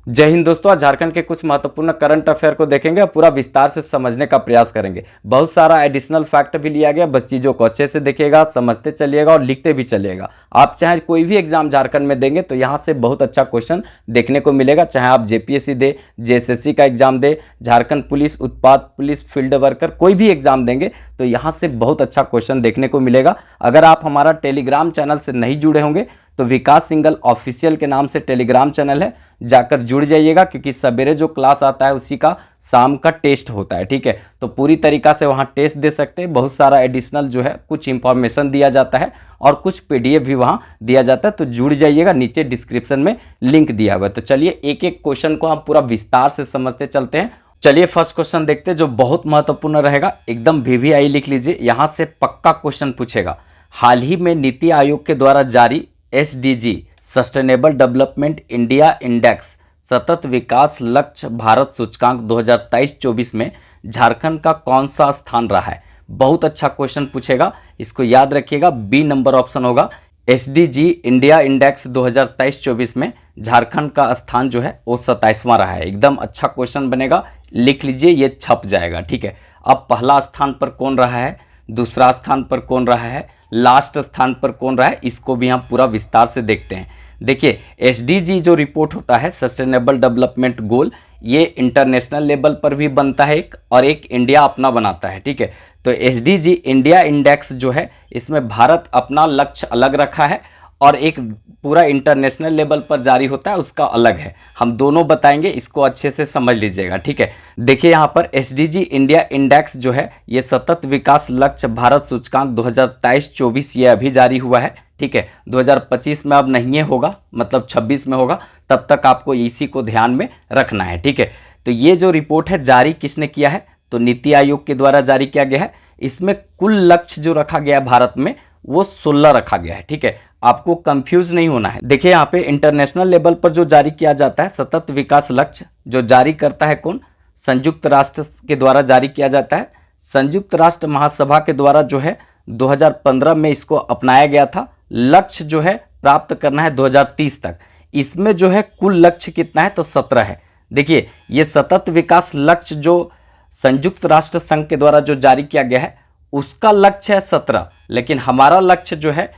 जय हिंद दोस्तों। आज झारखंड के कुछ महत्वपूर्ण करंट अफेयर को देखेंगे और पूरा विस्तार से समझने का प्रयास करेंगे। बहुत सारा एडिशनल फैक्ट भी लिया गया, बस चीज़ों को अच्छे से देखिएगा, समझते चलिएगा और लिखते भी चलिएगा। आप चाहे कोई भी एग्जाम झारखंड में देंगे तो यहाँ से बहुत अच्छा क्वेश्चन देखने को मिलेगा। चाहे आप जेपीएससी दे, जेएसएससी का एग्जाम दे, झारखंड पुलिस, उत्पाद पुलिस, फील्ड वर्कर, कोई भी एग्जाम देंगे तो यहाँ से बहुत अच्छा क्वेश्चन देखने को मिलेगा। अगर आप हमारा टेलीग्राम चैनल से नहीं जुड़े होंगे तो विकास सिंगल ऑफिशियल के नाम से टेलीग्राम चैनल है, जाकर जुड़ जाइएगा, क्योंकि सवेरे जो क्लास आता है उसी का शाम का टेस्ट होता है। ठीक है, तो पूरी तरीका से वहाँ टेस्ट दे सकते हैं। बहुत सारा एडिशनल जो है कुछ इंफॉर्मेशन दिया जाता है और कुछ पीडीएफ भी वहाँ दिया जाता है, तो जुड़ जाइएगा। नीचे डिस्क्रिप्शन में लिंक दिया हुआ है। तो चलिए एक एक क्वेश्चन को हम पूरा विस्तार से समझते चलते हैं। चलिए फर्स्ट क्वेश्चन देखते हैं जो बहुत महत्वपूर्ण रहेगा। एकदम VVI लिख लीजिए, यहाँ से पक्का क्वेश्चन पूछेगा। हाल ही में नीति आयोग के द्वारा जारी SDG sustainable development India index सतत विकास लक्ष्य भारत सूचकांक 2023-24 में झारखंड का कौन सा स्थान रहा है? बहुत अच्छा क्वेश्चन पूछेगा, इसको याद रखिएगा। बी नंबर ऑप्शन होगा। SDG इंडिया इंडेक्स 2023-24 में झारखंड का स्थान जो है वो 27वां रहा है। एकदम अच्छा क्वेश्चन बनेगा, लिख लीजिए, ये छप जाएगा। ठीक है, अब पहला स्थान पर कौन रहा है, दूसरा स्थान पर कौन रहा है, लास्ट स्थान पर कौन रहा है, इसको भी हम पूरा विस्तार से देखते हैं। देखिए SDG जो रिपोर्ट होता है, सस्टेनेबल डेवलपमेंट गोल, ये इंटरनेशनल लेवल पर भी बनता है एक, और एक इंडिया अपना बनाता है। ठीक है, तो SDG इंडिया इंडेक्स जो है इसमें भारत अपना लक्ष्य अलग रखा है और एक पूरा इंटरनेशनल लेवल पर जारी होता है उसका अलग है। हम दोनों बताएंगे, इसको अच्छे से समझ लीजिएगा। ठीक है, देखिए यहाँ पर SDG इंडिया इंडेक्स जो है ये सतत विकास लक्ष्य भारत सूचकांक 2023-24 ये अभी जारी हुआ है। ठीक है, 2025 में अब नहीं होगा, मतलब 26 में होगा, तब तक आपको इसी को ध्यान में रखना है। ठीक है, तो ये जो रिपोर्ट है जारी किसने किया है, तो नीति आयोग के द्वारा जारी किया गया है। इसमें कुल लक्ष्य जो रखा गया है भारत में वो 16 रखा गया है। ठीक है, आपको कंफ्यूज नहीं होना है। देखिए यहाँ पे इंटरनेशनल लेवल पर जो जारी किया जाता है सतत विकास लक्ष्य, जो जारी करता है कौन, संयुक्त राष्ट्र के द्वारा जारी किया जाता है। संयुक्त राष्ट्र महासभा के द्वारा जो है 2015 में इसको अपनाया गया था। लक्ष्य जो है प्राप्त करना है 2030 तक। इसमें जो है कुल लक्ष्य कितना है, तो 17 है। देखिए ये सतत विकास लक्ष्य जो संयुक्त राष्ट्र संघ के द्वारा जो जारी किया गया है उसका लक्ष्य है 17, लेकिन हमारा लक्ष्य जो है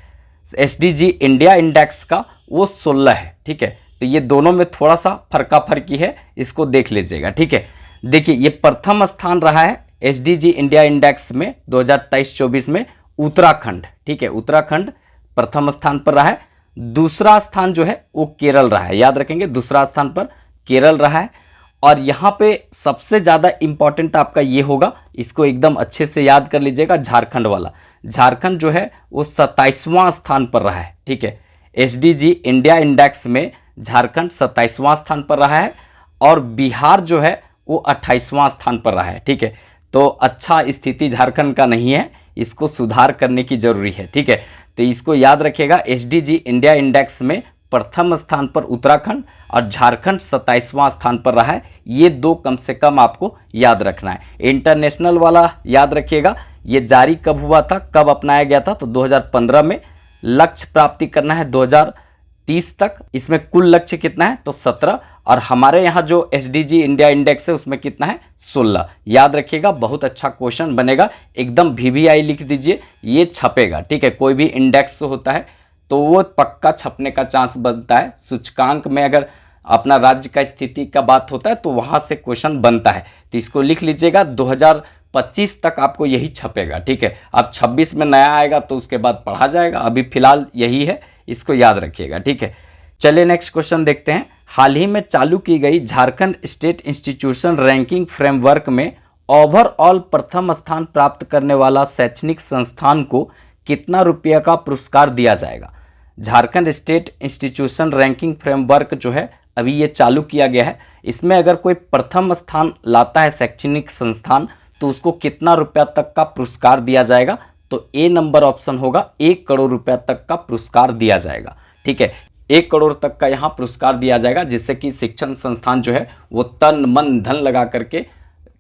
SDG इंडिया इंडेक्स का वो 16 है। ठीक है, तो ये दोनों में थोड़ा सा फर्का फर्की है, इसको देख लीजिएगा। ठीक है, देखिए ये प्रथम स्थान रहा है SDG इंडिया इंडेक्स में 2023-24 में उत्तराखंड। ठीक है, उत्तराखंड प्रथम स्थान पर रहा है। दूसरा स्थान जो है वो केरल रहा है, याद रखेंगे, दूसरा स्थान पर केरल रहा है। और यहाँ पे सबसे ज़्यादा इम्पॉर्टेंट आपका ये होगा, इसको एकदम अच्छे से याद कर लीजिएगा, झारखंड वाला। झारखंड जो है वो 27वां स्थान पर रहा है। ठीक है, SDG इंडिया इंडेक्स में झारखंड 27वां स्थान पर रहा है और बिहार जो है वो 28वां स्थान पर रहा है। ठीक है, तो अच्छा स्थिति झारखंड का नहीं है, इसको सुधार करने की जरूरी है। ठीक है, तो इसको याद रखिएगा। SDG इंडिया इंडेक्स में प्रथम स्थान पर उत्तराखंड और झारखंड 27वां स्थान पर रहा है। ये दो कम से कम आपको याद रखना है। इंटरनेशनल वाला याद रखिएगा, ये जारी कब हुआ था, कब अपनाया गया था, तो 2015 में। लक्ष्य प्राप्ति करना है 2030 तक। इसमें कुल लक्ष्य कितना है, तो 17, और हमारे यहाँ जो SDG इंडिया इंडेक्स है उसमें कितना है, 16। याद रखिएगा, बहुत अच्छा क्वेश्चन बनेगा। एकदम VVI लिख दीजिए, ये छपेगा। ठीक है, कोई भी इंडेक्स होता है तो वो पक्का छपने का चांस बनता है। सूचकांक में अगर अपना राज्य का स्थिति का बात होता है तो वहाँ से क्वेश्चन बनता है, तो इसको लिख लीजिएगा। 2025 तक आपको यही छपेगा। ठीक है, अब 26 में नया आएगा तो उसके बाद पढ़ा जाएगा, अभी फिलहाल यही है, इसको याद रखिएगा। ठीक है, चलिए नेक्स्ट क्वेश्चन देखते हैं। हाल ही में चालू की गई Jharkhand state institution ranking framework में ओवरऑल प्रथम स्थान प्राप्त करने वाला शैक्षणिक संस्थान को कितना रुपये का पुरस्कार दिया जाएगा? Jharkhand state institution ranking framework जो है अभी ये चालू किया गया है। इसमें अगर कोई प्रथम स्थान लाता है शैक्षणिक संस्थान तो उसको कितना रुपया तक का पुरस्कार दिया जाएगा? तो ए नंबर ऑप्शन होगा, 1 करोड़ रुपया तक का पुरस्कार दिया जाएगा। ठीक है, 1 करोड़ तक का यहाँ पुरस्कार दिया जाएगा, जिससे कि शिक्षण संस्थान जो है वो तन मन धन लगा करके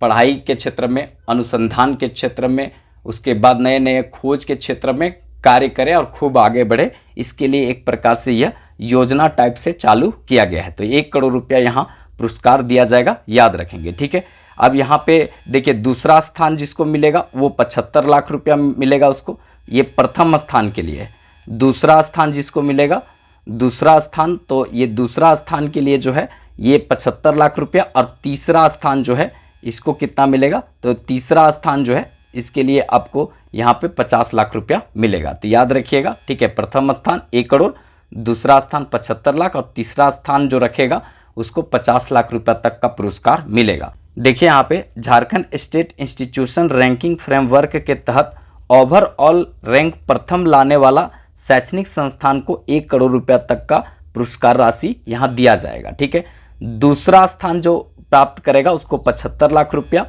पढ़ाई के क्षेत्र में, अनुसंधान के क्षेत्र में, उसके बाद नए नए खोज के क्षेत्र में कार्य करे और खूब आगे बढ़े। इसके लिए एक प्रकार से यह योजना टाइप से चालू किया गया है। तो 1 करोड़ रुपया यहाँ पुरस्कार दिया जाएगा, याद रखेंगे। ठीक है, अब यहाँ पे देखिए दूसरा स्थान जिसको मिलेगा वो 75 लाख रुपया मिलेगा उसको, ये प्रथम स्थान के लिए है। दूसरा स्थान जिसको मिलेगा, दूसरा स्थान, तो ये दूसरा स्थान के लिए जो है ये 75 लाख रुपया, और तीसरा स्थान जो है इसको कितना मिलेगा, तो तीसरा स्थान जो है इसके लिए आपको यहाँ पे 50 लाख रुपया मिलेगा। तो याद रखिएगा। ठीक है, प्रथम स्थान 1 करोड़, दूसरा स्थान 75 लाख, और तीसरा स्थान जो रखेगा उसको 50 लाख रुपया तक का पुरस्कार मिलेगा। देखिए यहाँ पे Jharkhand state institution ranking framework के तहत ओवरऑल रैंक प्रथम लाने वाला शैक्षणिक संस्थान को 1 करोड़ रुपया तक का पुरस्कार राशि यहाँ दिया जाएगा। ठीक है, दूसरा स्थान जो प्राप्त करेगा उसको 75 लाख रुपया,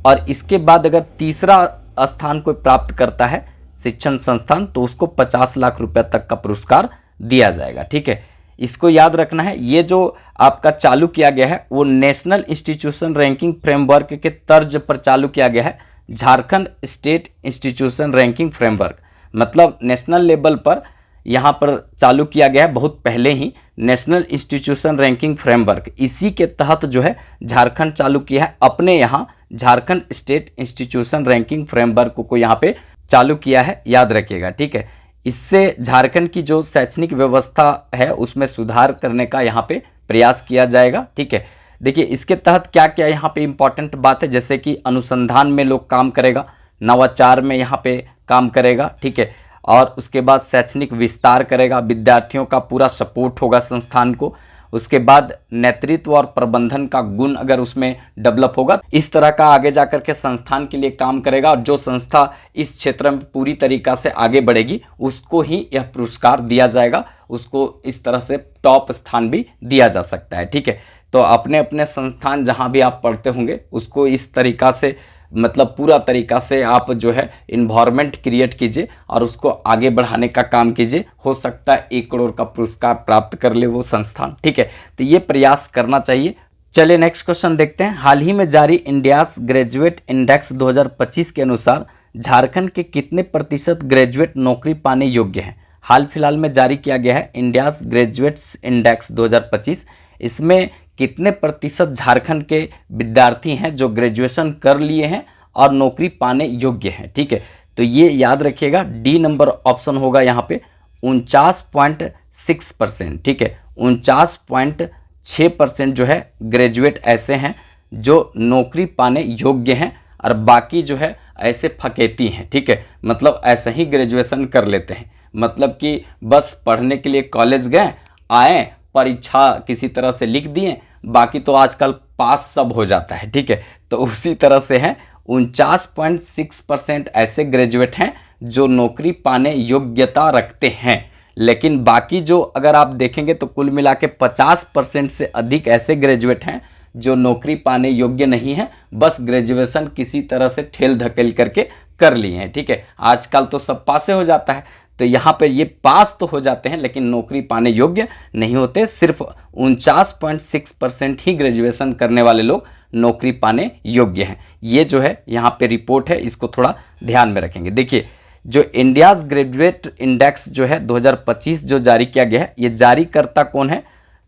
और इसके बाद अगर तीसरा स्थान कोई प्राप्त करता है शिक्षण संस्थान तो उसको 50 लाख रुपया तक का पुरस्कार दिया जाएगा। ठीक है, इसको याद रखना है। ये जो आपका चालू किया गया है वो नेशनल इंस्टीट्यूशन रैंकिंग फ्रेमवर्क के तर्ज पर चालू किया गया है। Jharkhand state institution ranking framework मतलब नेशनल लेवल पर यहाँ पर चालू किया गया है, बहुत पहले ही नेशनल इंस्टीट्यूशन रैंकिंग फ्रेमवर्क, इसी के तहत जो है झारखंड चालू किया है अपने यहाँ Jharkhand state institution ranking framework को यहाँ पे चालू किया है, याद रखिएगा। ठीक है, इससे झारखंड की जो शैक्षणिक व्यवस्था है उसमें सुधार करने का यहाँ पे प्रयास किया जाएगा। ठीक है, देखिए इसके तहत क्या क्या यहाँ पे इम्पॉर्टेंट बात है, जैसे कि अनुसंधान में लोग काम करेगा, नवाचार में यहाँ पे काम करेगा। ठीक है, और उसके बाद शैक्षणिक विस्तार करेगा, विद्यार्थियों का पूरा सपोर्ट होगा संस्थान को। उसके बाद नेतृत्व और प्रबंधन का गुण अगर उसमें डेवलप होगा, इस तरह का आगे जाकर के संस्थान के लिए काम करेगा, और जो संस्था इस क्षेत्र में पूरी तरीक़ा से आगे बढ़ेगी उसको ही यह पुरस्कार दिया जाएगा, उसको इस तरह से टॉप स्थान भी दिया जा सकता है। ठीक है, तो अपने अपने संस्थान जहाँ भी आप पढ़ते होंगे उसको इस तरीक़ा से मतलब पूरा तरीक़ा से आप जो है इन्वायरमेंट क्रिएट कीजिए और उसको आगे बढ़ाने का काम कीजिए। हो सकता है 1 करोड़ का पुरस्कार प्राप्त कर ले वो संस्थान। ठीक है, तो ये प्रयास करना चाहिए। चलिए नेक्स्ट क्वेश्चन देखते हैं। हाल ही में जारी इंडियाज ग्रेजुएट इंडेक्स 2025 के अनुसार झारखंड के कितने प्रतिशत ग्रेजुएट नौकरी पाने योग्य हैं? हाल फिलहाल में जारी किया गया है इंडियाज ग्रेजुएट्स इंडेक्स 2025। इसमें कितने प्रतिशत झारखंड के विद्यार्थी हैं जो ग्रेजुएशन कर लिए हैं और नौकरी पाने योग्य हैं? ठीक है, तो ये याद रखिएगा, डी नंबर ऑप्शन होगा यहाँ पे 49.6%। ठीक है, 49.6% जो है ग्रेजुएट ऐसे हैं जो नौकरी पाने योग्य हैं, और बाकी जो है ऐसे फकेती हैं। ठीक है, मतलब ऐसे ही ग्रेजुएशन कर लेते हैं, मतलब कि बस पढ़ने के लिए कॉलेज गए, आए, परीक्षा किसी तरह से लिख दिए, बाकी तो आजकल पास सब हो जाता है। ठीक है, तो उसी तरह से हैं 49.6% ऐसे ग्रेजुएट हैं जो नौकरी पाने योग्यता रखते हैं। लेकिन बाकी जो अगर आप देखेंगे तो कुल मिला के 50% से अधिक ऐसे ग्रेजुएट हैं जो नौकरी पाने योग्य नहीं हैं, बस ग्रेजुएशन किसी तरह से ठेल धकेल करके कर लिए हैं। ठीक है, आजकल तो सब पासे हो जाता है, तो यहाँ पे ये पास तो हो जाते हैं लेकिन नौकरी पाने योग्य नहीं होते। सिर्फ 49.6% ही ग्रेजुएशन करने वाले लोग नौकरी पाने योग्य हैं। ये जो है यहाँ पे रिपोर्ट है, इसको थोड़ा ध्यान में रखेंगे। देखिए जो इंडियाज ग्रेजुएट इंडेक्स जो है 2025 जो जारी किया गया है, ये जारी करता कौन है?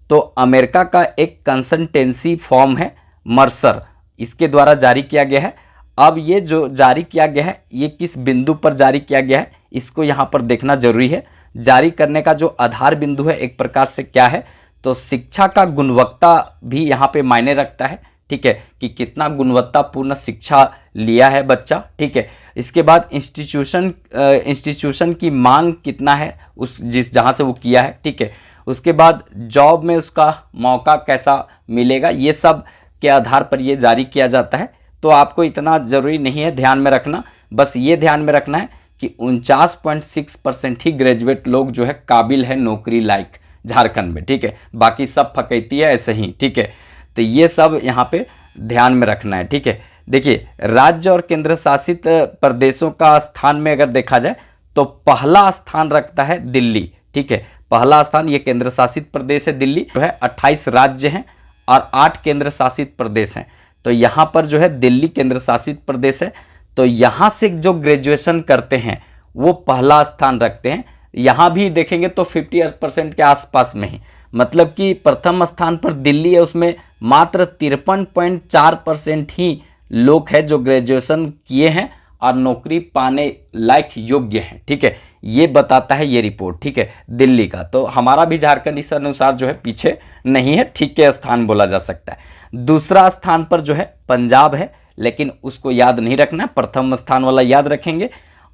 तो अमेरिका का एक कंसल्टेंसी फर्म है मर्सर, इसके द्वारा जारी किया गया है। अब ये जो जारी किया गया है ये किस बिंदु पर जारी किया गया है इसको यहाँ पर देखना जरूरी है। जारी करने का जो आधार बिंदु है एक प्रकार से क्या है, तो शिक्षा का गुणवत्ता भी यहाँ पे मायने रखता है। ठीक है, कि कितना गुणवत्तापूर्ण शिक्षा लिया है बच्चा। ठीक है, इसके बाद इंस्टीट्यूशन की मांग कितना है उस जहाँ से वो किया है। ठीक है, उसके बाद जॉब में उसका मौका कैसा मिलेगा, ये सब के आधार पर ये जारी किया जाता है। तो आपको इतना ज़रूरी नहीं है ध्यान में रखना, बस ये ध्यान में रखना है कि 49.6% ही ग्रेजुएट लोग जो है काबिल है नौकरी लायक झारखंड में। ठीक है, बाकी सब फकैती है ऐसे ही। ठीक है, तो ये सब यहाँ पे ध्यान में रखना है। ठीक है, देखिए राज्य और केंद्र शासित प्रदेशों का स्थान में अगर देखा जाए तो पहला स्थान रखता है दिल्ली। ठीक है, पहला स्थान, ये केंद्र शासित प्रदेश है दिल्ली जो है। 28 राज्य हैं और 8 केंद्र शासित प्रदेश हैं, तो यहाँ पर जो है दिल्ली केंद्र शासित प्रदेश है। तो यहाँ से जो ग्रेजुएशन करते हैं वो पहला स्थान रखते हैं। यहाँ भी देखेंगे तो 50% के आसपास में ही, मतलब कि प्रथम स्थान पर दिल्ली है, उसमें मात्र 53.4% ही लोग हैं जो ग्रेजुएशन किए हैं और नौकरी पाने लायक योग्य हैं। ठीक है, ये बताता है ये रिपोर्ट। ठीक है, दिल्ली का। तो हमारा भी झारखंड इस अनुसार जो है पीछे नहीं है, ठीक के स्थान बोला जा सकता है। दूसरा स्थान पर जो है पंजाब है, लेकिन उसको याद नहीं रखना, प्रथम स्थान वाला याद रखेंगे।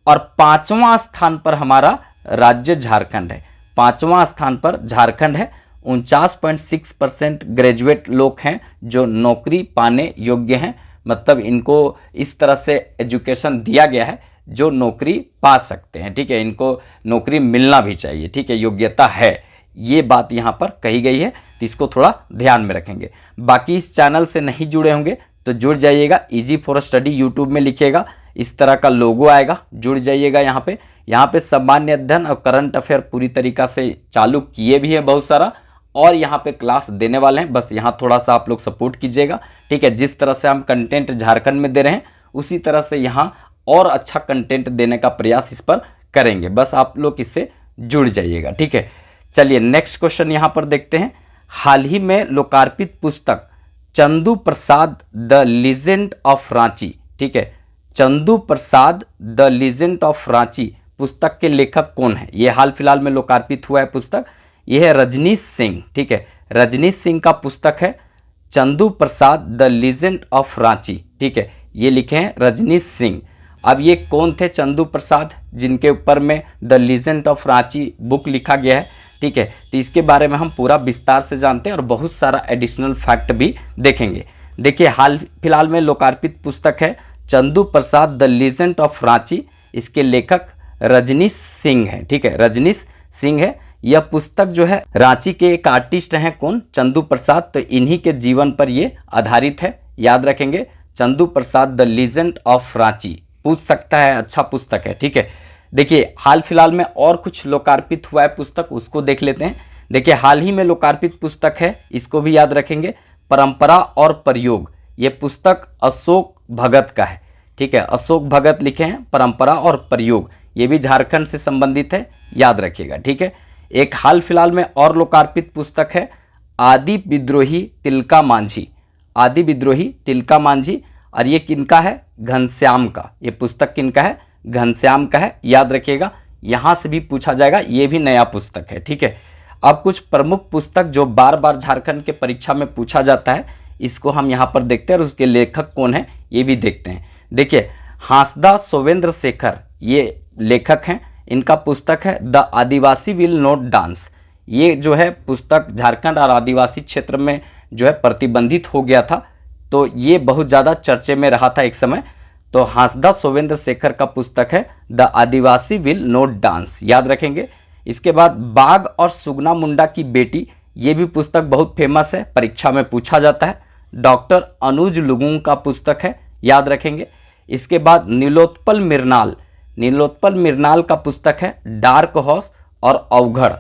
और पांचवां स्थान पर हमारा राज्य झारखंड है। पांचवां स्थान पर झारखंड है। 49.6% ग्रेजुएट लोग हैं जो नौकरी पाने योग्य हैं, मतलब इनको इस तरह से एजुकेशन दिया गया है जो नौकरी पा सकते हैं। ठीक है, इनको नौकरी मिलना भी चाहिए। ठीक है, योग्यता है, ये बात यहाँ पर कही गई है, तो इसको थोड़ा ध्यान में रखेंगे। बाकी इस चैनल से नहीं जुड़े होंगे तो जुड़ जाइएगा। इजी फॉर स्टडी यूट्यूब में लिखिएगा, इस तरह का लोगो आएगा, जुड़ जाइएगा। यहाँ पे सामान्य अध्ययन और करंट अफेयर पूरी तरीका से चालू किए भी है बहुत सारा, और यहाँ पे क्लास देने वाले हैं। बस यहाँ थोड़ा सा आप लोग सपोर्ट कीजिएगा। ठीक है, जिस तरह से हम कंटेंट झारखंड में दे रहे हैं उसी तरह से यहाँ और अच्छा कंटेंट देने का प्रयास इस पर करेंगे। बस आप लोग इससे जुड़ जाइएगा। ठीक है, चलिए नेक्स्ट क्वेश्चन यहाँ पर देखते हैं। हाल ही में लोकार्पित पुस्तक चंदू प्रसाद द लीजेंड ऑफ रांची, ठीक है, चंदू प्रसाद द लीजेंड ऑफ रांची पुस्तक के लेखक कौन है? ये हाल फिलहाल में लोकार्पित हुआ है पुस्तक, यह है रजनीश सिंह। ठीक है, रजनीश सिंह का पुस्तक है चंदू प्रसाद द लीजेंड ऑफ रांची। ठीक है, ये लिखे हैं रजनीश सिंह। अब ये कौन थे चंदू प्रसाद जिनके ऊपर में the legend of Ranchi book लिखा गया है? ठीक है, तो इसके बारे में हम पूरा विस्तार से जानते हैं और बहुत सारा एडिशनल फैक्ट भी देखेंगे। देखिए, हाल फिलहाल में लोकार्पित पुस्तक है चंदू प्रसाद द लीजेंड ऑफ रांची, इसके लेखक रजनीश सिंह है। ठीक है, रजनीश सिंह है। यह पुस्तक जो है रांची के एक आर्टिस्ट हैं, कौन? चंदू प्रसाद, तो इन्हीं के जीवन पर ये आधारित है, याद रखेंगे। चंदू प्रसाद द लीजेंड ऑफ रांची पूछ सकता है, अच्छा पुस्तक है। ठीक है, देखिए हाल फिलहाल में और कुछ लोकार्पित हुआ है पुस्तक, उसको देख लेते हैं। देखिए हाल ही में लोकार्पित पुस्तक है, इसको भी याद रखेंगे, परंपरा और प्रयोग। ये पुस्तक अशोक भगत का है। ठीक है, अशोक भगत लिखे हैं परंपरा और प्रयोग, ये भी झारखंड से संबंधित है, याद रखिएगा। ठीक है, एक हाल फिलहाल में और लोकार्पित पुस्तक है आदि विद्रोही तिलका मांझी, आदि विद्रोही तिलका मांझी, और ये किनका है? घनश्याम का। ये पुस्तक किनका है? घनश्याम का है, याद रखिएगा। यहाँ से भी पूछा जाएगा, ये भी नया पुस्तक है। ठीक है, अब कुछ प्रमुख पुस्तक जो बार बार झारखंड के परीक्षा में पूछा जाता है, इसको हम यहाँ पर देखते हैं और उसके लेखक कौन है ये भी देखते हैं। देखिए, हांसदा सोवेंद्र शेखर ये लेखक हैं, इनका पुस्तक है the Adivasi will not dance. ये जो है पुस्तक झारखंड और आदिवासी क्षेत्र में जो है प्रतिबंधित हो गया था, तो ये बहुत ज़्यादा चर्चे में रहा था एक समय। तो हांसदा सोवेंद्र शेखर का पुस्तक है the Adivasi will not dance, याद रखेंगे। इसके बाद बाघ और सुगना मुंडा की बेटी, ये भी पुस्तक बहुत फेमस है, परीक्षा में पूछा जाता है। डॉक्टर अनुज लुगुंग का पुस्तक है, याद रखेंगे। इसके बाद नीलोत्पल मिर्नाल, नीलोत्पल मिर्नाल का पुस्तक है डार्क हॉर्स और अवघड़,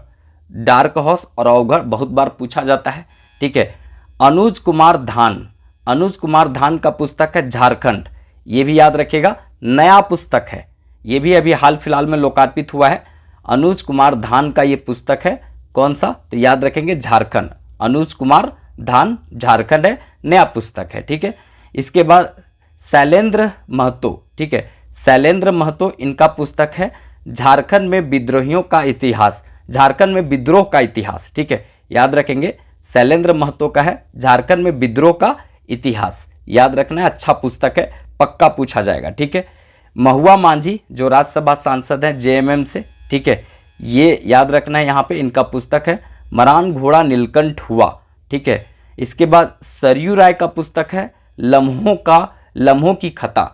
डार्क हॉर्स और अवघड़ बहुत बार पूछा जाता है। ठीक है, अनुज कुमार धान, अनुज कुमार धान का पुस्तक है झारखंड, ये भी याद रखिएगा, नया पुस्तक है, ये भी अभी हाल फिलहाल में लोकार्पित हुआ है। अनुज कुमार धान का ये पुस्तक है, कौन सा? तो याद रखेंगे झारखंड, अनुज कुमार धान झारखंड है, नया पुस्तक है। ठीक है, इसके बाद शैलेंद्र महतो, ठीक है, शैलेंद्र महतो, इनका पुस्तक है झारखंड में विद्रोहियों का इतिहास, झारखंड में विद्रोह का इतिहास। ठीक है, याद रखेंगे, शैलेंद्र महतो का है झारखंड में विद्रोह का इतिहास, याद रखना है, अच्छा पुस्तक है, पक्का पूछा जाएगा। ठीक है, महुआ मांझी जो राज्यसभा सांसद हैं जेएमएम से, ठीक है, ये याद रखना है, यहाँ पे इनका पुस्तक है मरान घोड़ा नीलकंठ हुआ। ठीक है, इसके बाद सरयू राय का पुस्तक है लम्हों की खता।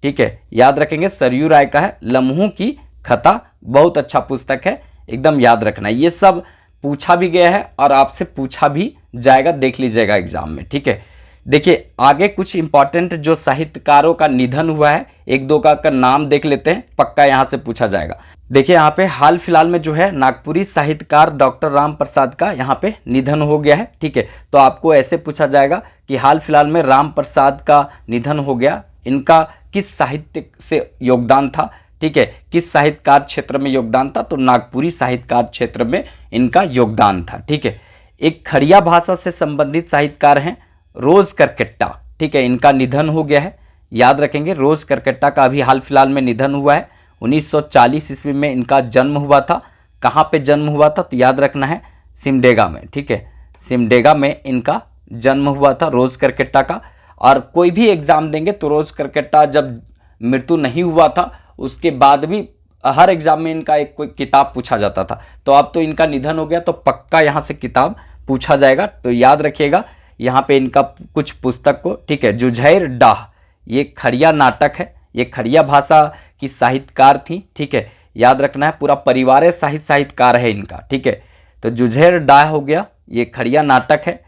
ठीक है, याद रखेंगे, सरयू राय का है लम्हों की खता, बहुत अच्छा पुस्तक है, एकदम याद रखना। ये सब पूछा भी गया है और आपसे पूछा भी जाएगा, देख लीजिएगा एग्जाम में। ठीक है, देखिए आगे कुछ इंपॉर्टेंट जो साहित्यकारों का निधन हुआ है, एक दो का नाम देख लेते हैं, पक्का यहाँ से पूछा जाएगा। देखिए यहाँ पे हाल फिलहाल में जो है नागपुरी साहित्यकार डॉक्टर राम प्रसाद का यहाँ पे निधन हो गया है। ठीक है, तो आपको ऐसे पूछा जाएगा कि हाल फिलहाल में राम प्रसाद का निधन हो गया, इनका किस साहित्य से योगदान था? ठीक है, किस साहित्यकार क्षेत्र में योगदान था? तो नागपुरी साहित्यकार क्षेत्र में इनका योगदान था। ठीक है, एक खड़िया भाषा से संबंधित साहित्यकार हैं रोज करकेट्टा, ठीक है, इनका निधन हो गया है। याद रखेंगे, रोज करकेट्टा का अभी हाल फिलहाल में निधन हुआ है। 1940 ईस्वी में इनका जन्म हुआ था। कहाँ पे जन्म हुआ था? तो याद रखना है सिमडेगा में, ठीक है, सिमडेगा में इनका जन्म हुआ था रोज करकेट्टा का। और कोई भी एग्जाम देंगे तो रोज करकेट्टा जब मृत्यु नहीं हुआ था उसके बाद भी हर एग्जाम में इनका एक कोई किताब पूछा जाता था। तो अब तो इनका निधन हो गया तो पक्का यहाँ से किताब पूछा जाएगा। तो याद रखिएगा यहाँ पे इनका कुछ पुस्तक को, ठीक है, जुझैर डाह, ये खड़िया नाटक है, ये खड़िया भाषा की साहित्यकार थी, ठीक है, याद रखना है, पूरा परिवार साहित्यकार है इनका, ठीक है। तो जुझैर डाह हो गया, ये खड़िया नाटक है।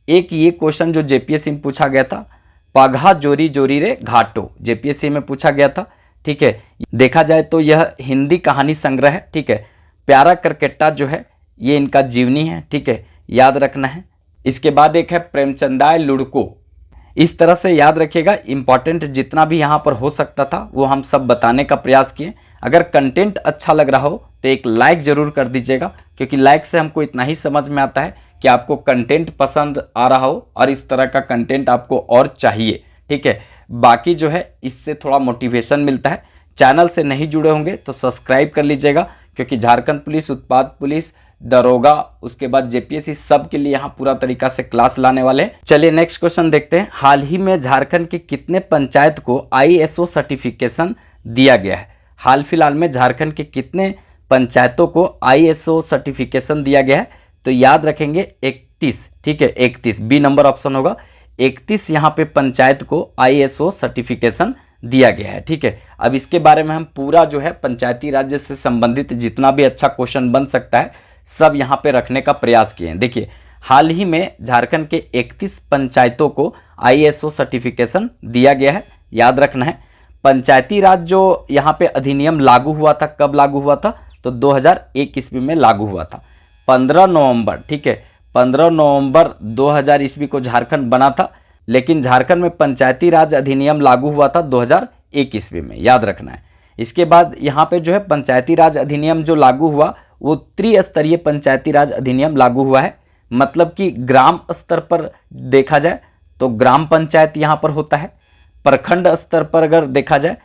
एक ये क्वेश्चन जो जेपीएससी में पूछा गया था, पघा जोरी जोरी रे घाटो, जेपीएससी में पूछा गया था, ठीक है। देखा जाए तो यह हिंदी कहानी संग्रह है, ठीक है। प्यारा करकेट्टा जो है ये इनका जीवनी है, ठीक है, याद रखना है। इसके बाद एक है प्रेमचंदाय लुड़को। इस तरह से याद रखिएगा, इंपॉर्टेंट जितना भी यहाँ पर हो सकता था वो हम सब बताने का प्रयास किए। अगर कंटेंट अच्छा लग रहा हो तो एक लाइक ज़रूर कर दीजिएगा, क्योंकि लाइक से हमको इतना ही समझ में आता है कि आपको कंटेंट पसंद आ रहा हो और इस तरह का कंटेंट आपको और चाहिए, ठीक है। बाकी जो है इससे थोड़ा मोटिवेशन मिलता है। चैनल से नहीं जुड़े होंगे तो सब्सक्राइब कर लीजिएगा, क्योंकि झारखंड पुलिस, उत्पाद पुलिस, दरोगा, उसके बाद जेपीएससी सब के लिए यहाँ पूरा तरीका से क्लास लाने वाले हैं। चलिए नेक्स्ट क्वेश्चन देखते हैं। हाल ही में झारखंड के कितने पंचायत को आईएसओ सर्टिफिकेशन दिया गया है? हाल फिलहाल में झारखंड के कितने पंचायतों को आईएसओ सर्टिफिकेशन दिया गया है? तो याद रखेंगे 31, ठीक है, 31 बी नंबर ऑप्शन होगा। 31 यहाँ पे पंचायत को आईएसओ सर्टिफिकेशन दिया गया है, ठीक है। अब इसके बारे में हम पूरा जो है पंचायती राज्य से संबंधित जितना भी अच्छा क्वेश्चन बन सकता है सब यहाँ पे रखने का प्रयास किए हैं। देखिए, हाल ही में झारखंड के 31 पंचायतों को आईएसओ सर्टिफिकेशन दिया गया है, याद रखना है। पंचायती राज जो यहाँ पे अधिनियम लागू हुआ था, कब लागू हुआ था? तो 2001 ईस्वी में लागू हुआ था, 15 नवंबर, ठीक है, 15 नवंबर 2000 ईस्वी को झारखंड बना था। लेकिन झारखंड में पंचायती राज अधिनियम लागू हुआ था 2001 ईस्वी में, याद रखना है। इसके बाद यहाँ पे जो है पंचायती राज अधिनियम जो लागू हुआ वो त्रिस्तरीय पंचायती राज अधिनियम लागू हुआ है। मतलब कि ग्राम स्तर पर देखा जाए तो ग्राम पंचायत यहाँ पर होता है, प्रखंड स्तर पर अगर देखा जाए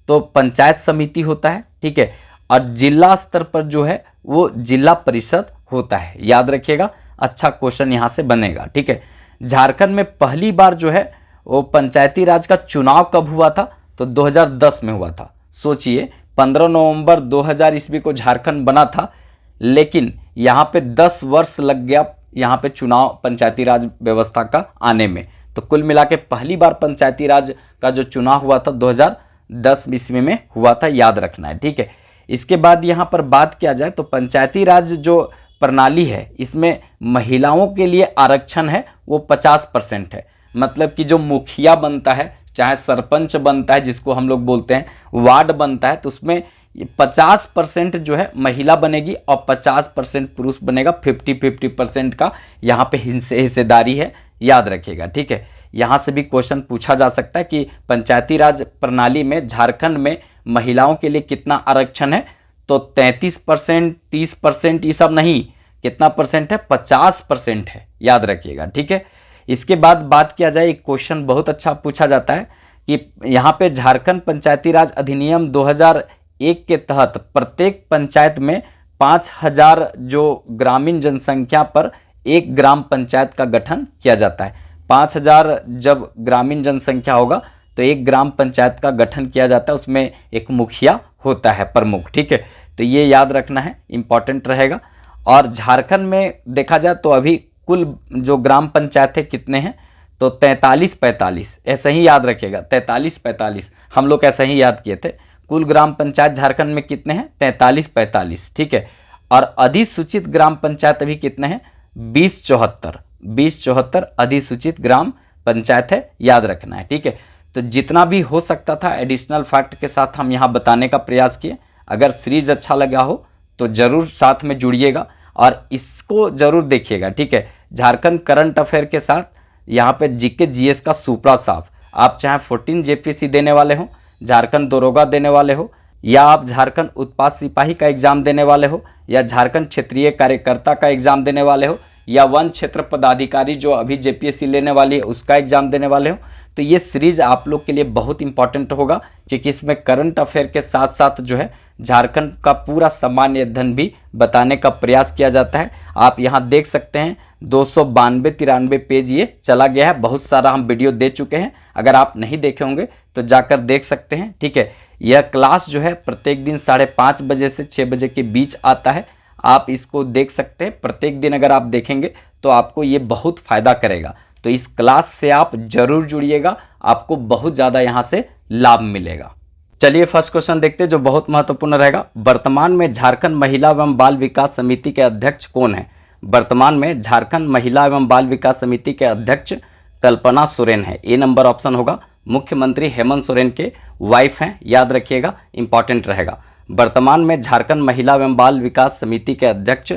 तो पंचायत समिति होता है, ठीक है, और जिला स्तर पर जो है वो जिला परिषद होता है, याद रखिएगा। अच्छा क्वेश्चन यहाँ से बनेगा, ठीक है। झारखंड में पहली बार जो है वो पंचायती राज का चुनाव कब हुआ था? तो 2010 में हुआ था। सोचिए, 15 नवंबर 2000 ईस्वी को झारखंड बना था, लेकिन यहाँ पे 10 वर्ष लग गया यहाँ पे चुनाव पंचायती राज व्यवस्था का आने में। तो कुल मिला के पहली बार पंचायती राज का जो चुनाव हुआ था 2010 ईस्वी में हुआ था, याद रखना है, ठीक है। इसके बाद यहाँ पर बात किया जाए तो पंचायती राज जो प्रणाली है इसमें महिलाओं के लिए आरक्षण है वो 50% है। मतलब कि जो मुखिया बनता है, चाहे सरपंच बनता है जिसको हम लोग बोलते हैं, वार्ड बनता है, तो उसमें 50% जो है महिला बनेगी और 50% पुरुष बनेगा। 50-50% का यहाँ पे हिस्सेदारी है, याद रखिएगा, ठीक है। यहाँ से भी क्वेश्चन पूछा जा सकता है कि पंचायती राज प्रणाली में झारखंड में महिलाओं के लिए कितना आरक्षण है? तो 33%, 30% ये सब नहीं, कितना परसेंट है? 50% है, याद रखिएगा, ठीक है। इसके बाद बात किया जाए, एक क्वेश्चन बहुत अच्छा पूछा जाता है कि यहाँ पे झारखंड पंचायती राज अधिनियम 2001 के तहत प्रत्येक पंचायत में 5000 जो ग्रामीण जनसंख्या पर एक ग्राम पंचायत का गठन किया जाता है। 5000 जब ग्रामीण जनसंख्या होगा तो एक ग्राम पंचायत का गठन किया जाता है, उसमें एक मुखिया होता है प्रमुख, ठीक है। तो ये याद रखना है, इंपॉर्टेंट रहेगा। और झारखंड में देखा जाए तो अभी कुल जो ग्राम पंचायत है कितने हैं? तो 43-45, ऐसा ही याद रखिएगा, 43-45 हम लोग ऐसा ही याद किए थे। कुल ग्राम पंचायत झारखंड में कितने हैं? 43-45, ठीक है। और अधिसूचित ग्राम पंचायत अभी कितने हैं? 2074 अधिसूचित ग्राम पंचायत है, याद रखना है, ठीक है। तो जितना भी हो सकता था एडिशनल फैक्ट के साथ हम यहाँ बताने का प्रयास किए। अगर सीरीज अच्छा लगा हो तो ज़रूर साथ में जुड़िएगा और इसको ज़रूर देखिएगा, ठीक है। झारखंड करंट अफेयर के साथ यहाँ पे जीके जीएस का सुपड़ा साफ, आप चाहे 14 जेपीएससी देने वाले हो, झारखंड दरोगा देने वाले हो, या आप झारखंड उत्पाद सिपाही का एग्ज़ाम देने वाले हो, या झारखंड क्षेत्रीय कार्यकर्ता का एग्ज़ाम देने वाले हो, या वन क्षेत्र पदाधिकारी जो अभी जेपीएससी लेने वाली है उसका एग्जाम देने वाले हो, तो ये सीरीज आप लोग के लिए बहुत इंपॉर्टेंट होगा, क्योंकि इसमें करंट अफेयर के साथ साथ जो है झारखंड का पूरा सामान्य अध्ययन भी बताने का प्रयास किया जाता है। आप यहाँ देख सकते हैं 292-93 पेज ये चला गया है। बहुत सारा हम वीडियो दे चुके हैं, अगर आप नहीं देखे होंगे तो जाकर देख सकते हैं। ठीक है, यह क्लास जो है प्रत्येक दिन 5:30 बजे से 6 बजे के बीच आता है। आप इसको देख सकते हैं, प्रत्येक दिन अगर आप देखेंगे तो आपको ये बहुत फ़ायदा करेगा। तो इस क्लास से आप जरूर जुड़िएगा, आपको बहुत ज़्यादा यहाँ से लाभ मिलेगा। चलिए फर्स्ट क्वेश्चन देखते हैं जो बहुत महत्वपूर्ण रहेगा। वर्तमान में झारखंड महिला एवं बाल विकास समिति के अध्यक्ष कौन है? वर्तमान में झारखंड महिला एवं बाल विकास समिति के अध्यक्ष कल्पना सोरेन है। ए नंबर ऑप्शन होगा। मुख्यमंत्री हेमंत सोरेन के वाइफ हैं, याद रखिएगा, इंपॉर्टेंट रहेगा। वर्तमान में झारखंड महिला एवं बाल विकास समिति के अध्यक्ष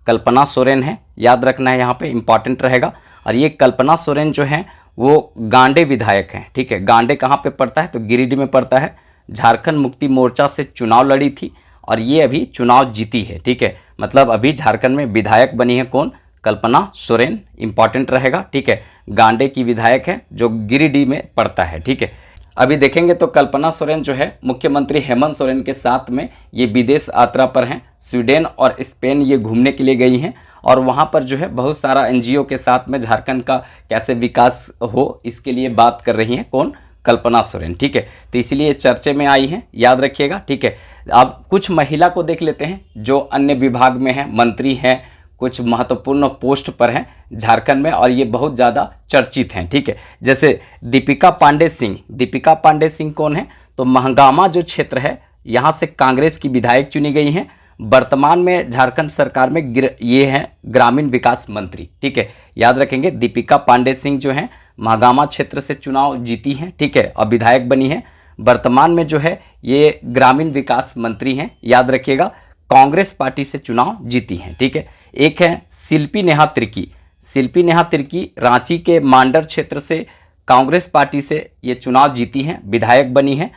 कल्पना सोरेन है, याद रखना है, यहाँ पे इंपॉर्टेंट रहेगा। और ये कल्पना सोरेन जो हैं वो गांडे विधायक हैं। ठीक है, गांडे कहाँ पे पड़ता है? तो गिरिडीह में पड़ता है। झारखंड मुक्ति मोर्चा से चुनाव लड़ी थी और ये अभी चुनाव जीती है। ठीक है, मतलब अभी झारखंड में विधायक बनी है कौन? कल्पना सोरेन, इंपॉर्टेंट रहेगा। ठीक है, गांडे की विधायक है जो गिरिडीह में पड़ता है। ठीक है, अभी देखेंगे तो कल्पना सोरेन जो है मुख्यमंत्री हेमंत सोरेन के साथ में ये विदेश यात्रा पर हैं। स्वीडन और स्पेन ये घूमने के लिए गई हैं और वहाँ पर जो है बहुत सारा एनजीओ के साथ में झारखंड का कैसे विकास हो इसके लिए बात कर रही हैं। कौन? कल्पना सोरेन। ठीक है, तो इसीलिए चर्चे में आई हैं, याद रखिएगा। ठीक है, अब कुछ महिला को देख लेते हैं जो अन्य विभाग में हैं, मंत्री हैं, कुछ महत्वपूर्ण पोस्ट पर हैं झारखंड में और ये बहुत ज़्यादा चर्चित हैं। ठीक है, जैसे दीपिका पांडे सिंह। दीपिका पांडे सिंह कौन है? तो महगामा जो क्षेत्र है यहाँ से कांग्रेस की विधायक चुनी गई हैं। वर्तमान में झारखंड सरकार में ये हैं ग्रामीण विकास मंत्री। ठीक है, याद रखेंगे दीपिका पांडे सिंह जो हैं महागामा क्षेत्र से चुनाव जीती हैं। ठीक है, और विधायक बनी है। वर्तमान में जो है ये ग्रामीण विकास मंत्री हैं, याद रखिएगा, कांग्रेस पार्टी से चुनाव जीती हैं। ठीक है, एक है शिल्पी नेहा तिर्की। शिल्पी नेहा तिर्की रांची के मांडर क्षेत्र से कांग्रेस पार्टी से ये चुनाव जीती हैं, विधायक बनी हैं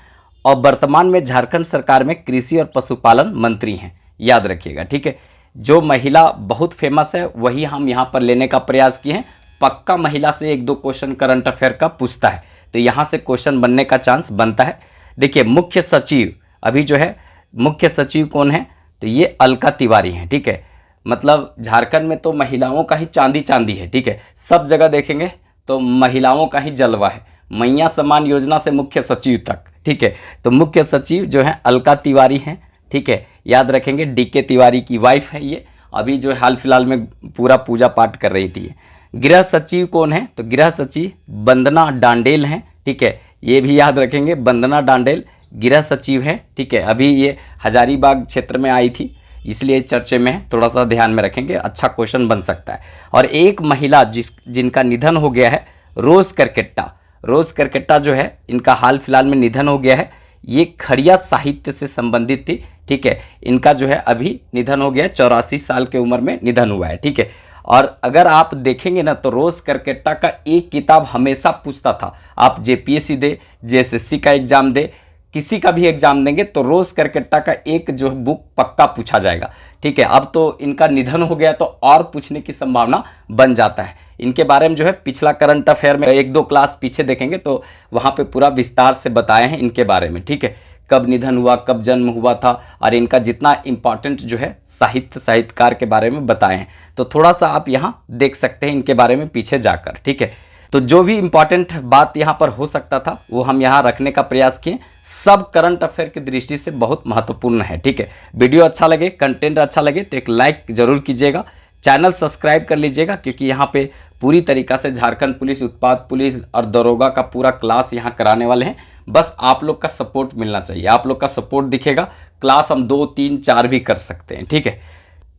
और वर्तमान में झारखंड सरकार में कृषि और पशुपालन मंत्री हैं, याद रखिएगा। ठीक है, जो महिला बहुत फेमस है वही हम यहाँ पर लेने का प्रयास किए हैं। पक्का महिला से 1-2 क्वेश्चन करंट अफेयर का पूछता है, तो यहाँ से क्वेश्चन बनने का चांस बनता है। देखिए मुख्य सचिव, अभी जो है मुख्य सचिव कौन है? तो ये अलका तिवारी हैं। ठीक है, मतलब झारखंड में तो महिलाओं का ही चांदी चांदी है। ठीक है, सब जगह देखेंगे तो महिलाओं का ही जलवा है, मैया सम्मान योजना से मुख्य सचिव तक। ठीक है, तो मुख्य सचिव जो है अलका तिवारी हैं। ठीक है, याद रखेंगे, डीके तिवारी की वाइफ है ये, अभी जो हाल फिलहाल में पूरा पूजा पाठ कर रही थी। गृह सचिव कौन है? तो गृह सचिव वंदना डांडेल हैं। ठीक है, ये भी याद रखेंगे, वंदना डांडेल गृह सचिव है। ठीक है, अभी ये हजारीबाग क्षेत्र में आई थी इसलिए चर्चे में है, थोड़ा सा ध्यान में रखेंगे, अच्छा क्वेश्चन बन सकता है। और एक महिला जिनका निधन हो गया है, रोज करकेट्टा। रोज करकेट्टा जो है इनका हाल फिलहाल में निधन हो गया है। ये खड़िया साहित्य से संबंधित थी। ठीक है, इनका जो है अभी निधन हो गया, 84 साल की उम्र में निधन हुआ है। ठीक है, और अगर आप देखेंगे ना तो रोज करकेट्टा का एक किताब हमेशा पूछता था। आप जेपीएससी दे, जेएसएससी का एग्जाम दे, किसी का भी एग्जाम देंगे तो रोज करकेट्टा का एक जो बुक पक्का पूछा जाएगा। ठीक है, अब तो इनका निधन हो गया तो और पूछने की संभावना बन जाता है। इनके बारे में जो है पिछला करंट अफेयर में 1-2 क्लास पीछे देखेंगे तो वहाँ पे पूरा विस्तार से बताए हैं इनके बारे में। ठीक है, कब निधन हुआ, कब जन्म हुआ था और इनका जितना इम्पॉर्टेंट जो है साहित्यकार के बारे में बताए हैं, तो थोड़ा सा आप यहाँ देख सकते हैं इनके बारे में पीछे जाकर। ठीक है, तो जो भी इम्पॉर्टेंट बात यहाँ पर हो सकता था वो हम यहाँ रखने का प्रयास किए। सब करंट अफेयर की दृष्टि से बहुत महत्वपूर्ण है। ठीक है, वीडियो अच्छा लगे, कंटेंट अच्छा लगे तो एक लाइक जरूर कीजिएगा, चैनल सब्सक्राइब कर लीजिएगा, क्योंकि यहाँ पे पूरी तरीक़ा से झारखंड पुलिस, उत्पाद पुलिस और दरोगा का पूरा क्लास यहाँ कराने वाले हैं। बस आप लोग का सपोर्ट मिलना चाहिए, आप लोग का सपोर्ट दिखेगा, क्लास हम 2, 3, 4 भी कर सकते हैं। ठीक है,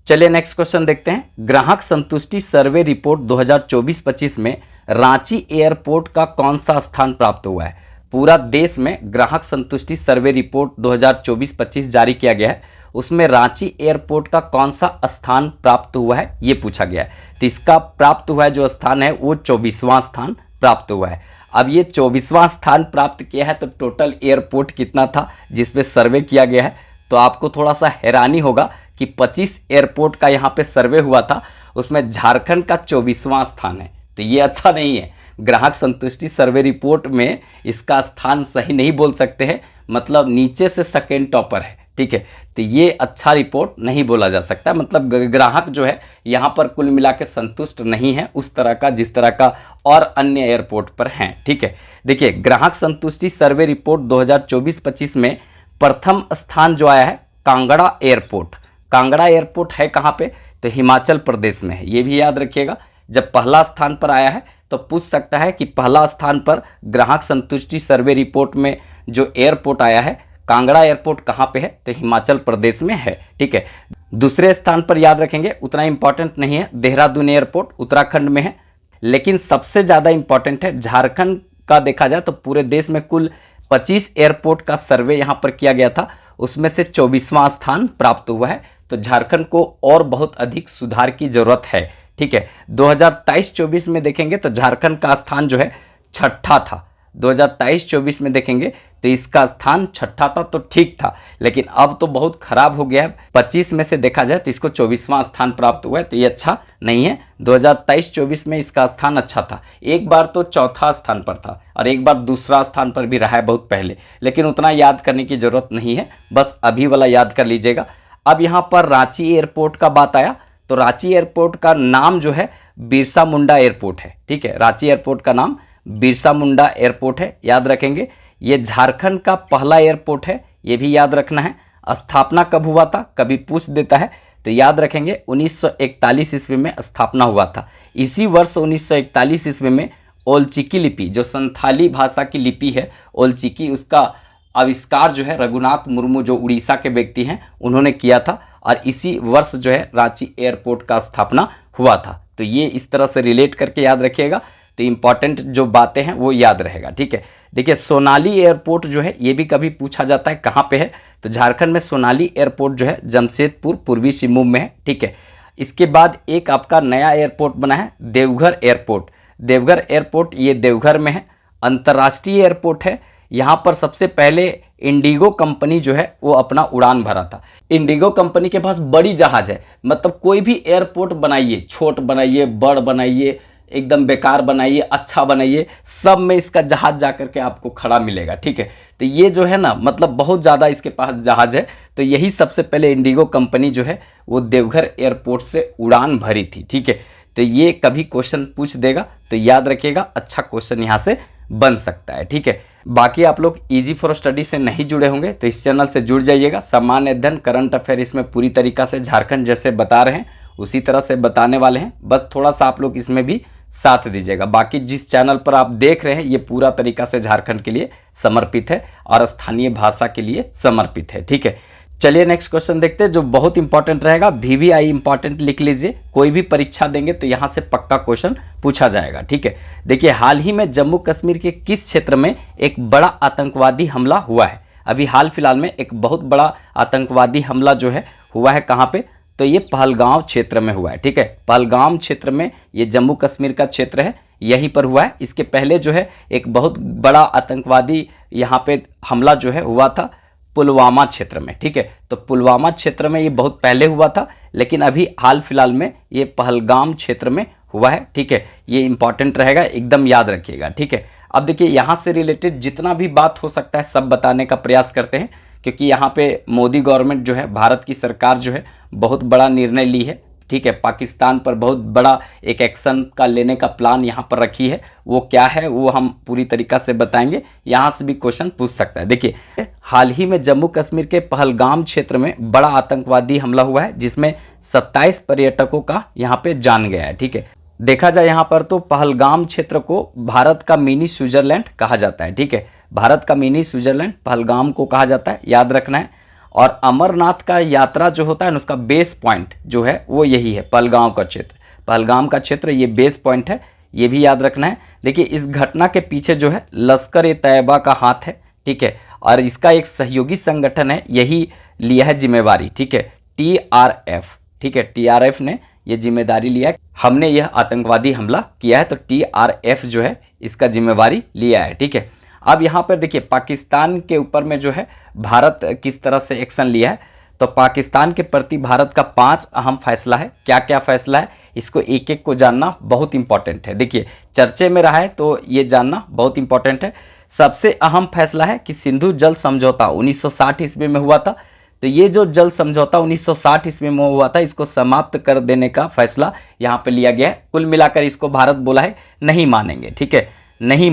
चलिए नेक्स्ट क्वेश्चन देखते हैं। ग्राहक संतुष्टि सर्वे रिपोर्ट 2024-25 में रांची एयरपोर्ट का कौन सा स्थान प्राप्त हुआ है? पूरा देश में ग्राहक संतुष्टि सर्वे रिपोर्ट 2024-25 जारी किया गया है, उसमें रांची एयरपोर्ट का कौन सा स्थान प्राप्त हुआ है ये पूछा गया है। तो इसका प्राप्त हुआ है जो स्थान है वो 24वां स्थान प्राप्त हुआ है। अब ये 24वां स्थान प्राप्त किया है तो टोटल एयरपोर्ट कितना था जिसपे सर्वे किया गया है, तो आपको थोड़ा सा हैरानी होगा कि 25 एयरपोर्ट का यहाँ पे सर्वे हुआ था, उसमें झारखंड का 24वां स्थान है। तो ये अच्छा नहीं है। ग्राहक संतुष्टि सर्वे रिपोर्ट में इसका स्थान सही नहीं बोल सकते हैं, मतलब नीचे से सेकेंड टॉपर है, ठीक है। तो ये अच्छा रिपोर्ट नहीं बोला जा सकता, मतलब ग्राहक जो है यहाँ पर कुल मिला के संतुष्ट नहीं है उस तरह का जिस तरह का और अन्य एयरपोर्ट पर हैं, ठीक है। देखिए, ग्राहक संतुष्टि सर्वे रिपोर्ट 2024-25 में प्रथम स्थान जो आया है कांगड़ा एयरपोर्ट। कांगड़ा एयरपोर्ट है कहाँ पे? तो हिमाचल प्रदेश में है, ये भी याद रखिएगा। जब पहला स्थान पर आया है तो पूछ सकता है कि पहला स्थान पर ग्राहक संतुष्टि सर्वे रिपोर्ट में जो एयरपोर्ट आया है कांगड़ा एयरपोर्ट कहाँ पे है? तो हिमाचल प्रदेश में है, ठीक है। दूसरे स्थान पर याद रखेंगे, उतना इंपॉर्टेंट नहीं है, देहरादून एयरपोर्ट उत्तराखंड में है। लेकिन सबसे ज़्यादा इंपॉर्टेंट है झारखंड का। देखा जाए तो पूरे देश में कुल 25 एयरपोर्ट का सर्वे यहाँ पर किया गया था, उसमें से 24वां स्थान प्राप्त हुआ है। तो झारखंड को और बहुत अधिक सुधार की जरूरत है, ठीक है। 2023-24 में देखेंगे तो झारखंड का स्थान जो है छठा था। 2023-24 में देखेंगे तो इसका स्थान छठा था, तो ठीक था। लेकिन अब तो बहुत खराब हो गया है। 25 में से देखा जाए तो इसको 24वां स्थान प्राप्त हुआ है, तो ये अच्छा नहीं है। 2023-24 में इसका स्थान अच्छा था, एक बार तो चौथा स्थान पर था और एक बार दूसरा स्थान पर भी रहा है बहुत पहले, लेकिन उतना याद करने की जरूरत नहीं है, बस अभी वाला याद कर लीजिएगा। अब यहाँ पर रांची एयरपोर्ट का बात आया तो रांची एयरपोर्ट का नाम जो है बिरसा मुंडा एयरपोर्ट है, ठीक है। रांची एयरपोर्ट का नाम बिरसा मुंडा एयरपोर्ट है, याद रखेंगे। ये झारखंड का पहला एयरपोर्ट है, ये भी याद रखना है। स्थापना कब हुआ था, कभी पूछ देता है, तो याद रखेंगे 1941 ईस्वी में स्थापना हुआ था। इसी वर्ष 1941 ईस्वी में ओलचिकी लिपि, जो संथाली भाषा की लिपि है ओलचिकी, उसका आविष्कार जो है रघुनाथ मुर्मू, जो उड़ीसा के व्यक्ति हैं, उन्होंने किया था। और इसी वर्ष जो है रांची एयरपोर्ट का स्थापना हुआ था। तो ये इस तरह से रिलेट करके याद रखिएगा, तो इंपॉर्टेंट जो बातें हैं वो याद रहेगा, ठीक है। देखिए, सोनाली एयरपोर्ट जो है ये भी कभी पूछा जाता है कहाँ पे है, तो झारखंड में सोनाली एयरपोर्ट जो है जमशेदपुर पूर्वी सिंहभूम में है, ठीक है। इसके बाद एक आपका नया एयरपोर्ट बना है देवघर एयरपोर्ट। देवघर एयरपोर्ट ये देवघर में है, अंतर्राष्ट्रीय एयरपोर्ट है। यहाँ पर सबसे पहले इंडिगो कंपनी जो है वो अपना उड़ान भरा था। इंडिगो कंपनी के पास बड़ी जहाज है, मतलब कोई भी एयरपोर्ट बनाइए, छोट बनाइए, बड़ बनाइए, एकदम बेकार बनाइए, अच्छा बनाइए, सब में इसका जहाज जाकर के आपको खड़ा मिलेगा, ठीक है। तो ये जो है ना, मतलब बहुत ज़्यादा इसके पास जहाज है। तो यही सबसे पहले इंडिगो कंपनी जो है वो देवघर एयरपोर्ट से उड़ान भरी थी, ठीक है। तो ये कभी क्वेश्चन पूछ देगा, तो याद रखिएगा, अच्छा क्वेश्चन यहाँ से बन सकता है, ठीक है। बाकी आप लोग इजी फॉर स्टडी से नहीं जुड़े होंगे तो इस चैनल से जुड़ जाइएगा। सामान्य अध्ययन, करंट अफेयर इसमें पूरी तरीका से झारखंड जैसे बता रहे हैं उसी तरह से बताने वाले हैं, बस थोड़ा सा आप लोग इसमें भी साथ दीजिएगा। बाकी जिस चैनल पर आप देख रहे हैं ये पूरा तरीका से झारखंड के लिए समर्पित है और स्थानीय भाषा के लिए समर्पित है, ठीक है। चलिए नेक्स्ट क्वेश्चन देखते हैं जो बहुत इंपॉर्टेंट रहेगा। VVI इंपॉर्टेंट लिख लीजिए, कोई भी परीक्षा देंगे तो यहाँ से पक्का क्वेश्चन पूछा जाएगा, ठीक है। देखिए, हाल ही में जम्मू कश्मीर के किस क्षेत्र में एक बड़ा आतंकवादी हमला हुआ है? अभी हाल फिलहाल में एक बहुत बड़ा आतंकवादी हमला जो है हुआ है कहाँ पे? तो ये पहलगाम क्षेत्र में हुआ है, ठीक है। पहलगाम क्षेत्र में, ये जम्मू कश्मीर का क्षेत्र है, यहीं पर हुआ है। इसके पहले जो है एक बहुत बड़ा आतंकवादी यहाँ पे हमला जो है हुआ था पुलवामा क्षेत्र में, ठीक है। तो पुलवामा क्षेत्र में ये बहुत पहले हुआ था, लेकिन अभी हाल फिलहाल में ये पहलगाम क्षेत्र में हुआ है, ठीक है। ये इंपॉर्टेंट रहेगा, एकदम याद रखिएगा, ठीक है। अब देखिए, यहाँ से रिलेटेड जितना भी बात हो सकता है सब बताने का प्रयास करते हैं, क्योंकि यहाँ पे मोदी गवर्नमेंट जो है, भारत की सरकार जो है बहुत बड़ा निर्णय ली है, ठीक है। पाकिस्तान पर बहुत बड़ा एक एक्शन का लेने का प्लान यहाँ पर रखी है, वो क्या है वो हम पूरी तरीका से बताएंगे। यहाँ से भी क्वेश्चन पूछ सकता है। देखिए, हाल ही में जम्मू कश्मीर के पहलगाम क्षेत्र में बड़ा आतंकवादी हमला हुआ है, जिसमें 27 पर्यटकों का यहाँ पे जान गया है, ठीक है। देखा जाए यहाँ पर तो पहलगाम क्षेत्र को भारत का मिनी स्विट्जरलैंड कहा जाता है, ठीक है। भारत का मिनी स्विट्जरलैंड पहलगाम को कहा जाता है, याद रखना है। और अमरनाथ का यात्रा जो होता है ना, उसका बेस पॉइंट जो है वो यही है, पहलगाम का क्षेत्र। पहलगाम का क्षेत्र ये बेस पॉइंट है, ये भी याद रखना है। देखिए, इस घटना के पीछे जो है लश्कर-ए-तैयबा का हाथ है, ठीक है। और इसका एक सहयोगी संगठन है, यही लिया है जिम्मेवारी, ठीक है, TRF, ठीक है। TRF ने ये जिम्मेदारी लिया है, हमने यह आतंकवादी हमला किया है, तो TRF जो है इसका जिम्मेवारी लिया है, ठीक है। अब यहाँ पर देखिए, पाकिस्तान के ऊपर में जो है भारत किस तरह से एक्शन लिया है, तो तो पाकिस्तान के प्रति भारत का 5 अहम फैसला है। क्या क्या फैसला है, इसको एक एक को जानना बहुत इंपॉर्टेंट है। देखिए चर्चे में रहा है तो ये जानना बहुत इंपॉर्टेंट है। सबसे अहम फैसला है कि सिंधु जल समझौता 1960 ईस्वी में हुआ था। तो ये जो जल समझौता 1960 ईस्वी में हुआ था, इसको समाप्त कर देने का फैसला यहाँ पे लिया गया है। कुल मिलाकर इसको भारत बोला है नहीं मानेंगे, ठीक है, नहीं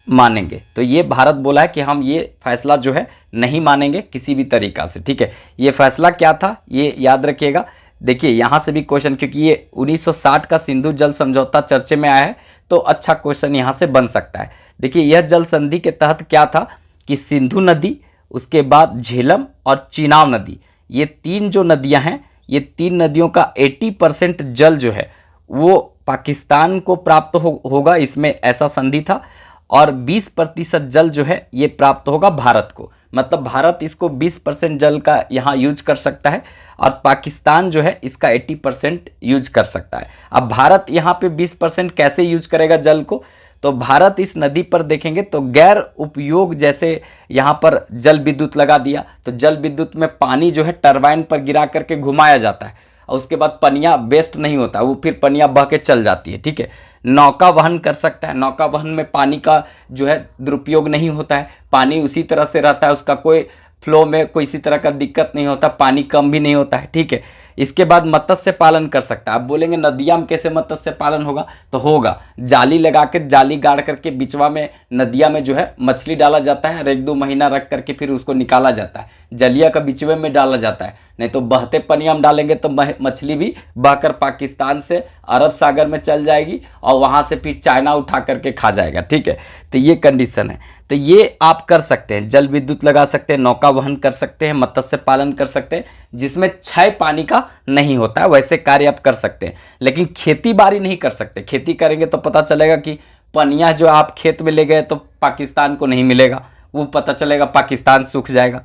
मानेंगे। तो ये भारत बोला है कि हम ये फैसला जो है नहीं मानेंगे किसी भी तरीका से, ठीक है। ये फैसला क्या था ये याद रखिएगा। देखिए यहाँ से भी क्वेश्चन, क्योंकि ये 1960 का सिंधु जल समझौता चर्चे में आया है तो अच्छा क्वेश्चन यहाँ से बन सकता है। देखिए यह जल संधि के तहत क्या था कि सिंधु नदी, उसके बाद झेलम और चिनाब नदी, ये 3 जो नदियां हैं, ये 3 नदियों का 80% जल जो है वो पाकिस्तान को प्राप्त होगा, इसमें ऐसा संधि था। और 20% जल जो है ये प्राप्त होगा भारत को, मतलब भारत इसको 20% जल का यहाँ यूज कर सकता है और पाकिस्तान जो है इसका 80% यूज कर सकता है। अब भारत यहाँ पे 20% कैसे यूज करेगा जल को, तो भारत इस नदी पर देखेंगे तो गैर उपयोग, जैसे यहाँ पर जल विद्युत लगा दिया तो जल विद्युत में पानी जो है टरबाइन पर गिरा करके घुमाया जाता है और उसके बाद पनिया वेस्ट नहीं होता, वो फिर पनिया बह के चल जाती है, ठीक है। नौका वहन कर सकता है, नौका वहन में पानी का जो है दुरुपयोग नहीं होता है, पानी उसी तरह से रहता है, उसका कोई फ्लो में कोई इसी तरह का दिक्कत नहीं होता, पानी कम भी नहीं होता है, ठीक है। इसके बाद मत्स्य पालन कर सकता है। आप बोलेंगे नदिया में कैसे मत्स्य पालन होगा, तो होगा, जाली लगा के, जाली गाड़ करके बिचवा में नदिया में जो है मछली डाला जाता है और 1-2 महीना रख करके फिर उसको निकाला जाता है, जलिया का बिचवे में डाला जाता है। नहीं तो बहते पनिया में डालेंगे तो मछली भी बहकर पाकिस्तान से अरब सागर में चल जाएगी और वहाँ से फिर चाइना उठा करके खा जाएगा, ठीक है। तो ये कंडीशन है। तो ये आप कर सकते हैं, जल विद्युत लगा सकते हैं, नौका वहन कर सकते हैं, मत्स्य पालन कर सकते हैं, जिसमें क्षय पानी का नहीं होता है, वैसे कार्य आप कर सकते हैं। लेकिन खेती बाड़ी नहीं कर सकते। खेती करेंगे तो पता चलेगा कि पनिया जो आप खेत में ले गए तो पाकिस्तान को नहीं मिलेगा, वो पता चलेगा पाकिस्तान सूख जाएगा।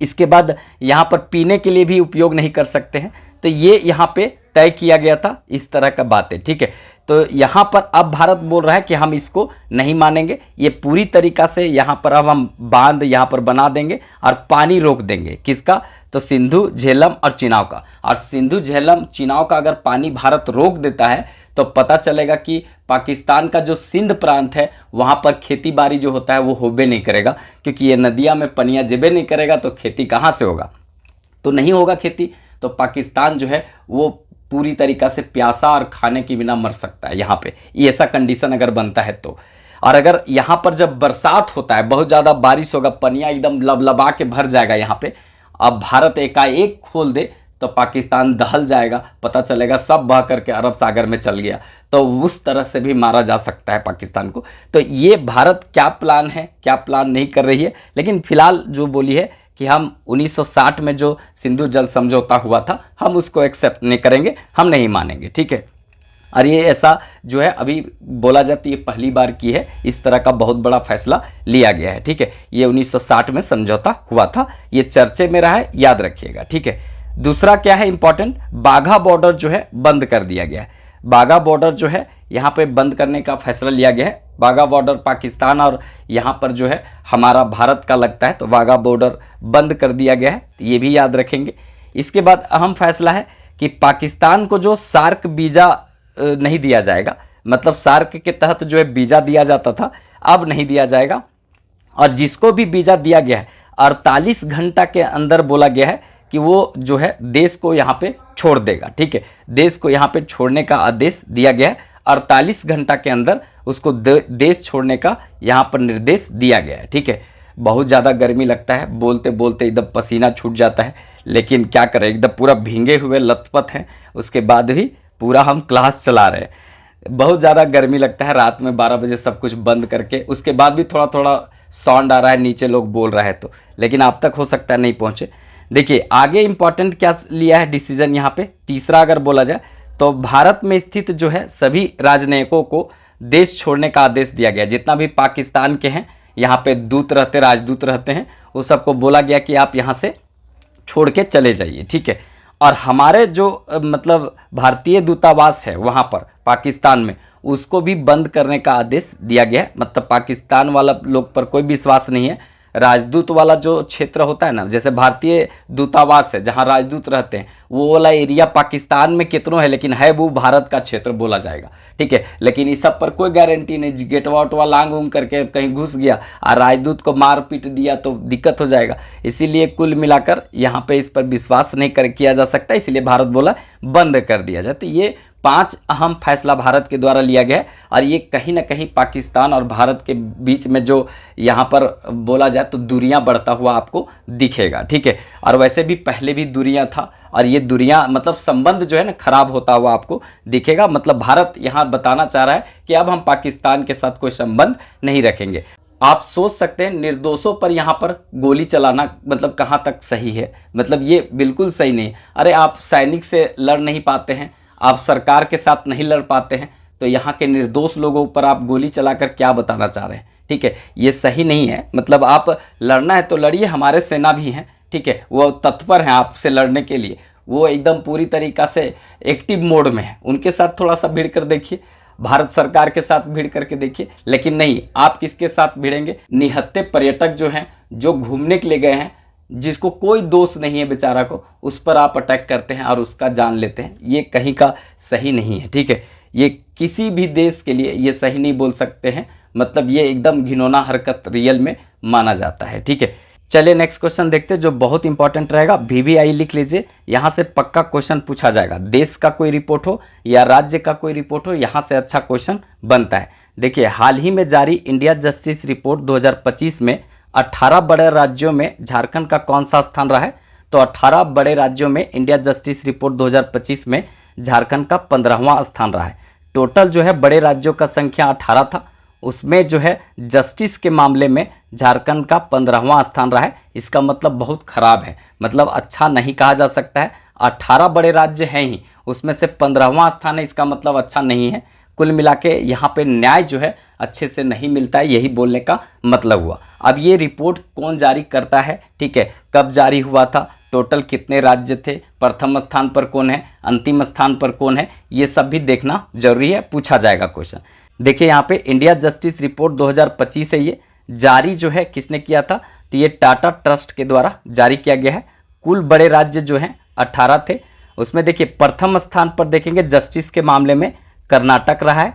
इसके बाद यहाँ पर पीने के लिए भी उपयोग नहीं कर सकते हैं। तो ये यहाँ पे तय किया गया था, इस तरह का बात है, ठीक है। तो यहाँ पर अब भारत बोल रहा है कि हम इसको नहीं मानेंगे, ये पूरी तरीका से यहाँ पर अब हम बांध यहाँ पर बना देंगे और पानी रोक देंगे। किसका, तो सिंधु झेलम और चिनाब का। और सिंधु झेलम चिनाब का अगर पानी भारत रोक देता है तो पता चलेगा कि पाकिस्तान का जो सिंध प्रांत है वहाँ पर खेती बाड़ी जो होता है वो होबे नहीं करेगा, क्योंकि ये नदिया में पनिया जेबे नहीं करेगा तो खेती कहाँ से होगा, तो नहीं होगा खेती। तो पाकिस्तान जो है वो पूरी तरीक़ा से प्यासा और खाने के बिना मर सकता है यहाँ पे, ये ऐसा कंडीशन अगर बनता है तो। और अगर यहाँ पर जब बरसात होता है, बहुत ज़्यादा बारिश होगा, पनिया एकदम लबलबा के भर जाएगा यहाँ पे, अब भारत एकाएक खोल दे तो पाकिस्तान दहल जाएगा, पता चलेगा सब बह करके अरब सागर में चल गया, तो उस तरह से भी मारा जा सकता है पाकिस्तान को। तो ये भारत क्या प्लान है, क्या प्लान नहीं कर रही है, लेकिन फिलहाल जो बोली है कि हम 1960 में जो सिंधु जल समझौता हुआ था हम उसको एक्सेप्ट नहीं करेंगे, हम नहीं मानेंगे, ठीक है। और ये ऐसा जो है अभी बोला जाता है, ये पहली बार की है इस तरह का बहुत बड़ा फैसला लिया गया है, ठीक है। ये 1960 में समझौता हुआ था, ये चर्चे में रहा है, याद रखिएगा, ठीक है। दूसरा क्या है इंपॉर्टेंट, बाघा बॉर्डर जो है बंद कर दिया गया है। बाघा बॉर्डर जो है यहाँ पे बंद करने का फैसला लिया गया है। बाघा बॉर्डर पाकिस्तान और यहाँ पर जो है हमारा भारत का लगता है, तो बाघा बॉर्डर बंद कर दिया गया है, तो ये भी याद रखेंगे। इसके बाद अहम फैसला है कि पाकिस्तान को जो सार्क वीज़ा नहीं दिया जाएगा, मतलब सार्क के तहत जो है वीज़ा दिया जाता था अब नहीं दिया जाएगा, और जिसको भी वीज़ा दिया गया है 48 घंटा के अंदर बोला गया है कि वो जो है देश को यहाँ पे छोड़ देगा, ठीक है। देश को यहाँ पे छोड़ने का आदेश दिया गया है, 48 घंटा के अंदर उसको देश छोड़ने का यहाँ पर निर्देश दिया गया है, ठीक है। बहुत ज़्यादा गर्मी लगता है, बोलते बोलते एकदम पसीना छूट जाता है, लेकिन क्या करें, एकदम पूरा भींगे हुए लथपथ हैं, उसके बाद भी पूरा हम क्लास चला रहे हैं। बहुत ज़्यादा गर्मी लगता है, रात में 12 बजे सब कुछ बंद करके, उसके बाद भी थोड़ा थोड़ा साउंड आ रहा है, नीचे लोग बोल रहा है तो, लेकिन आप तक हो सकता है नहीं पहुँचे। देखिए आगे इंपॉर्टेंट क्या लिया है डिसीजन यहाँ पे, तीसरा अगर बोला जाए तो भारत में स्थित जो है सभी राजनयिकों को देश छोड़ने का आदेश दिया गया। जितना भी पाकिस्तान के हैं यहाँ पे दूत रहते, राजदूत रहते हैं, वो सबको बोला गया कि आप यहाँ से छोड़ के चले जाइए, ठीक है। और हमारे जो मतलब भारतीय दूतावास है वहाँ पर पाकिस्तान में, उसको भी बंद करने का आदेश दिया गया है। मतलब पाकिस्तान वाला लोग पर कोई विश्वास नहीं है, राजदूत वाला जो क्षेत्र होता है ना, जैसे भारतीय दूतावास है जहां राजदूत रहते हैं, वो वाला एरिया पाकिस्तान में कितनों है, लेकिन है वो भारत का क्षेत्र बोला जाएगा, ठीक है। लेकिन इस सब पर कोई गारंटी नहीं, गेटवा उटवा लांग उंग करके कहीं घुस गया और राजदूत को मार पीट दिया तो दिक्कत हो जाएगा। इसीलिए कुल मिलाकर यहाँ पे इस पर विश्वास नहीं किया जा सकता, इसलिए भारत बोला बंद कर दिया जाए। तो ये 5 अहम फैसला भारत के द्वारा लिया गया है और ये कहीं ना कहीं पाकिस्तान और भारत के बीच में जो यहाँ पर बोला जाए तो दूरियां बढ़ता हुआ आपको दिखेगा, ठीक है। और वैसे भी पहले भी दूरियां था और ये दूरियां मतलब संबंध जो है ना खराब होता हुआ आपको दिखेगा। मतलब भारत यहाँ बताना चाह रहा है कि अब हम पाकिस्तान के साथ कोई संबंध नहीं रखेंगे। आप सोच सकते हैं निर्दोषों पर यहाँ पर गोली चलाना मतलब कहाँ तक सही है, मतलब ये बिल्कुल सही नहीं है। अरे आप सैनिक से लड़ नहीं पाते हैं, आप सरकार के साथ नहीं लड़ पाते हैं, तो यहाँ के निर्दोष लोगों पर आप गोली चलाकर क्या बताना चाह रहे हैं, ठीक है। ये सही नहीं है। मतलब आप लड़ना है तो लड़िए, हमारे सेना भी हैं, ठीक है, वो तत्पर हैं आपसे लड़ने के लिए, वो एकदम पूरी तरीक़ा से एक्टिव मोड में है। उनके साथ थोड़ा सा भिड़ कर देखिए, भारत सरकार के साथ भिड़ करके देखिए। लेकिन नहीं, आप किसके साथ भिड़ेंगे? निहत्थे पर्यटक जो हैं, जो घूमने के लिए गए हैं, जिसको कोई दोष नहीं है बेचारा को, उस पर आप अटैक करते हैं और उसका जान लेते हैं। ये कहीं का सही नहीं है, ठीक है। ये किसी भी देश के लिए ये सही नहीं बोल सकते हैं, मतलब ये एकदम घिनौना हरकत रियल में माना जाता है, ठीक है। चलिए नेक्स्ट क्वेश्चन देखते हैं जो बहुत इंपॉर्टेंट रहेगा। VVI लिख लीजिए, यहाँ से पक्का क्वेश्चन पूछा जाएगा। देश का कोई रिपोर्ट हो या राज्य का कोई रिपोर्ट हो, यहाँ से अच्छा क्वेश्चन बनता है। देखिए, हाल ही में जारी इंडिया जस्टिस रिपोर्ट 2025 में 18 बड़े राज्यों में झारखंड का कौन सा स्थान रहा है? तो 18 बड़े राज्यों में इंडिया जस्टिस रिपोर्ट 2025 में झारखंड का 15वां स्थान रहा है। टोटल जो है बड़े राज्यों का संख्या 18 था, उसमें जो है जस्टिस के मामले में झारखंड का 15वां स्थान रहा है। इसका मतलब बहुत खराब है, मतलब अच्छा नहीं कहा जा सकता है। 18 बड़े राज्य हैं ही, उसमें से 15वां स्थान है, इसका मतलब अच्छा नहीं है। कुल मिला के यहाँ पे न्याय जो है अच्छे से नहीं मिलता है, यही बोलने का मतलब हुआ। अब ये रिपोर्ट कौन जारी करता है, ठीक है, कब जारी हुआ था, टोटल कितने राज्य थे, प्रथम स्थान पर कौन है, अंतिम स्थान पर कौन है, ये सब भी देखना जरूरी है, पूछा जाएगा क्वेश्चन। देखिए यहाँ पे इंडिया जस्टिस रिपोर्ट 2025 है, ये जारी जो है किसने किया था? तो ये टाटा ट्रस्ट के द्वारा जारी किया गया है। कुल बड़े राज्य जो हैं 18 थे, उसमें देखिए प्रथम स्थान पर देखेंगे जस्टिस के मामले में कर्नाटक रहा है,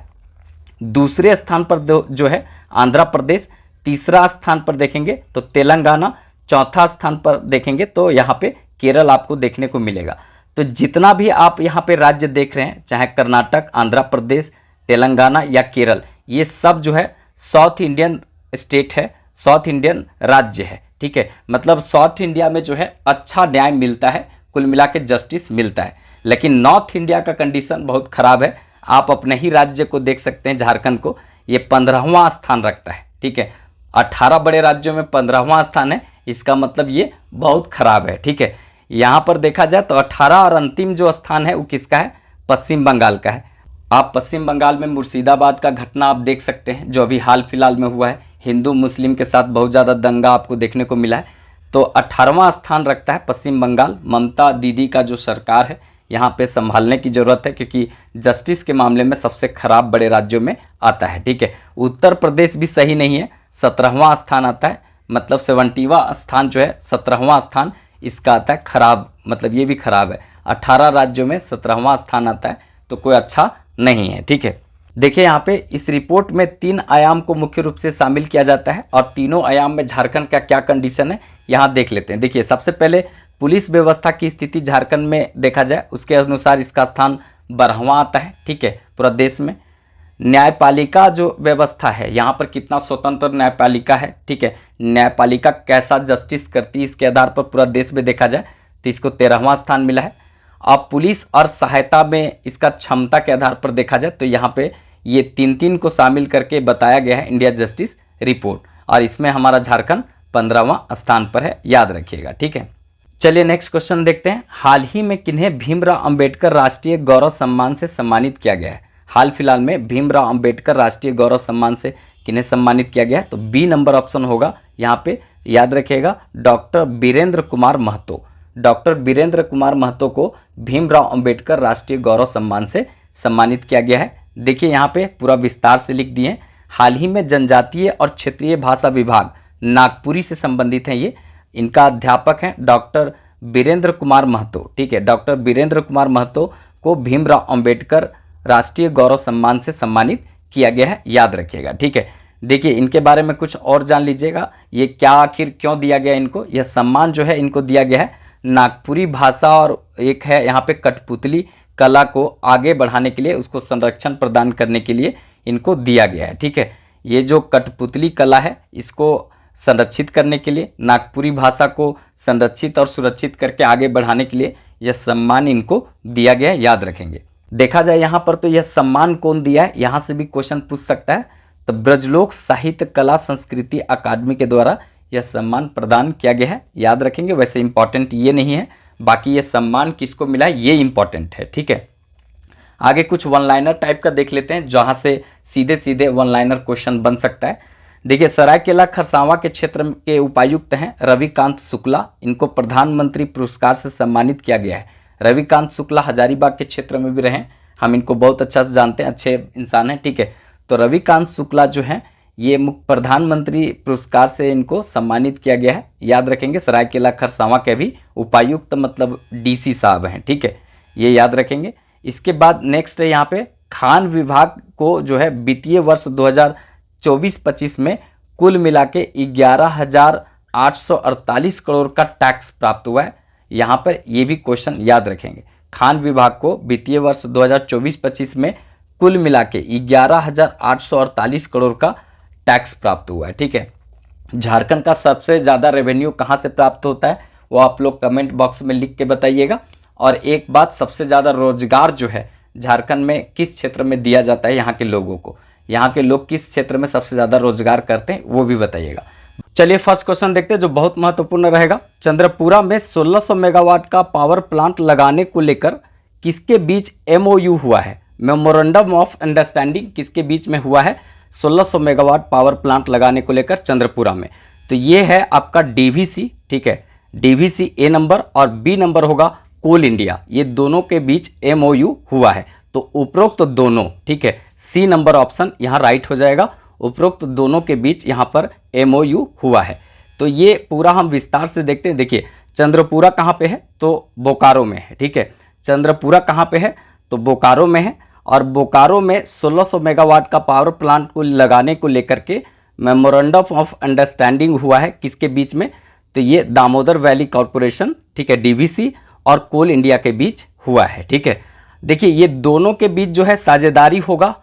दूसरे स्थान पर जो है आंध्र प्रदेश, तीसरा स्थान पर देखेंगे तो तेलंगाना, चौथा स्थान पर देखेंगे तो यहाँ पे केरल आपको देखने को मिलेगा। तो जितना भी आप यहाँ पे राज्य देख रहे हैं, चाहे कर्नाटक, आंध्र प्रदेश, तेलंगाना या केरल, ये सब जो है साउथ इंडियन स्टेट है, साउथ इंडियन राज्य है, ठीक है। मतलब साउथ इंडिया में जो है अच्छा न्याय मिलता है, कुल मिला के जस्टिस मिलता है। लेकिन नॉर्थ इंडिया का कंडीशन बहुत ख़राब है। आप अपने ही राज्य को देख सकते हैं, झारखंड को, ये 15वां स्थान रखता है, ठीक है। 18 बड़े राज्यों में 15वां स्थान है, इसका मतलब ये बहुत ख़राब है, ठीक है। यहाँ पर देखा जाए तो 18 और अंतिम जो स्थान है वो किसका है? पश्चिम बंगाल का है। आप पश्चिम बंगाल में मुर्शिदाबाद का घटना आप देख सकते हैं, जो अभी हाल फिलहाल में हुआ है। हिंदू मुस्लिम के साथ बहुत ज़्यादा दंगा आपको देखने को मिला है। तो 18वां स्थान रखता है पश्चिम बंगाल। ममता दीदी का जो सरकार है, यहाँ पे संभालने की ज़रूरत है, क्योंकि जस्टिस के मामले में सबसे खराब बड़े राज्यों में आता है, ठीक है। उत्तर प्रदेश भी सही नहीं है, 17वां स्थान आता है, मतलब 70वां स्थान जो है 17वां स्थान इसका आता है खराब, मतलब ये भी खराब है। 18 राज्यों में 17वां स्थान आता है, तो कोई अच्छा नहीं है, ठीक है। देखिए यहाँ पे इस रिपोर्ट में 3 आयाम को मुख्य रूप से शामिल किया जाता है, और तीनों आयाम में झारखंड का क्या कंडीशन है यहाँ देख लेते हैं। देखिए, सबसे पहले पुलिस व्यवस्था की स्थिति झारखंड में देखा जाए, उसके अनुसार इसका स्थान 12वां आता है, ठीक है, पूरा देश में। न्यायपालिका जो व्यवस्था है, यहाँ पर कितना स्वतंत्र न्यायपालिका है, ठीक है, न्यायपालिका कैसा जस्टिस करती है, इसके आधार पर पूरा देश में देखा जाए तो इसको 13वां स्थान मिला है। अब पुलिस और सहायता में इसका क्षमता के आधार पर देखा जाए तो यहाँ पे ये 3 को शामिल करके बताया गया है इंडिया जस्टिस रिपोर्ट, और इसमें हमारा झारखंड 15वां स्थान पर है, याद रखिएगा, ठीक है। चलिए नेक्स्ट क्वेश्चन देखते हैं। हाल ही में किन्हें भीमराव अंबेडकर राष्ट्रीय गौरव सम्मान से सम्मानित किया गया है? हाल फिलहाल में भीमराव अंबेडकर राष्ट्रीय गौरव सम्मान से किन्हें सम्मानित किया गया है? तो बी नंबर ऑप्शन होगा यहाँ पे, याद रखिएगा, डॉक्टर वीरेंद्र कुमार महतो। डॉक्टर वीरेंद्र कुमार महतो को भीमराव अंबेडकर राष्ट्रीय गौरव सम्मान से सम्मानित किया गया है। देखिए यहाँ पे पूरा विस्तार से लिख दिए। हाल ही में जनजातीय और क्षेत्रीय भाषा विभाग नागपुरी से संबंधित हैं ये। इनका अध्यापक हैं डॉक्टर वीरेंद्र कुमार महतो, ठीक है। डॉक्टर वीरेंद्र कुमार महतो को भीमराव अंबेडकर राष्ट्रीय गौरव सम्मान से सम्मानित किया गया है, याद रखिएगा, ठीक है। देखिए इनके बारे में कुछ और जान लीजिएगा, ये क्या आखिर क्यों दिया गया इनको। यह सम्मान जो है इनको दिया गया है नागपुरी भाषा और एक है यहाँ पे कठपुतली कला को आगे बढ़ाने के लिए, उसको संरक्षण प्रदान करने के लिए इनको दिया गया है, ठीक है। ये जो कठपुतली कला है इसको संरक्षित करने के लिए, नागपुरी भाषा को संरक्षित और सुरक्षित करके आगे बढ़ाने के लिए यह सम्मान इनको दिया गया है, याद रखेंगे। देखा जाए यहाँ पर तो यह सम्मान कौन दिया है, यहाँ से भी क्वेश्चन पूछ सकता है। तो ब्रजलोक साहित्य कला संस्कृति अकादमी के द्वारा यह सम्मान प्रदान किया गया है, याद रखेंगे। वैसे इंपॉर्टेंट ये नहीं है, बाकी ये सम्मान किसको मिला है ये इंपॉर्टेंट है, ठीक है। आगे कुछ वन लाइनर टाइप का देख लेते हैं, जहाँ से सीधे सीधे वन लाइनर क्वेश्चन बन सकता है। देखिए सरायकेला खरसावां के क्षेत्र के उपायुक्त हैं रविकांत शुक्ला, इनको प्रधानमंत्री पुरस्कार से सम्मानित किया गया है। रविकांत शुक्ला हजारीबाग के क्षेत्र में भी रहे, हम इनको बहुत अच्छा से जानते हैं, अच्छे इंसान हैं, ठीक है। तो रविकांत शुक्ला जो हैं ये प्रधानमंत्री पुरस्कार से इनको सम्मानित किया गया है, याद रखेंगे। सरायकेला खरसावां के भी उपायुक्त मतलब डीसी साहब हैं, ठीक है, ये याद रखेंगे। इसके बाद नेक्स्ट है यहाँ पे खान विभाग को जो है वित्तीय वर्ष 2024-25 में कुल मिला के 11,848 करोड़ का टैक्स प्राप्त हुआ है। यहाँ पर ये भी क्वेश्चन याद रखेंगे। खान विभाग को वित्तीय वर्ष 2024-25 में कुल मिला के 11,848 करोड़ का टैक्स प्राप्त हुआ है, ठीक है। झारखंड का सबसे ज़्यादा रेवेन्यू कहाँ से प्राप्त होता है वो आप लोग कमेंट बॉक्स में लिख के बताइएगा। और एक बात, सबसे ज़्यादा रोजगार जो है झारखंड में किस क्षेत्र में दिया जाता है यहाँ के लोगों को, यहाँ के लोग किस क्षेत्र में सबसे ज़्यादा रोजगार करते हैं वो भी बताइएगा। चलिए फर्स्ट क्वेश्चन देखते हैं जो बहुत महत्वपूर्ण रहेगा। चंद्रपुरा में 1600 मेगावाट का पावर प्लांट लगाने को लेकर किसके बीच MOU हुआ है, मेमोरेंडम ऑफ अंडरस्टैंडिंग किसके बीच में हुआ है 1600 मेगावाट पावर प्लांट लगाने को लेकर चंद्रपुरा में। तो ये है आपका DVC, ठीक है, DVC A नंबर और B नंबर होगा कोल इंडिया, ये दोनों के बीच MOU हुआ है। तो उपरोक्त दोनों, ठीक है, C नंबर ऑप्शन यहाँ राइट हो जाएगा। उपरोक्त दोनों के बीच यहाँ पर MOU हुआ है। तो ये पूरा हम विस्तार से देखते हैं। देखिए चंद्रपुरा कहाँ पे है तो बोकारो में है, ठीक है। चंद्रपुरा कहाँ पे है तो बोकारो में है, और बोकारो में 1600 मेगावाट का पावर प्लांट को लगाने को लेकर के मेमोरेंडम ऑफ अंडरस्टैंडिंग हुआ है किसके बीच में, तो ये दामोदर वैली कॉरपोरेशन, ठीक है, DVC और कोल इंडिया के बीच हुआ है, ठीक है। देखिए ये दोनों के बीच जो है साझेदारी होगा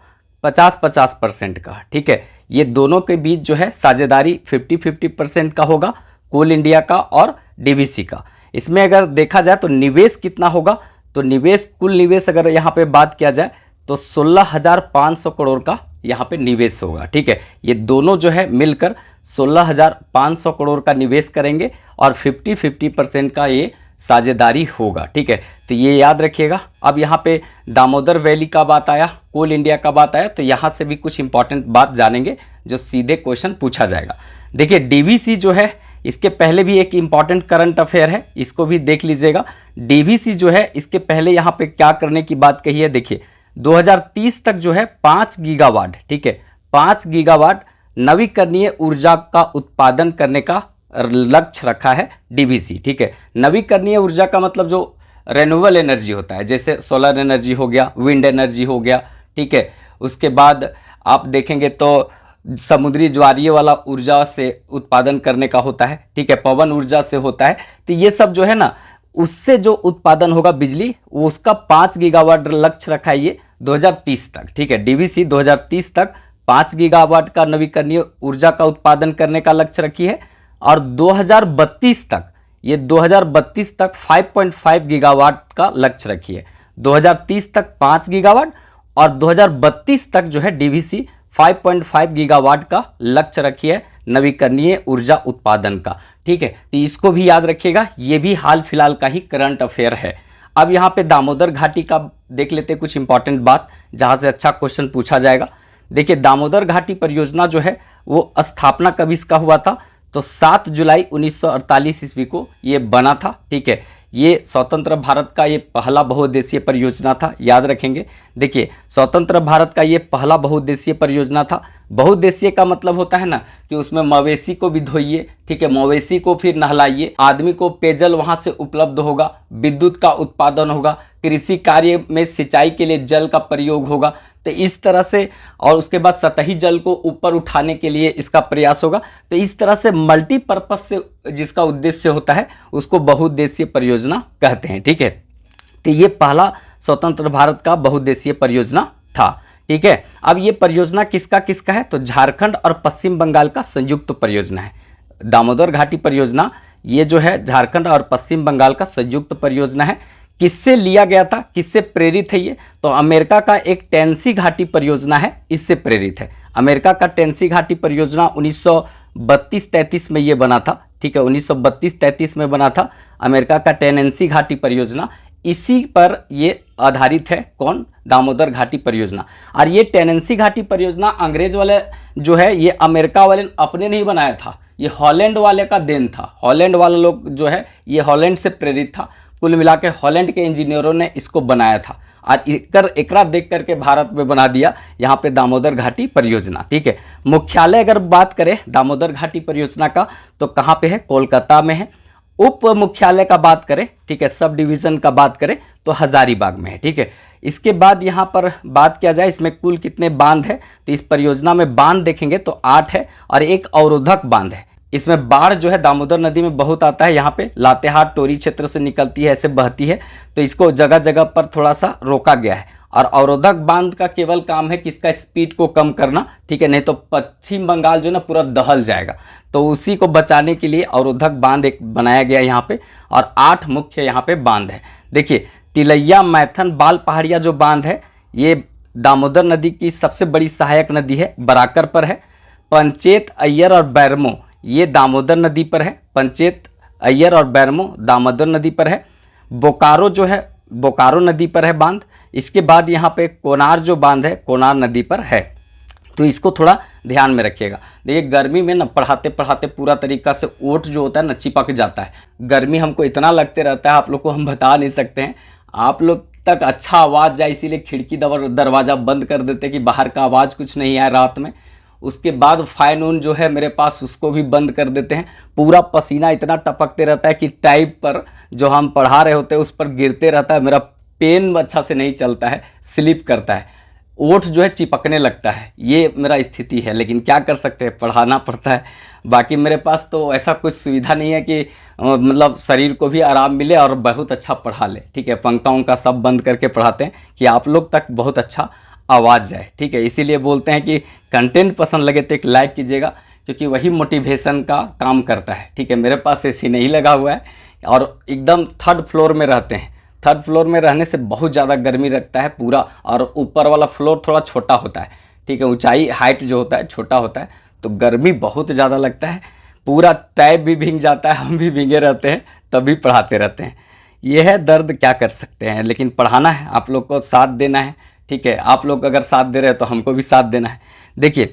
50-50% का, ठीक है। ये दोनों के बीच जो है साझेदारी 50-50% का होगा, कोल इंडिया का और DVC का। इसमें अगर देखा जाए तो निवेश कितना होगा, तो निवेश, कुल निवेश अगर यहाँ पे बात किया जाए तो 16,500 करोड़ का यहाँ पे निवेश होगा, ठीक है। ये दोनों जो है मिलकर 16,500 करोड़ का निवेश करेंगे और 50-50% का ये साझेदारी होगा, ठीक है। तो ये याद रखिएगा। अब यहाँ पे दामोदर वैली का बात आया, कोल इंडिया का बात आया, तो यहाँ से भी कुछ इंपॉर्टेंट बात जानेंगे जो सीधे क्वेश्चन पूछा जाएगा। देखिए DVC जो है इसके पहले भी एक इंपॉर्टेंट करंट अफेयर है, इसको भी देख लीजिएगा। DVC जो है इसके पहले यहाँ पे क्या करने की बात कही है, देखिए 2030 तक जो है 5 गीगावाट, ठीक है, 5 गीगावाट नवीकरणीय ऊर्जा का उत्पादन करने का लक्ष्य रखा है DVC, ठीक है। नवीकरणीय ऊर्जा का मतलब जो रेन्यूएबल एनर्जी होता है, जैसे सोलर एनर्जी हो गया, विंड एनर्जी हो गया, ठीक है। उसके बाद आप देखेंगे तो समुद्री ज्वारीय वाला ऊर्जा से उत्पादन करने का होता है, ठीक है, पवन ऊर्जा से होता है। तो ये सब जो है ना, उससे जो उत्पादन होगा बिजली, वो उसका 5 गीगावाट लक्ष्य रखा है ये 2030 तक, ठीक है। DVC 2030 तक 5 गीगावाट का नवीकरणीय ऊर्जा का उत्पादन करने का लक्ष्य रखी है, और 2032 तक, ये 2032 तक 5.5 गीगावाट का लक्ष्य रखी है। 2030 तक 5 गीगावाट और 2032 तक जो है DVC 5.5 गीगावाट का लक्ष्य रखी है नवीकरणीय ऊर्जा उत्पादन का, ठीक है। तो इसको भी याद रखिएगा, ये भी हाल फिलहाल का ही करंट अफेयर है। अब यहाँ पे दामोदर घाटी का देख लेते हैं कुछ इंपॉर्टेंट बात, जहाँ से अच्छा क्वेश्चन पूछा जाएगा। देखिए दामोदर घाटी परियोजना जो है वो स्थापना कब इसका हुआ था, तो 7 जुलाई 1948 ईस्वी को ये बना था, ठीक है। ये स्वतंत्र भारत का ये पहला बहुउद्देशीय परियोजना था, याद रखेंगे। देखिए स्वतंत्र भारत का ये पहला बहुउद्देशीय परियोजना था। बहुउद्देशीय का मतलब होता है ना कि उसमें मवेशी को भी धोइए, ठीक है, मवेशी को फिर नहलाइए, आदमी को पेयजल वहाँ से उपलब्ध होगा, विद्युत का उत्पादन होगा, कृषि कार्य में सिंचाई के लिए जल का प्रयोग होगा, तो इस तरह से, और उसके बाद सतही जल को ऊपर उठाने के लिए इसका प्रयास होगा। तो इस तरह से मल्टीपर्पज से जिसका उद्देश्य होता है उसको बहुउद्देशीय परियोजना कहते हैं, ठीक है। तो ये पहला स्वतंत्र भारत का बहुउद्देशीय परियोजना था, ठीक है। अब ये परियोजना किसका किसका है, तो झारखंड और पश्चिम बंगाल का संयुक्त परियोजना है। दामोदर घाटी परियोजना ये जो है झारखंड और पश्चिम बंगाल का संयुक्त परियोजना है। किससे लिया गया था, किससे प्रेरित है ये, तो अमेरिका का एक टेनेसी घाटी परियोजना है, इससे प्रेरित है। अमेरिका का टेनेसी घाटी परियोजना 1932-33 में ये बना था, ठीक है, 1932-33 में बना था अमेरिका का टेनेसी घाटी परियोजना। इसी पर ये आधारित है, कौन, दामोदर घाटी परियोजना। और ये टेनेसी घाटी परियोजना अंग्रेज वाले जो है ये अमेरिका वाले अपने नहीं बनाया था, ये हॉलैंड वाले का देन था। हॉलैंड वाले लोग जो है ये हॉलैंड से प्रेरित था। कुल मिला के हॉलैंड के इंजीनियरों ने इसको बनाया था और एकरा देख करके भारत में बना दिया यहाँ पे दामोदर घाटी परियोजना, ठीक है। मुख्यालय अगर बात करें दामोदर घाटी परियोजना का तो कहाँ पे है, कोलकाता में है। उप मुख्यालय का बात करें, ठीक है, सब डिवीज़न का बात करें तो हजारीबाग में है, ठीक है। इसके बाद यहाँ पर बात किया जाए इसमें कुल कितने बांध है, तो इस परियोजना में बांध देखेंगे तो 8 है और एक अवरोधक बांध है। इसमें बाढ़ जो है दामोदर नदी में बहुत आता है, यहाँ पे लातेहार टोरी क्षेत्र से निकलती है, ऐसे बहती है, तो इसको जगह जगह पर थोड़ा सा रोका गया है। और अवरोधक बांध का केवल काम है कि इसका स्पीड को कम करना, ठीक है, नहीं तो पश्चिम बंगाल जो है ना पूरा दहल जाएगा, तो उसी को बचाने के लिए अवरोधक बांध एक बनाया गया यहाँ पे। और 8 मुख्य यहाँ पे बांध है। देखिए तिलैया, मैथन, बाल पहाड़िया जो बांध है ये दामोदर नदी की सबसे बड़ी सहायक नदी है, बराकर पर है। पंचेत, अय्यर और बैरमो ये दामोदर नदी पर है। पंचेत, अय्यर और बैरमो दामोदर नदी पर है। बोकारो जो है बोकारो नदी पर है बांध। इसके बाद यहाँ पे कोनार जो बांध है कोनार नदी पर है, तो इसको थोड़ा ध्यान में रखिएगा। देखिए गर्मी में ना पढ़ाते पढ़ाते पूरा तरीका से ओठ जो होता है ना चिपक जाता है। गर्मी हमको इतना लगते रहता है, आप लोग को हम बता नहीं सकते हैं। आप लोग तक अच्छा आवाज़ जाए इसीलिए खिड़की दरवाज़ा बंद कर देते कि बाहर का आवाज़ कुछ नहीं आए रात में। उसके बाद फैन उन जो है मेरे पास उसको भी बंद कर देते हैं। पूरा पसीना इतना टपकते रहता है कि टाइप पर जो हम पढ़ा रहे होते हैं उस पर गिरते रहता है। मेरा पेन अच्छा से नहीं चलता है, स्लिप करता है, ओठ जो है चिपकने लगता है। ये मेरा स्थिति है, लेकिन क्या कर सकते हैं, पढ़ाना पड़ता है। बाकी मेरे पास तो ऐसा कुछ सुविधा नहीं है कि मतलब शरीर को भी आराम मिले और बहुत अच्छा पढ़ा ले, ठीक है। पंखा उंखा सब बंद करके पढ़ाते हैं कि आप लोग तक बहुत अच्छा आवाज़ जाए, ठीक है। इसीलिए बोलते हैं कि कंटेंट पसंद लगे तो एक लाइक कीजिएगा, क्योंकि वही मोटिवेशन का काम करता है, ठीक है। मेरे पास एसी नहीं लगा हुआ है और एकदम 3rd फ्लोर में रहते हैं। 3rd फ्लोर में रहने से बहुत ज़्यादा गर्मी लगता है पूरा, और ऊपर वाला फ्लोर थोड़ा छोटा होता है, ठीक है। ऊंचाई हाइट जो होता है छोटा होता है, तो गर्मी बहुत ज़्यादा लगता है। पूरा टैब भी भीग जाता है, हम भी भीगे रहते हैं, तभी पढ़ाते रहते हैं। यह है दर्द, क्या कर सकते हैं, लेकिन पढ़ाना है, आप लोग को साथ देना है, ठीक है। आप लोग अगर साथ दे रहे हैं तो हमको भी साथ देना है। देखिए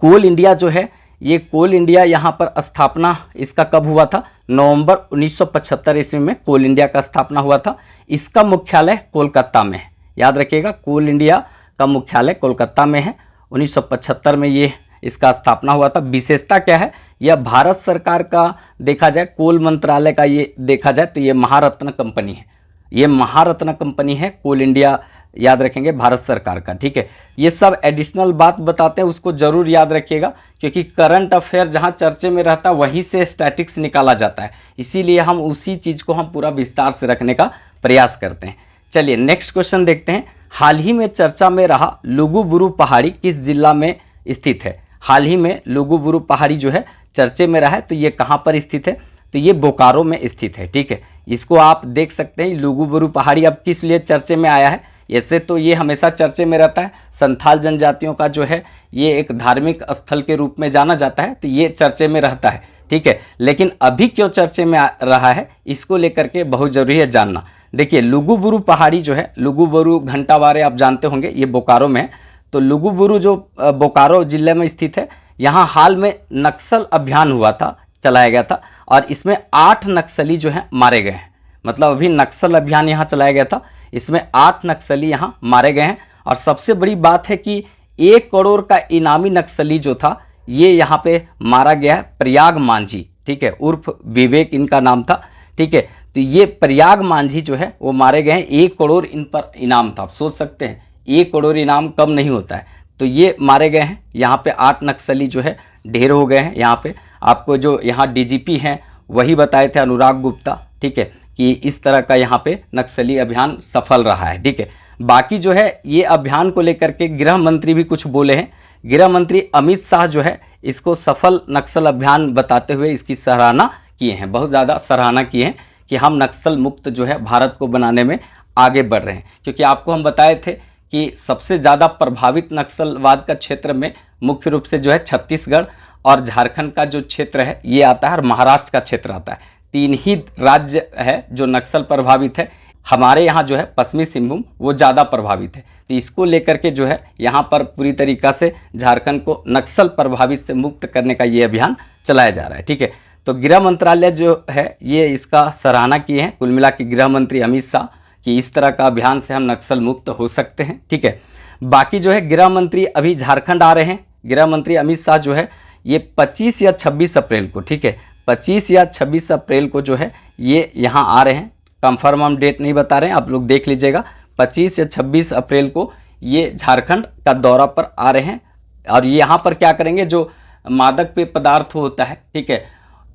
कोल इंडिया जो है, ये कोल इंडिया यहाँ पर स्थापना इसका कब हुआ था, नवंबर 1975 ईस्वी में कोल इंडिया का स्थापना हुआ था। इसका मुख्यालय कोलकाता में है, याद रखिएगा, कोल इंडिया का मुख्यालय कोलकाता में है। 1975 में ये इसका स्थापना हुआ था। विशेषता क्या है, यह भारत सरकार का देखा जाए, कोल मंत्रालय का ये देखा जाए तो ये महारत्न कंपनी है। ये महारत्न कंपनी है कोल इंडिया, याद रखेंगे, भारत सरकार का, ठीक है। ये सब एडिशनल बात बताते हैं, उसको जरूर याद रखिएगा, क्योंकि करंट अफेयर जहाँ चर्चे में रहता है वहीं से स्टैटिक्स निकाला जाता है, इसीलिए हम उसी चीज़ को हम पूरा विस्तार से रखने का प्रयास करते हैं। चलिए नेक्स्ट क्वेश्चन देखते हैं। हाल ही में चर्चा में रहा लुगुबुरु पहाड़ी किस जिला में स्थित है। हाल ही में लुगुबुरु पहाड़ी जो है चर्चे में रहा है, तो ये कहाँ पर स्थित है, तो ये बोकारो में स्थित है, ठीक है। इसको आप देख सकते हैं। लुगुबुरु पहाड़ी अब किस लिए चर्चे में आया है, ऐसे तो ये हमेशा चर्चे में रहता है। संथाल जनजातियों का जो है ये एक धार्मिक स्थल के रूप में जाना जाता है, तो ये चर्चे में रहता है, ठीक है। लेकिन अभी क्यों चर्चे में आ रहा है, इसको लेकर के बहुत ज़रूरी है जानना। देखिए लुगुबुरु पहाड़ी जो है, लुगुबुरु घंटाबारे आप जानते होंगे, ये बोकारो में है। तो लुगुबुरु जो बोकारो जिले में स्थित है, यहाँ हाल में नक्सल अभियान हुआ था, चलाया गया था, और इसमें 8 नक्सली जो हैं मारे गए हैं। मतलब अभी नक्सल अभियान यहाँ चलाया गया था, इसमें 8 नक्सली यहाँ मारे गए हैं। और सबसे बड़ी बात है कि 1 करोड़ का इनामी नक्सली जो था ये यहाँ पे मारा गया है, प्रयाग मांझी, ठीक है, उर्फ विवेक इनका नाम था, ठीक है। तो ये प्रयाग मांझी जो है वो मारे गए हैं, 1 करोड़ इन पर इनाम था। आप सोच सकते हैं 1 करोड़ इनाम कम नहीं होता है। तो ये मारे गए हैं, यहाँ पे 8 नक्सली जो है ढेर हो गए हैं। यहाँ पे आपको जो यहाँ डीजीपी हैं वही बताए थे, अनुराग गुप्ता, ठीक है, कि इस तरह का यहाँ पे नक्सली अभियान सफल रहा है, ठीक है। बाकी जो है ये अभियान को लेकर के गृह मंत्री भी कुछ बोले हैं। गृह मंत्री अमित शाह जो है इसको सफल नक्सल अभियान बताते हुए इसकी सराहना किए हैं, बहुत ज़्यादा सराहना किए हैं कि हम नक्सल मुक्त जो है भारत को बनाने में आगे बढ़ रहे हैं। क्योंकि आपको हम बताए थे कि सबसे ज़्यादा प्रभावित नक्सलवाद का क्षेत्र में मुख्य रूप से जो है छत्तीसगढ़ और झारखंड का जो क्षेत्र है ये आता है, और महाराष्ट्र का क्षेत्र आता है। 3 ही राज्य है जो नक्सल प्रभावित है। हमारे यहाँ जो है पश्चिमी सिंहभूम वो ज़्यादा प्रभावित है। तो इसको लेकर के जो है यहाँ पर पूरी तरीक़ा से झारखंड को नक्सल प्रभावित से मुक्त करने का ये अभियान चलाया जा रहा है, ठीक है। तो गृह मंत्रालय जो है ये इसका सराहना किए हैं, कुल मिला के गृह मंत्री अमित शाह, कि इस तरह का अभियान से हम नक्सल मुक्त हो सकते हैं, ठीक है। बाकी जो है गृह मंत्री अभी झारखंड आ रहे हैं। गृह मंत्री अमित शाह जो है ये 25 या 26 अप्रैल को, ठीक है, 25 या 26 अप्रैल को जो है ये यहाँ आ रहे हैं। कंफर्म हम डेट नहीं बता रहे हैं, आप लोग देख लीजिएगा। 25 या 26 अप्रैल को ये झारखंड का दौरा पर आ रहे हैं। और ये यहाँ पर क्या करेंगे, जो मादक पेय पदार्थ होता है, ठीक है,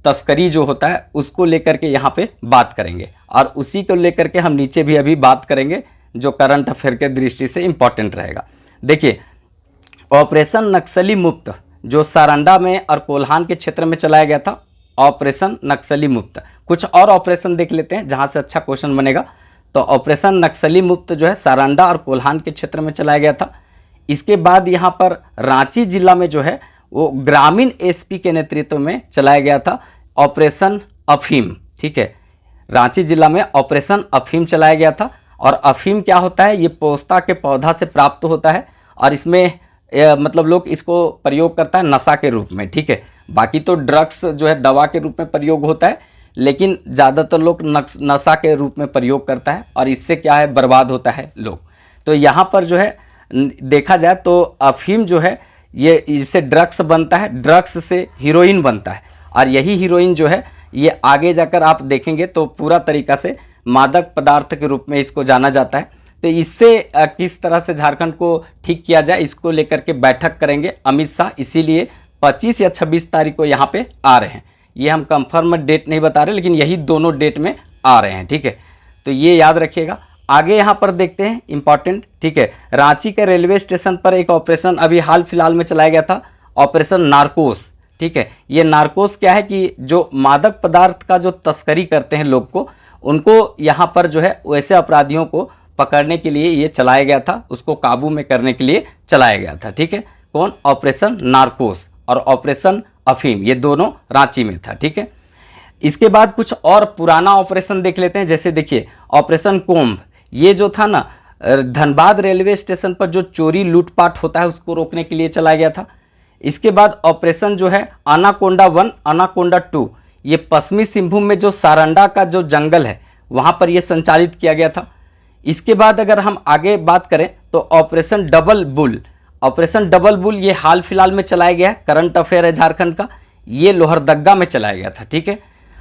तस्करी जो होता है उसको लेकर के यहाँ पे बात करेंगे। और उसी को लेकर के हम नीचे भी अभी बात करेंगे जो करंट अफेयर के दृष्टि से इम्पॉर्टेंट रहेगा। देखिए, ऑपरेशन नक्सली मुक्त जो सारंडा में और कोल्हान के क्षेत्र में चलाया गया था, ऑपरेशन नक्सली मुक्त। कुछ और ऑपरेशन देख लेते हैं जहाँ से अच्छा क्वेश्चन बनेगा। तो ऑपरेशन नक्सली मुक्त जो है सारंडा और कोल्हान के क्षेत्र में चलाया गया था। इसके बाद यहाँ पर रांची जिला में जो है वो ग्रामीण एसपी के नेतृत्व में चलाया गया था ऑपरेशन अफीम, ठीक है। रांची जिला में ऑपरेशन अफीम चलाया गया था। और अफीम क्या होता है, ये पोस्ता के पौधा से प्राप्त होता है और इसमें मतलब लोग इसको प्रयोग करता है नशा के रूप में, ठीक है। बाकी तो ड्रग्स जो है दवा के रूप में प्रयोग होता है, लेकिन ज़्यादातर लोग नशा के रूप में प्रयोग करता है और इससे क्या है, बर्बाद होता है लोग। तो यहाँ पर जो है देखा जाए तो अफीम जो है ये इससे ड्रग्स बनता है, ड्रग्स से हीरोइन बनता है। और यही हीरोइन जो है ये आगे जाकर आप देखेंगे तो पूरा तरीका से मादक पदार्थ के रूप में इसको जाना जाता है। तो इससे किस तरह से झारखंड को ठीक किया जाए इसको लेकर के बैठक करेंगे अमित शाह, इसीलिए 25 या 26 तारीख को यहाँ पे आ रहे हैं। ये हम कंफर्म डेट नहीं बता रहे, लेकिन यही दोनों डेट में आ रहे हैं, ठीक है। तो ये याद रखिएगा। आगे यहाँ पर देखते हैं इंपॉर्टेंट, ठीक है। रांची के रेलवे स्टेशन पर एक ऑपरेशन अभी हाल फिलहाल में चलाया गया था, ऑपरेशन नारकोस, ठीक है। ये नारकोस क्या है कि जो मादक पदार्थ का जो तस्करी करते हैं लोग को, उनको यहाँ पर जो है वैसे अपराधियों को पकड़ने के लिए ये चलाया गया था, उसको काबू में करने के लिए चलाया गया था, ठीक है। कौन, ऑपरेशन नारकोस और ऑपरेशन अफीम, ये दोनों रांची में था, ठीक है। इसके बाद कुछ और पुराना ऑपरेशन देख लेते हैं। जैसे देखिए ऑपरेशन कुंभ, ये जो था ना धनबाद रेलवे स्टेशन पर जो चोरी लूटपाट होता है उसको रोकने के लिए चलाया गया था। इसके बाद ऑपरेशन जो है अनाकोंडा 1, अनाकोंडा 2, ये पश्चिमी सिंहभूम में जो सारंडा का जो जंगल है वहाँ पर ये संचालित किया गया था। इसके बाद अगर हम आगे बात करें तो operation double bull, operation double bull ये हाल फिलहाल में चलाया गया है, करंट अफेयर है झारखंड का, ये लोहरदग्गा में चलाया गया था, ठीक है।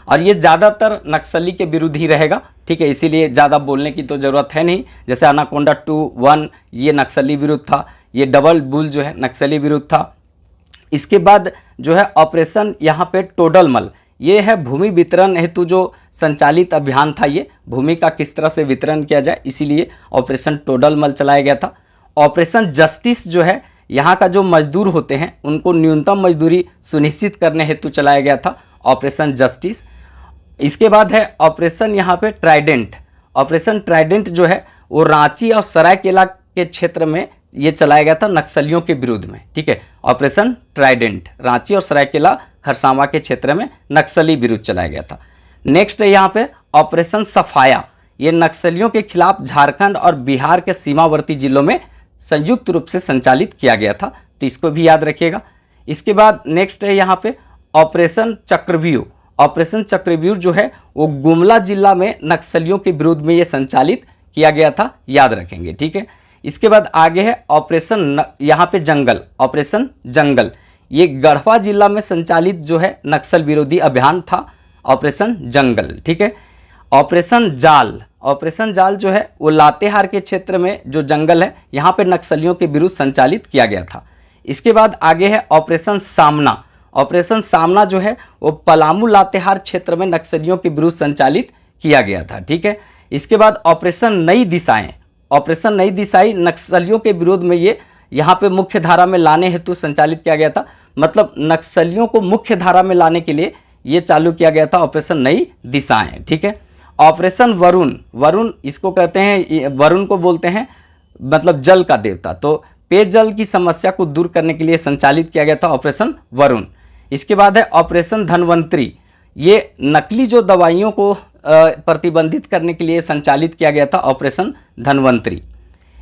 और ये ज़्यादातर नक्सली के विरुद्ध ही रहेगा, ठीक है, इसीलिए ज़्यादा बोलने की तो ज़रूरत है नहीं। जैसे अनाकोंडा 2, 1 ये नक्सली विरुद्ध था, ये डबल बुल जो है नक्सली विरुद्ध था। इसके बाद जो है ऑपरेशन यहाँ पे टोडलमल, ये है भूमि वितरण हेतु जो संचालित अभियान था, ये भूमि का किस तरह से वितरण किया जाए, इसीलिए ऑपरेशन टोडलमल चलाया गया था। ऑपरेशन जस्टिस जो है यहाँ का जो मजदूर होते हैं उनको न्यूनतम मजदूरी सुनिश्चित करने हेतु चलाया गया था, ऑपरेशन जस्टिस। इसके बाद है ऑपरेशन यहाँ पे ट्राइडेंट, ऑपरेशन ट्राइडेंट जो है वो रांची और सरायकेला के क्षेत्र में ये चलाया गया था नक्सलियों के विरुद्ध में, ठीक है। ऑपरेशन ट्राइडेंट रांची और सरायकेला खरसावां के क्षेत्र में नक्सली विरुद्ध चलाया गया था। नेक्स्ट है यहाँ पे ऑपरेशन सफाया, ये नक्सलियों के खिलाफ झारखंड और बिहार के सीमावर्ती जिलों में संयुक्त रूप से संचालित किया गया था, तो इसको भी याद रखिएगा। इसके बाद नेक्स्ट है यहाँ पे ऑपरेशन चक्रव्यूह, ऑपरेशन चक्रव्यूह जो है वो गुमला जिला में नक्सलियों के विरोध में ये संचालित किया गया था, याद रखेंगे। ठीक है, इसके बाद आगे है ऑपरेशन यहाँ पे जंगल, ऑपरेशन जंगल, ये गढ़वा जिला में संचालित जो है नक्सल विरोधी अभियान था, ऑपरेशन जंगल। ठीक है, ऑपरेशन जाल, ऑपरेशन जाल जो है वो लातेहार के क्षेत्र में जो जंगल है यहाँ पे नक्सलियों के विरुद्ध संचालित किया गया था। इसके बाद आगे है ऑपरेशन सामना, ऑपरेशन सामना जो है वो पलामू लातेहार क्षेत्र में नक्सलियों के विरुद्ध संचालित किया गया था। ठीक है, इसके बाद ऑपरेशन नई दिशाएं, ऑपरेशन नई दिशाएं नक्सलियों के विरोध में ये यहाँ पे मुख्य धारा में लाने हेतु संचालित किया गया था, मतलब नक्सलियों को मुख्य धारा में लाने के लिए ये चालू किया गया था ऑपरेशन नई दिशाएं। ठीक है, ऑपरेशन वरुण, वरुण इसको कहते हैं, वरुण को बोलते हैं मतलब जल का देवता, तो पेयजल की समस्या को दूर करने के लिए संचालित किया गया था ऑपरेशन वरुण। इसके बाद है ऑपरेशन धनवंतरी, ये नकली जो दवाइयों को प्रतिबंधित करने के लिए संचालित किया गया था ऑपरेशन धनवंतरी।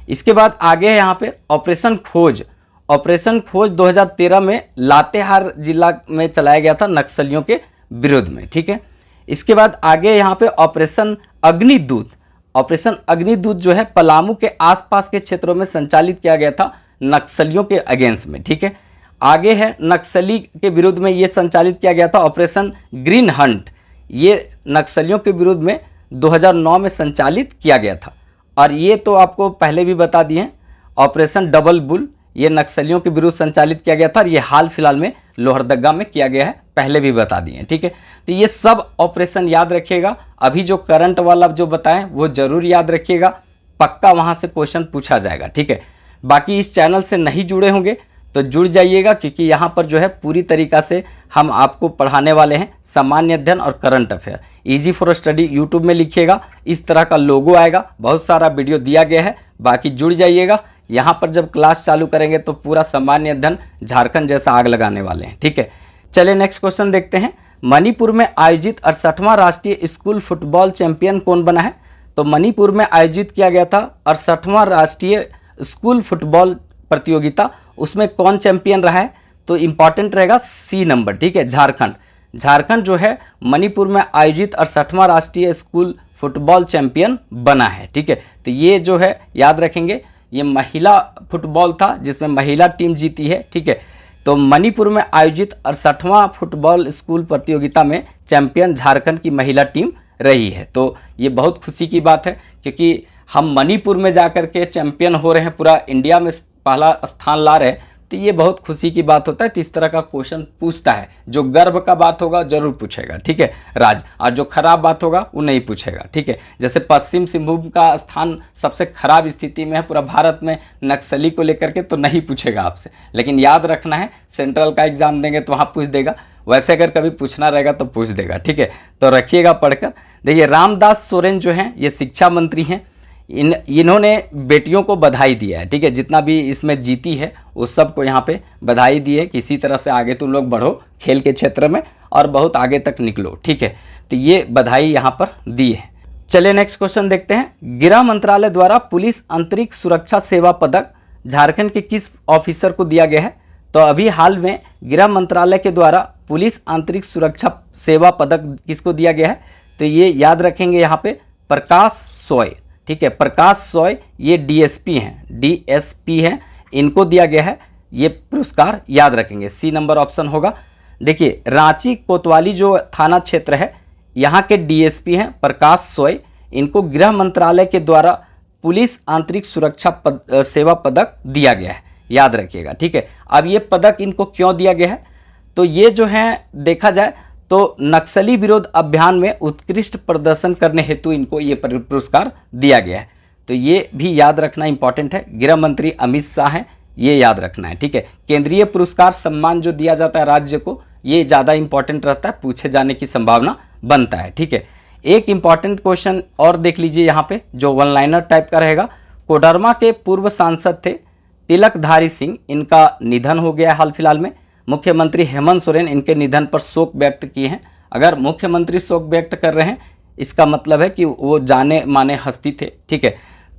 इसके बाद आगे है यहाँ पे ऑपरेशन खोज, ऑपरेशन खोज 2013 में लातेहार जिला में चलाया गया था नक्सलियों के विरोध में। ठीक है, इसके बाद आगे यहाँ पे ऑपरेशन अग्निदूत, ऑपरेशन अग्निदूत जो है पलामू के आसपास के क्षेत्रों में संचालित किया गया था नक्सलियों के अगेंस्ट में। ठीक है, आगे है नक्सली के विरुद्ध में ये संचालित किया गया था ऑपरेशन ग्रीन हंट, ये नक्सलियों के विरुद्ध में 2009 में संचालित किया गया था। और ये तो आपको पहले भी बता दिए, ऑपरेशन डबल बुल, ये नक्सलियों के विरुद्ध संचालित किया गया था और ये हाल फिलहाल में लोहरदगा में किया गया है, पहले भी बता दिए। ठीक है, तो ये सब ऑपरेशन याद रखिएगा। अभी जो करंट वाला जो बताएं वो जरूर याद रखिएगा, पक्का वहाँ से क्वेश्चन पूछा जाएगा। ठीक है, बाकी इस चैनल से नहीं जुड़े होंगे तो जुड़ जाइएगा, क्योंकि यहाँ पर जो है पूरी तरीक़ा से हम आपको पढ़ाने वाले हैं सामान्य अध्ययन और current affair. Easy for study YouTube में लिखिएगा, इस तरह का लोगो आएगा, बहुत सारा वीडियो दिया गया है, बाकी जुड़ जाइएगा। यहाँ पर जब क्लास चालू करेंगे तो पूरा सामान्य अध्ययन झारखंड जैसा आग लगाने वाले हैं। ठीक है, चलिए नेक्स्ट क्वेश्चन देखते हैं। मणिपुर में आयोजित 68वां राष्ट्रीय स्कूल फुटबॉल चैंपियन कौन बना है? तो मणिपुर में आयोजित किया गया था 68वां राष्ट्रीय स्कूल फुटबॉल प्रतियोगिता, उसमें कौन चैंपियन रहा है? तो इंपॉर्टेंट रहेगा सी नंबर। ठीक है, झारखंड, झारखंड जो है मणिपुर में आयोजित 68वां राष्ट्रीय स्कूल फुटबॉल चैंपियन बना है। ठीक है, तो ये जो है याद रखेंगे, ये महिला फुटबॉल था जिसमें महिला टीम जीती है। ठीक है, तो मणिपुर में आयोजित 68वां फुटबॉल स्कूल प्रतियोगिता में चैंपियन झारखंड की महिला टीम रही है। तो ये बहुत खुशी की बात है, क्योंकि हम मणिपुर में जाकर के चैंपियन हो रहे हैं, पूरा इंडिया में पहला स्थान ला रहे हैं, तो ये बहुत खुशी की बात होता है। तो इस तरह का क्वेश्चन पूछता है, जो गर्व का बात होगा जरूर पूछेगा। ठीक है राज, और जो खराब बात होगा वो नहीं पूछेगा। ठीक है, जैसे पश्चिम सिंहभूम का स्थान सबसे खराब स्थिति में है पूरा भारत में नक्सली को लेकर के, तो नहीं पूछेगा आपसे, लेकिन याद रखना है सेंट्रल का एग्जाम देंगे तो वहाँ पूछ देगा, वैसे अगर कभी पूछना रहेगा तो पूछ देगा। ठीक है, तो रखिएगा पढ़कर। देखिए रामदास सोरेन जो हैं ये शिक्षा मंत्री हैं, इन्होंने बेटियों को बधाई दिया है। ठीक है, जितना भी इसमें जीती है उस सबको यहाँ पे बधाई दी है, किसी तरह से आगे तुम लोग बढ़ो खेल के क्षेत्र में और बहुत आगे तक निकलो। ठीक है, तो ये बधाई यहाँ पर दी है। चलिए नेक्स्ट क्वेश्चन देखते हैं। गृह मंत्रालय द्वारा पुलिस आंतरिक सुरक्षा सेवा पदक झारखंड के किस ऑफिसर को दिया गया है? तो अभी हाल में गृह मंत्रालय के द्वारा पुलिस आंतरिक सुरक्षा सेवा पदक किसको दिया गया है? तो ये याद रखेंगे यहाँ पे प्रकाश सोय। ठीक है, प्रकाश सोय ये डीएसपी हैं, इनको दिया गया है ये पुरस्कार, याद रखेंगे सी नंबर ऑप्शन होगा। देखिए रांची कोतवाली जो थाना क्षेत्र है यहाँ के डीएसपी हैं प्रकाश सोय, इनको गृह मंत्रालय के द्वारा पुलिस आंतरिक सुरक्षा सेवा पदक दिया गया है, याद रखिएगा। ठीक है, अब ये पदक इनको क्यों दिया गया है? तो ये जो है देखा जाए तो नक्सली विरोध अभियान में उत्कृष्ट प्रदर्शन करने हेतु इनको ये पुरस्कार दिया गया है। तो ये भी याद रखना इंपॉर्टेंट है, गृह मंत्री अमित शाह हैं, ये याद रखना है। ठीक है, केंद्रीय पुरस्कार सम्मान जो दिया जाता है राज्य को, ये ज़्यादा इंपॉर्टेंट रहता है, पूछे जाने की संभावना बनता है। ठीक है, एक इंपॉर्टेंट क्वेश्चन और देख लीजिए यहाँ पे, जो वन लाइनर टाइप का रहेगा। कोडरमा के पूर्व सांसद थे तिलकधारी सिंह, इनका निधन हो गया हाल फिलहाल में। मुख्यमंत्री हेमंत सोरेन इनके निधन पर शोक व्यक्त किए हैं। अगर मुख्यमंत्री शोक व्यक्त कर रहे हैं इसका मतलब है कि वो जाने माने हस्ती थे। ठीक है,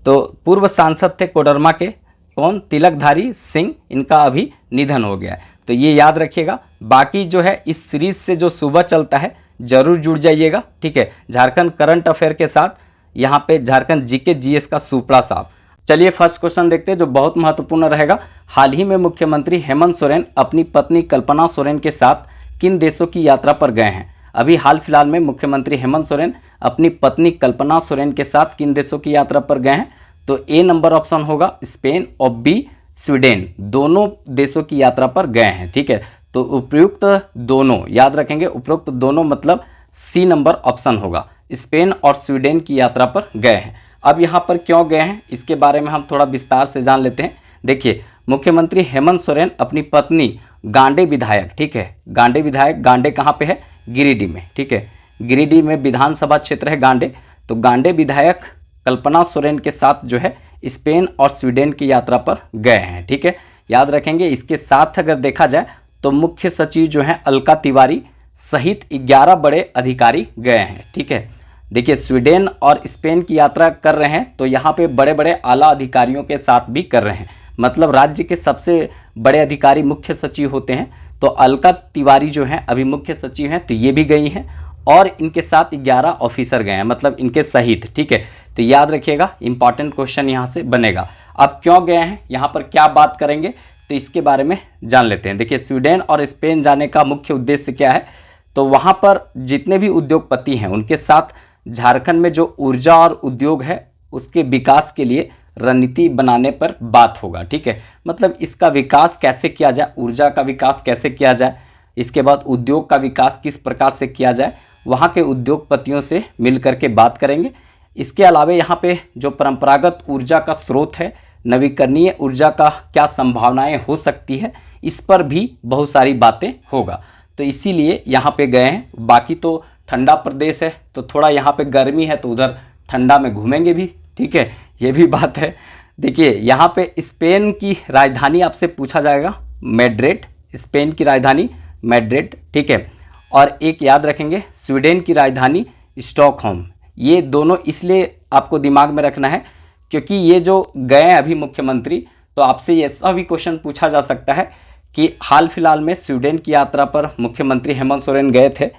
तो पूर्व सांसद थे कोडरमा के, कौन? तिलकधारी सिंह, इनका अभी निधन हो गया है, तो ये याद रखिएगा। बाकी जो है इस सीरीज से जो सुबह चलता है जरूर जुड़ जाइएगा, ठीक है। झारखंड करंट अफेयर के साथ यहाँ पे झारखंड जीके जीएस का सुपड़ा साहब। चलिए फर्स्ट क्वेश्चन देखते हैं जो बहुत महत्वपूर्ण रहेगा। हाल ही में मुख्यमंत्री हेमंत सोरेन अपनी पत्नी कल्पना सोरेन के साथ किन देशों की यात्रा पर गए हैं? अभी हाल फिलहाल में मुख्यमंत्री हेमंत सोरेन अपनी पत्नी कल्पना सोरेन के साथ किन देशों की यात्रा पर गए हैं? तो ए नंबर ऑप्शन होगा स्पेन और बी स्वीडन, दोनों देशों की यात्रा पर गए हैं, ठीक है। तो उपयुक्त दोनों याद रखेंगे, उपयुक्त दोनों मतलब सी नंबर ऑप्शन होगा, स्पेन और स्वीडन की यात्रा पर गए हैं। अब यहाँ पर क्यों गए हैं इसके बारे में हम थोड़ा विस्तार से जान लेते हैं। देखिए मुख्यमंत्री हेमंत सोरेन अपनी पत्नी गांडे विधायक, ठीक है, गांडे विधायक, गांडे कहाँ पे है? गिरिडीह में, ठीक है, गिरिडीह में विधानसभा क्षेत्र है गांडे। तो गांडे विधायक कल्पना सोरेन के साथ जो है स्पेन और स्वीडन की यात्रा पर गए हैं, ठीक है, याद रखेंगे। इसके साथ अगर देखा जाए तो मुख्य सचिव जो हैं अलका तिवारी सहित 11 बड़े अधिकारी गए हैं, ठीक है। देखिए स्वीडन और स्पेन की यात्रा कर रहे हैं तो यहाँ पे बड़े बड़े आला अधिकारियों के साथ भी कर रहे हैं, मतलब राज्य के सबसे बड़े अधिकारी मुख्य सचिव होते हैं। तो अलका तिवारी जो हैं अभी मुख्य सचिव हैं, तो ये भी गई हैं और इनके साथ 11 ऑफिसर गए हैं, मतलब इनके सहित, ठीक है। तो याद रखिएगा, इंपॉर्टेंट क्वेश्चन यहाँ से बनेगा। अब क्यों गए हैं, यहाँ पर क्या बात करेंगे, तो इसके बारे में जान लेते हैं। देखिए स्वीडन और स्पेन जाने का मुख्य उद्देश्य क्या है? तो वहाँ पर जितने भी उद्योगपति हैं उनके साथ झारखंड में जो ऊर्जा और उद्योग है उसके विकास के लिए रणनीति बनाने पर बात होगा, ठीक है। मतलब इसका विकास कैसे किया जाए, ऊर्जा का विकास कैसे किया जाए, इसके बाद उद्योग का विकास किस प्रकार से किया जाए, वहाँ के उद्योगपतियों से मिल करके बात करेंगे। इसके अलावा यहाँ पे जो परंपरागत ऊर्जा का स्रोत है, नवीकरणीय ऊर्जा का क्या संभावनाएं हो सकती है, इस पर भी बहुत सारी बातें होगा। तो इसीलिए यहाँ पे गए हैं। बाकी तो ठंडा प्रदेश है तो थोड़ा यहाँ पे गर्मी है तो उधर ठंडा में घूमेंगे भी, ठीक है, ये भी बात है। देखिए यहाँ पे स्पेन की राजधानी आपसे पूछा जाएगा, मैड्रिड, स्पेन की राजधानी मैड्रिड, ठीक है। और एक याद रखेंगे स्वीडन की राजधानी स्टॉकहोम। ये दोनों इसलिए आपको दिमाग में रखना है क्योंकि ये जो गए अभी मुख्यमंत्री, तो आपसे ऐसा भी क्वेश्चन पूछा जा सकता है कि हाल फिलहाल में स्वीडन की यात्रा पर मुख्यमंत्री हेमंत सोरेन गए थे,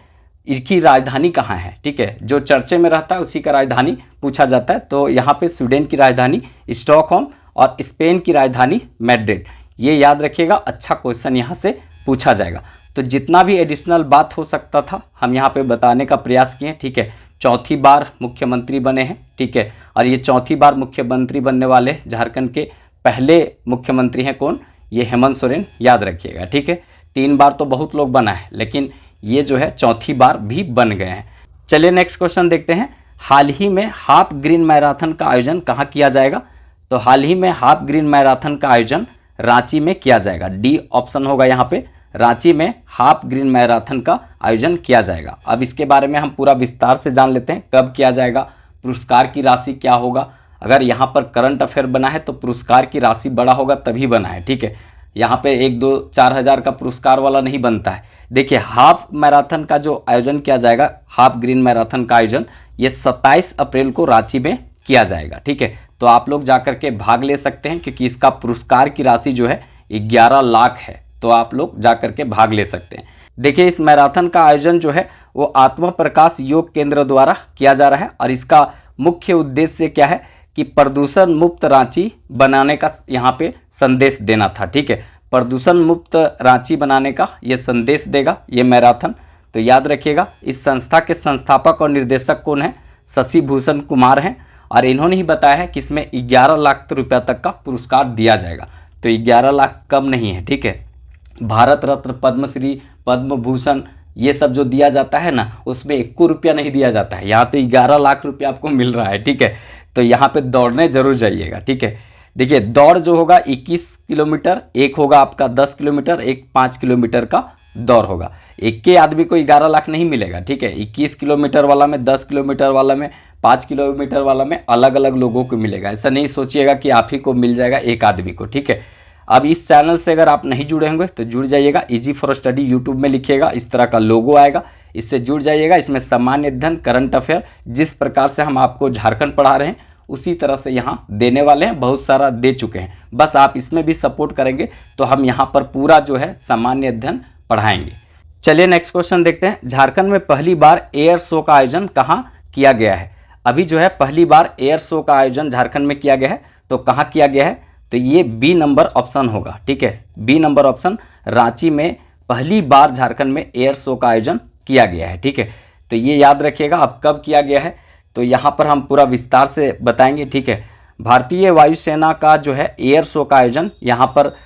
इनकी राजधानी कहाँ है, ठीक है, जो चर्चे में रहता है उसी का राजधानी पूछा जाता है। तो यहाँ पे स्वीडन की राजधानी स्टॉकहोम और स्पेन की राजधानी मैड्रिड, ये याद रखिएगा, अच्छा क्वेश्चन यहाँ से पूछा जाएगा। तो जितना भी एडिशनल बात हो सकता था हम यहाँ पे बताने का प्रयास किए, ठीक है। चौथी बार मुख्यमंत्री बने हैं, ठीक है, और ये चौथी बार मुख्यमंत्री बनने वाले झारखंड के पहले मुख्यमंत्री हैं कौन? ये हेमंत सोरेन, याद रखिएगा, ठीक है। 3 बार तो बहुत लोग बना है लेकिन ये जो है चौथी बार भी बन गए हैं। चलिए नेक्स्ट क्वेश्चन देखते हैं। हाल ही में हाफ ग्रीन मैराथन का आयोजन कहाँ किया जाएगा? तो हाल ही में हाफ ग्रीन मैराथन का आयोजन रांची में किया जाएगा, डी ऑप्शन होगा यहाँ पे, रांची में हाफ ग्रीन मैराथन का आयोजन किया जाएगा। अब इसके बारे में हम पूरा विस्तार से जान लेते हैं, कब किया जाएगा, पुरस्कार की राशि क्या होगा। अगर यहाँ पर करंट अफेयर बना है तो पुरस्कार की राशि बड़ा होगा तभी बना है, ठीक है, यहाँ पे 1, 2, 4 हज़ार का पुरस्कार वाला नहीं बनता है। देखिए हाफ मैराथन का जो आयोजन किया जाएगा, हाफ ग्रीन मैराथन का आयोजन, ये 27 अप्रैल को रांची में किया जाएगा, ठीक है। तो आप लोग जाकर के भाग ले सकते हैं क्योंकि इसका पुरस्कार की राशि जो है 11 लाख है, तो आप लोग जाकर के भाग ले सकते हैं। देखिए इस मैराथन का आयोजन जो है वो आत्मा प्रकाश योग केंद्र द्वारा किया जा रहा है और इसका मुख्य उद्देश्य क्या है कि प्रदूषण मुक्त रांची बनाने का यहाँ पे संदेश देना था, ठीक है। प्रदूषण मुक्त रांची बनाने का ये संदेश देगा ये मैराथन। तो याद रखिएगा इस संस्था के संस्थापक और निर्देशक कौन है? शशि भूषण कुमार हैं और इन्होंने ही बताया है कि इसमें 11 लाख रुपया तक का पुरस्कार दिया जाएगा। तो 11 लाख कम नहीं है, ठीक है। भारत रत्न, पद्मश्री, पद्म भूषण ये सब जो दिया जाता है ना, उसमें 1 रुपया नहीं दिया जाता है, यहाँ तो 11 लाख रुपया आपको मिल रहा है, ठीक है। तो यहाँ पे दौड़ने जरूर जाइएगा, ठीक है। देखिए दौड़ जो होगा 21 किलोमीटर, एक होगा आपका 10 किलोमीटर, एक 5 किलोमीटर का दौड़ होगा। एक के आदमी को 11 लाख नहीं मिलेगा, ठीक है। 21 किलोमीटर वाला में, 10 किलोमीटर वाला में, 5 किलोमीटर वाला में अलग अलग लोगों को मिलेगा। ऐसा नहीं सोचिएगा कि आप ही को मिल जाएगा एक आदमी को, ठीक है। अब इस चैनल से अगर आप नहीं जुड़े होंगे तो जुड़ जाइएगा, इजी फॉर स्टडी यूट्यूब में लिखिएगा, इस तरह का लोगो आएगा, इससे जुड़ जाइएगा। इसमें सामान्य अध्ययन, करंट अफेयर, जिस प्रकार से हम आपको झारखंड पढ़ा रहे हैं उसी तरह से यहाँ देने वाले हैं, बहुत सारा दे चुके हैं। बस आप इसमें भी सपोर्ट करेंगे तो हम यहाँ पर पूरा जो है सामान्य अध्ययन पढ़ाएंगे। चलिए नेक्स्ट क्वेश्चन देखते हैं। झारखंड में पहली बार एयर शो का आयोजन कहाँ किया गया है? अभी जो है पहली बार एयर शो का आयोजन झारखंड में किया गया है, तो कहाँ किया गया है? तो ये बी नंबर ऑप्शन होगा, ठीक है, बी नंबर ऑप्शन, रांची में पहली बार झारखंड में एयर शो का आयोजन किया गया है, ठीक है। तो ये याद रखिएगा अब कब किया गया है, तो यहाँ पर हम पूरा विस्तार से बताएंगे, ठीक है। भारतीय वायुसेना का जो है एयर शो का आयोजन यहाँ पर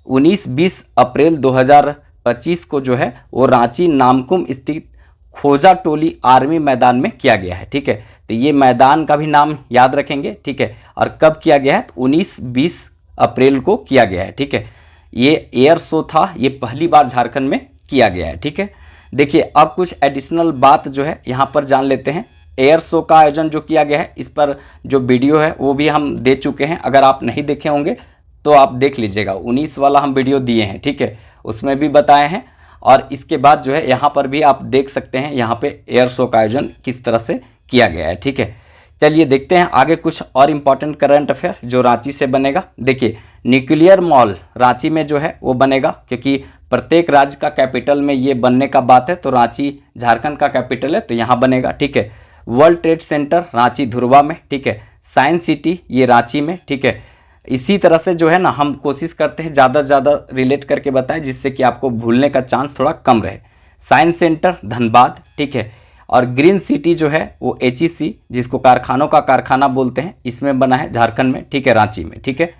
19-20 अप्रैल 2025 को जो है वो रांची नामकुम स्थित खोजा टोली आर्मी मैदान में किया गया है, ठीक है। तो ये मैदान का भी नाम याद रखेंगे, ठीक है। और कब किया गया है? तो 19-20 अप्रैल को किया गया है, ठीक है। ये एयर शो था, ये पहली बार झारखंड में किया गया है, ठीक है। देखिए अब कुछ एडिशनल बात जो है यहाँ पर जान लेते हैं। एयर शो का आयोजन जो किया गया है, इस पर जो वीडियो है वो भी हम दे चुके हैं, अगर आप नहीं देखे होंगे तो आप देख लीजिएगा। 19 वाला हम वीडियो दिए हैं, ठीक है, उसमें भी बताए हैं। और इसके बाद जो है यहाँ पर भी आप देख सकते हैं यहाँ पे एयर शो का आयोजन किस तरह से किया गया है, ठीक है। चलिए देखते हैं आगे कुछ और इम्पॉर्टेंट करंट अफेयर जो रांची से बनेगा। देखिए न्यूक्लियर मॉल रांची में जो है वो बनेगा, क्योंकि प्रत्येक राज्य का कैपिटल में ये बनने का बात है, तो रांची झारखंड का कैपिटल है तो यहाँ बनेगा, ठीक है। World trade centre Ranchi Dhurwa में, ठीक है। साइंस सिटी ये रांची में, ठीक है। इसी तरह से जो है ना हम कोशिश करते हैं ज़्यादा से ज़्यादा रिलेट करके बताएं, जिससे कि आपको भूलने का चांस थोड़ा कम रहे। साइंस सेंटर धनबाद, ठीक है। और ग्रीन सिटी जो है वो HEC, जिसको कारखानों का कारखाना बोलते हैं, इसमें बना है झारखंड में, ठीक है, रांची में, ठीक है।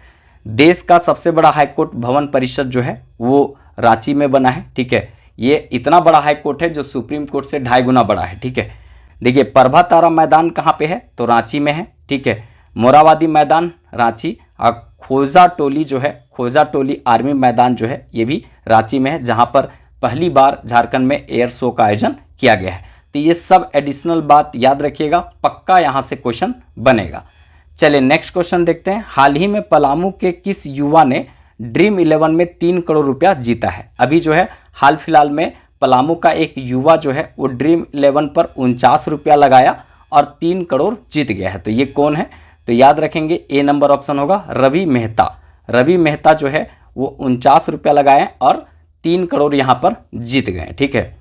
देश का सबसे बड़ा हाईकोर्ट भवन परिषद जो है वो रांची में बना है, ठीक है। ये इतना बड़ा हाईकोर्ट है जो सुप्रीम कोर्ट से 2.5 गुना बड़ा है, ठीक है। देखिए प्रभा तारा मैदान कहाँ पे है? तो रांची में है, ठीक है। मोराबादी मैदान रांची, और खोजा टोली जो है, खोजा टोली आर्मी मैदान जो है ये भी रांची में है, जहाँ पर पहली बार झारखंड में एयर शो का आयोजन किया गया है। तो ये सब एडिशनल बात याद रखिएगा, पक्का यहाँ से क्वेश्चन बनेगा। चलिए नेक्स्ट क्वेश्चन देखते हैं। हाल ही में पलामू के किस युवा ने ड्रीम 11 में 3 करोड़ रुपया जीता है? अभी जो है हाल फिलहाल में पलामू का एक युवा जो है वो ड्रीम 11 पर 49 रुपया लगाया और 3 करोड़ जीत गया है। तो ये कौन है? तो याद रखेंगे ए नंबर ऑप्शन होगा रवि मेहता। रवि मेहता जो है वो 49 रुपया लगाए और 3 करोड़ यहाँ पर जीत गए, ठीक है।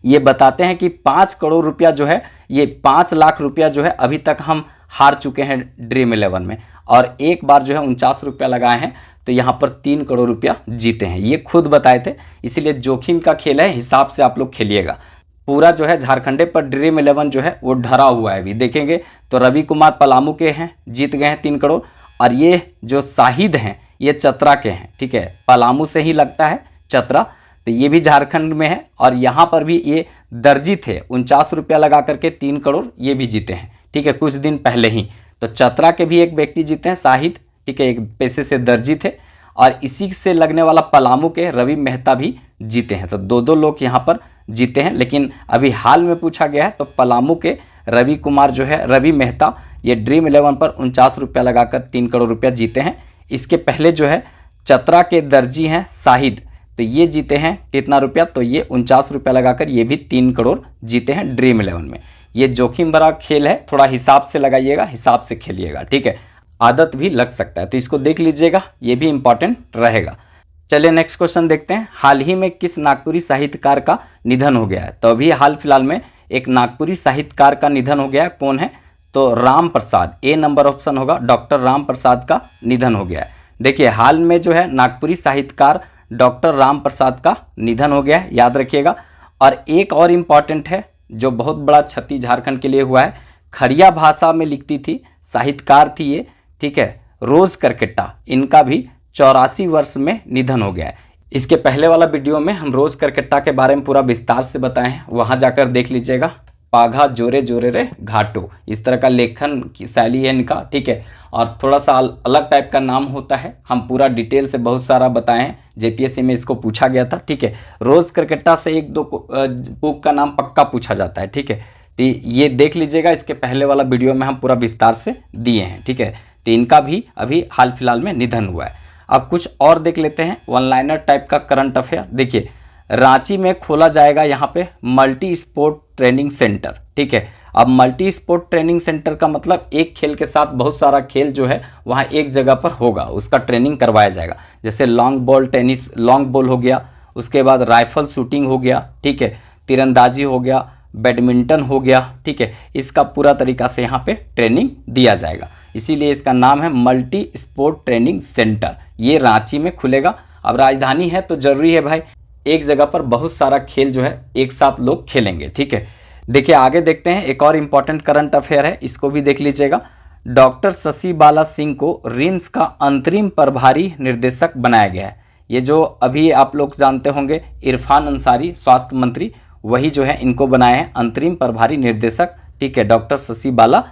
ये बताते हैं कि 5 करोड़ रुपया जो है, ये 5 लाख रुपया जो है अभी तक हम हार चुके हैं ड्रीम 11 में, और एक बार जो है 49 रुपया लगाए हैं तो यहाँ पर 3 करोड़ रुपया जीते हैं। ये खुद बताए थे, इसीलिए जोखिम का खेल है, हिसाब से आप लोग खेलिएगा। पूरा जो है झारखंडे पर ड्रीम 11 जो है वो ढरा हुआ है। अभी देखेंगे तो रवि कुमार पलामू के हैं, जीत गए हैं 3 करोड़, और ये जो शाहिद हैं ये चतरा के हैं, ठीक है। पलामू से ही लगता है चतरा, तो ये भी झारखंड में है। और यहाँ पर भी ये दर्जी थे, 49 रुपया लगा करके 3 करोड़ ये भी जीते हैं, ठीक है, कुछ दिन पहले ही। तो चतरा के भी एक व्यक्ति जीते हैं शाहिद, ठीक है, एक पैसे से दर्जी थे, और इसी से लगने वाला पलामू के रवि मेहता भी जीते हैं। तो 2-2 लोग यहाँ पर जीते हैं। लेकिन अभी हाल में पूछा गया है तो पलामू के रवि कुमार जो है, रवि मेहता, ये ड्रीम 11 पर 49 रुपया लगाकर 3 करोड़ रुपया जीते हैं। इसके पहले जो है चतरा के दर्जी हैं शाहिद, तो ये जीते हैं कितना रुपया? तो ये 49 रुपया लगाकर ये भी 3 करोड़ जीते हैं ड्रीम 11 में। ये जोखिम भरा खेल है, थोड़ा हिसाब से लगाइएगा, हिसाब से खेलिएगा, ठीक है। आदत भी लग सकता है, तो इसको देख लीजिएगा, ये भी इंपॉर्टेंट रहेगा। चलिए नेक्स्ट क्वेश्चन देखते हैं। हाल ही में किस नागपुरी साहित्यकार का निधन हो गया है? तो अभी हाल फिलहाल में एक नागपुरी साहित्यकार का निधन हो गया है। कौन है? तो राम प्रसाद, ए नंबर ऑप्शन होगा, डॉक्टर राम प्रसाद का निधन हो गया है। देखिए हाल में जो है नागपुरी साहित्यकार डॉक्टर राम प्रसाद का निधन हो गया है, याद रखिएगा। और एक और इम्पॉर्टेंट है जो बहुत बड़ा क्षति झारखंड के लिए हुआ है, खड़िया भाषा में लिखती थी, साहित्यकार थी ये, ठीक है, रोज करकेट्टा, इनका भी 84 वर्ष में निधन हो गया है। इसके पहले वाला वीडियो में हम रोज करकेट्टा के बारे में पूरा विस्तार से बताए हैं, वहाँ जाकर देख लीजिएगा। पाघा जोरे जोरे रे घाटो, इस तरह का लेखन की शैली है इनका, ठीक है। और थोड़ा सा अलग टाइप का नाम होता है, हम पूरा डिटेल से बहुत सारा बताए हैं, JPSC में इसको पूछा गया था, ठीक है। रोज करकेट्टा से 1-2 बुक का नाम पक्का पूछा जाता है, ठीक है। तो ये देख लीजिएगा, इसके पहले वाला वीडियो में हम पूरा विस्तार से दिए हैं, ठीक है। तो इनका भी अभी हाल फिलहाल में निधन हुआ है। अब कुछ और देख लेते हैं, वन लाइनर टाइप का करंट अफेयर। देखिए रांची में खोला जाएगा यहाँ पे मल्टी स्पोर्ट ट्रेनिंग सेंटर, ठीक है। अब मल्टी स्पोर्ट ट्रेनिंग सेंटर का मतलब एक खेल के साथ बहुत सारा खेल जो है वहाँ एक जगह पर होगा, उसका ट्रेनिंग करवाया जाएगा। जैसे long ball tennis, long ball हो गया, उसके बाद राइफल शूटिंग हो गया, ठीक है, तीरंदाजी हो गया, बैडमिंटन हो गया, ठीक है। इसका पूरा तरीका से यहाँ पे ट्रेनिंग दिया जाएगा, इसीलिए इसका नाम है मल्टी स्पोर्ट ट्रेनिंग सेंटर। ये रांची में खुलेगा। अब राजधानी है तो जरूरी है भाई एक जगह पर बहुत सारा खेल जो है एक साथ लोग खेलेंगे, ठीक है। देखिए आगे देखते हैं, एक और इम्पॉर्टेंट करंट अफेयर है, इसको भी देख लीजिएगा। डॉक्टर शशि बाला सिंह को रिम्स का अंतरिम प्रभारी निर्देशक बनाया गया है। ये जो अभी आप लोग जानते होंगे इरफान अंसारी स्वास्थ्य मंत्री, वही जो है इनको बनाए हैं अंतरिम प्रभारी निर्देशक, ठीक है, डॉक्टर शशि बाला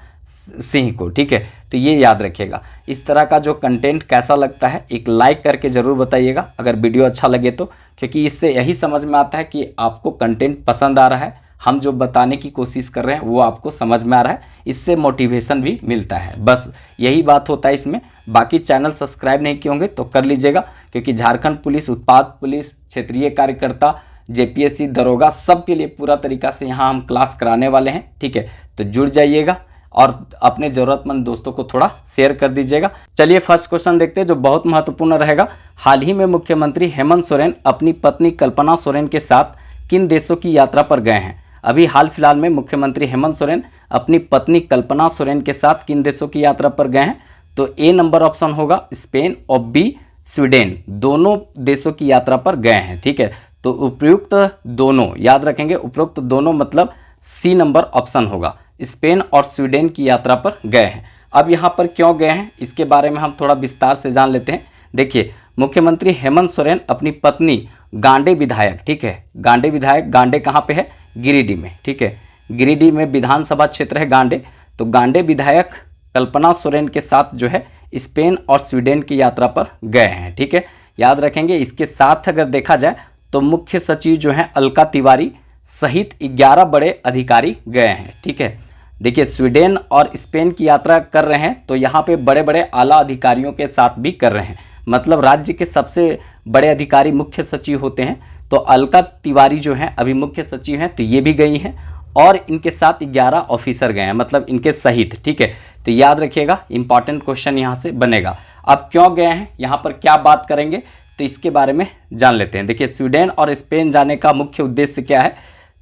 सिंह को, ठीक है। तो ये याद रखिएगा। इस तरह का जो कंटेंट कैसा लगता है एक लाइक करके ज़रूर बताइएगा अगर वीडियो अच्छा लगे तो, क्योंकि इससे यही समझ में आता है कि आपको कंटेंट पसंद आ रहा है, हम जो बताने की कोशिश कर रहे हैं वो आपको समझ में आ रहा है, इससे मोटिवेशन भी मिलता है। बस यही बात होता है इसमें। बाकी चैनल सब्सक्राइब नहीं किए होंगे तो कर लीजिएगा, क्योंकि झारखंड पुलिस, उत्पाद पुलिस, क्षेत्रीय कार्यकर्ता, जेपीएससी, दरोगा, सब के लिए पूरा तरीका से यहाँ हम क्लास कराने वाले हैं, ठीक है। तो जुड़ जाइएगा और अपने ज़रूरतमंद दोस्तों को थोड़ा शेयर कर दीजिएगा। चलिए फर्स्ट क्वेश्चन देखते हैं जो बहुत महत्वपूर्ण रहेगा। हाल ही में मुख्यमंत्री हेमंत सोरेन अपनी पत्नी कल्पना सोरेन के साथ किन देशों की यात्रा पर गए हैं? अभी हाल फिलहाल में मुख्यमंत्री हेमंत सोरेन अपनी पत्नी कल्पना सोरेन के साथ किन देशों की यात्रा पर गए हैं? तो ए नंबर ऑप्शन होगा स्पेन और बी स्वीडन, दोनों देशों की यात्रा पर गए हैं, ठीक है। तो उपयुक्त दोनों याद रखेंगे, उपयुक्त दोनों मतलब सी नंबर ऑप्शन होगा, स्पेन और स्वीडन की यात्रा पर गए हैं। अब यहाँ पर क्यों गए हैं इसके बारे में हम थोड़ा विस्तार से जान लेते हैं। देखिए मुख्यमंत्री हेमंत सोरेन अपनी पत्नी गांडे विधायक, ठीक है, गांडे विधायक, गांडे कहाँ पे है? गिरिडीह में, ठीक है, गिरिडीह में विधानसभा क्षेत्र है गांडे। तो गांडे विधायक कल्पना सोरेन के साथ जो है स्पेन और स्वीडन की यात्रा पर गए हैं, ठीक है, याद रखेंगे। इसके साथ अगर देखा जाए तो मुख्य सचिव जो हैं अलका तिवारी सहित 11 बड़े अधिकारी गए हैं, ठीक है। देखिए स्वीडन और स्पेन की यात्रा कर रहे हैं तो यहाँ पे बड़े बड़े आला अधिकारियों के साथ भी कर रहे हैं, मतलब राज्य के सबसे बड़े अधिकारी मुख्य सचिव होते हैं। तो अलका तिवारी जो हैं अभी मुख्य सचिव हैं, तो ये भी गई हैं और इनके साथ 11 ऑफिसर गए हैं, मतलब इनके सहित, ठीक है। तो याद रखिएगा, इंपॉर्टेंट क्वेश्चन यहाँ से बनेगा। अब क्यों गए हैं, यहाँ पर क्या बात करेंगे, तो इसके बारे में जान लेते हैं। देखिए स्वीडन और स्पेन जाने का मुख्य उद्देश्य क्या है?